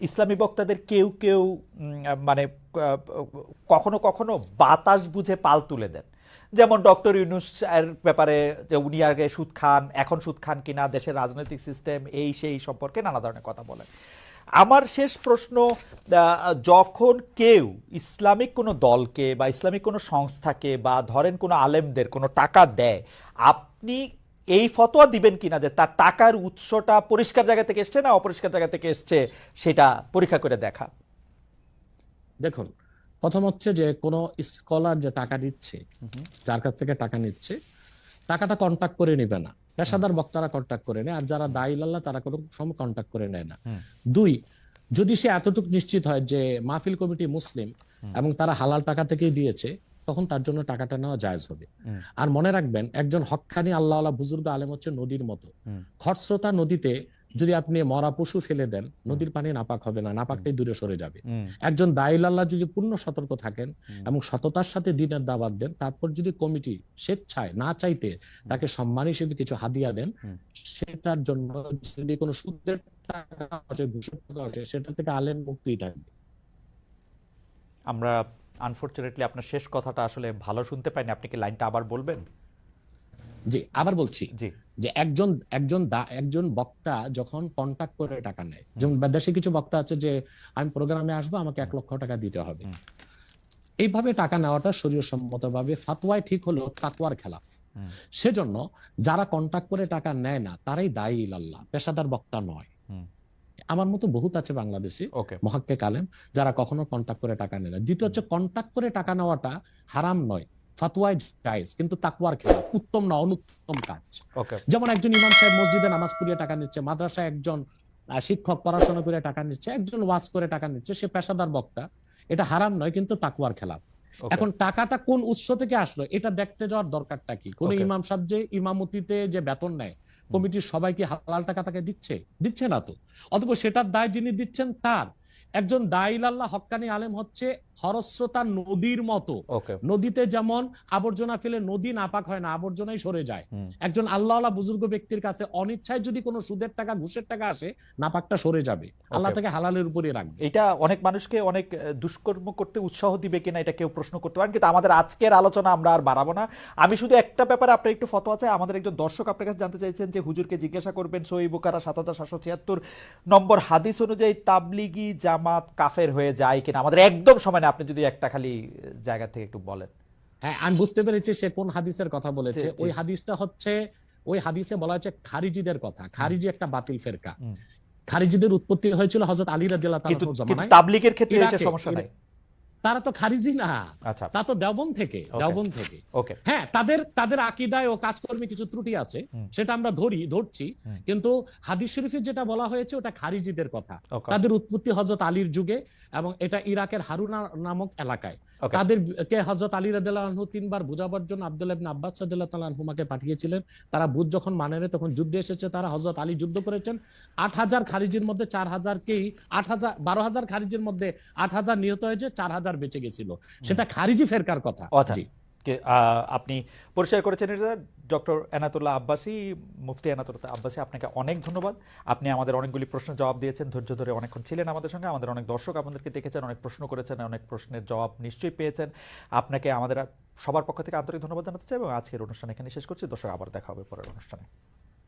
ইসলামী বক্তাদের কেউ কেউ মানে কখনো কখনো বাতাস বুঝে পাল তুলে দেন, যেমন ডক্টর ইউনূস এর ব্যাপারে যে উনি আগে সুদ খান, এখন সুদ খান কিনা, দেশের রাজনৈতিক সিস্টেম এই সেই সম্পর্কে নানা ধরনের কথা বলেন। আমার শেষ প্রশ্ন, যখন কেউ ইসলামিক কোনো দলকে বা ইসলামিক কোনো সংস্থাকে বা ধরেন কোনো আলেমদের কোনো টাকা দেয়, আপনি এই ফতোয়া দিবেন কিনা যে তার টাকার উৎসটা পরিষ্কার জায়গা থেকে এসছে না অপরিষ্কার জায়গা থেকে এসছে সেটা পরীক্ষা করে দেখা? দেখুন, প্রথম হচ্ছে যে কোনো স্কলার যে টাকা দিচ্ছে, যার কাছ থেকে টাকা নিচ্ছে, টাকাটা কন্ট্যাক্ট করে নিবে না, পেশাদার বক্তারা কন্ট্যাক্ট করে নেয়, আর যারা দায়ী আল্লাহ তারা কোনো সময় কন্ট্যাক্ট করে নেয় না। দুই, যদি সে এতটুকু নিশ্চিত হয় যে মাহফিল কমিটি মুসলিম এবং তারা হালাল টাকা থেকেই দিয়েছে, তখন তার জন্য টাকাটা নেওয়া জায়েজ হবে। আর মনে রাখবেন, একজন হক্কানি আল্লাহওয়ালা বুজুর্গ আলেম হচ্ছে নদীর মতো। খরস্রোতা নদীতে যদি আপনি মরা পশু ফেলে দেন, নদীর পানি নাপাক হবে না, নাপাকটাই দূরে সরে যাবে। একজন দায়ীল আল্লাহ যদি পূর্ণ সতর্ক থাকেন এবং সততার সাথে দিনের দাওয়াত দেন, তারপর যদি কমিটি স্বেচ্ছায় না চাইতে তাকে সম্মান হিসেবে কিছু হাদিয়া দেন, সেটার জন্য যদি কোনো সুদের টাকা আসে, ঘুষের টাকা আসে, সেটা থেকে আলেম মুক্তি থাকবে। আমরা আনফরচুনেটলি আপনার শেষ কথাটা আসলে ভালো শুনতে পাইনি, আপনি কি লাইনটা আবার বলবেন? জি, আবার বলছি জি। যে একজন বক্তা যখন কন্ট্যাক্ট করে টাকা নেয়, যেমন দেশে কিছু বক্তা আছে যে আমি প্রোগ্রামে আসবো, আমাকে 1 লক্ষ টাকা দিতে হবে, এইভাবে টাকা নেওয়াটা শরীয়সম্মতভাবে ফাতওয়ায় ঠিক হলেও তাকওয়ার খেলাফ। সেজন্য যারা কন্ট্যাক্ট করে টাকা নেয় না তারাই দায়ী ইলাল্লাহ, পেশাদার বক্তা নয়। আমার মতো বহুত আছে বাংলাদেশে মুহাক্কিক আলেম যারা কখনো কন্ট্যাক্ট করে টাকা নেয় না। দ্বিতীয় হচ্ছে, কন্ট্যাক্ট করে টাকা নেওয়াটা হারাম নয়, ফাতওয়ায় জায়েজ, কিন্তু তাকওয়ার খেলাফ, উত্তম না অনুত্তম কাজ। যেমন একজন ইমাম সাহেব মসজিদে নামাজ পড়িয়ে টাকা নিচ্ছে, মাদ্রাসায় একজন শিক্ষক পড়াশোনা করে টাকা নিচ্ছে, একজন ওয়াজ করে টাকা নিচ্ছে, সে পেশাদার বক্তা, এটা হারাম নয় কিন্তু তাকওয়ার খেলাফ। এখন টাকাটা কোন উৎস থেকে আসলো এটা দেখতে যাওয়ার দরকারটা কি? কোন ইমাম সাহেব যে ইমামতিতে যে বেতন নেয়, কমিটির সবাইকে হালাল টাকা তাকে দিচ্ছে না তো, অথবা সেটার দায় যিনি দিচ্ছেন তার। একজন দায়ীল আল্লাহ হক্কানি আলেম হচ্ছে খরস্রোতা নদীর মতো। নদীতে যেমন আবর্জনা ফেলে নদী নাপাক হয় না, আবর্জনাই সরে যায়, একজন আল্লাহওয়ালা বুজুর্গ ব্যক্তির কাছে অনিচ্ছায় যদি কোনো সুদের টাকা ঘুষের টাকা আসে, নাপাকটা সরে যাবে, আল্লাহ থেকে হালালের উপরে রাখবে। এটা অনেক মানুষকে অনেক দুষ্কর্ম করতে উৎসাহ দিবে কিনা এটা কেউ প্রশ্ন করতে পারেন, কিন্তু আমাদের আজকের আলোচনা আমরা আর বাড়াবো না। আমি শুধু একটা ব্যাপারে আপনার একটু ফতোয়া চাই। আমাদের একজন দর্শক আপনার কাছে জানতে চাইছেন যে হুজুরকে জিজ্ঞাসা করবেন সহিহ বুখারী ৭৭৭৬ নম্বর হাদিস অনুযায়ী তাবলিগি জামাত কাফের হয়ে যায় কিনা। আমাদের একদম সময় না, আপনি যদি একটা খালি জায়গা থেকে একটু বলেন। হ্যাঁ, আমি বুঝতে পেরেছি সে কোন হাদিসের কথা বলেছে। ওই হাদিসটা হচ্ছে, ওই হাদিসে বলা হচ্ছে খারিজিদের কথা। খারিজি একটা বাতিল ফেরকা। খারিজিদের উৎপত্তি হয়েছিল হযরত আলী রাদিয়াল্লাহু তাআলার জামানায়। কিন্তু তাবলীগের ক্ষেত্রে এটা সমস্যা নাই। তারা তো খারিজি না, তা তো দেওবন্দ থেকে। হ্যাঁ, তাদের আকীদায় ও কাজকর্মে কিছু ত্রুটি আছে, সেটা আমরা ধরছি, কিন্তু হাদিস শরীফে যেটা বলা হয়েছে ওটা খারিজিদের কথা। তাদের উৎপত্তি হযরত আলীর যুগে, এবং এটা ইরাকের হারুনা নামক এলাকায়। তাদেরকে হযরত আলী রাদিয়াল্লাহু আনহু 3 বার বুঝাবার জন্য আব্দুল্লাহ ইবনে আব্বাস রাদিয়াল্লাহু তাআলা আনহুমাকে পাঠিয়েছিলেন। তারা বুঝ যখন মানে না, তখন যুদ্ধে এসেছে তারা। হযরত আলী যুদ্ধ করেছেন, 8000 খারিজির মধ্যে 4000কেই 12000 খারিজির মধ্যে 8000 নিহত হয়েছে, 4000 বেঁচে গেছিল। সেটা খারিজি ফেরকার কথা। আপনি পরিষ্কার করেছেন এটা। ডক্টর এনায়েতুল্লাহ আব্বাসী, মুফতি এনায়েতুল্লাহ আব্বাসী, আপনাকে অনেক ধন্যবাদ। আপনি আমাদের অনেকগুলি প্রশ্নের জবাব দিয়েছেন, ধৈর্য ধরে অনেকক্ষণ ছিলেন আমাদের সঙ্গে। আমাদের অনেক দর্শক আপনাদেরকে দেখেছেন, অনেক প্রশ্ন করেছেন, অনেক প্রশ্নের জবাব নিশ্চয়ই পেয়েছেন। আপনাকে আমাদের সবার পক্ষ থেকে আন্তরিক ধন্যবাদ জানাতে চাই এবং আজকের অনুষ্ঠান এখানে শেষ করছি। দর্শক, আবার দেখা হবে পরের অনুষ্ঠানে।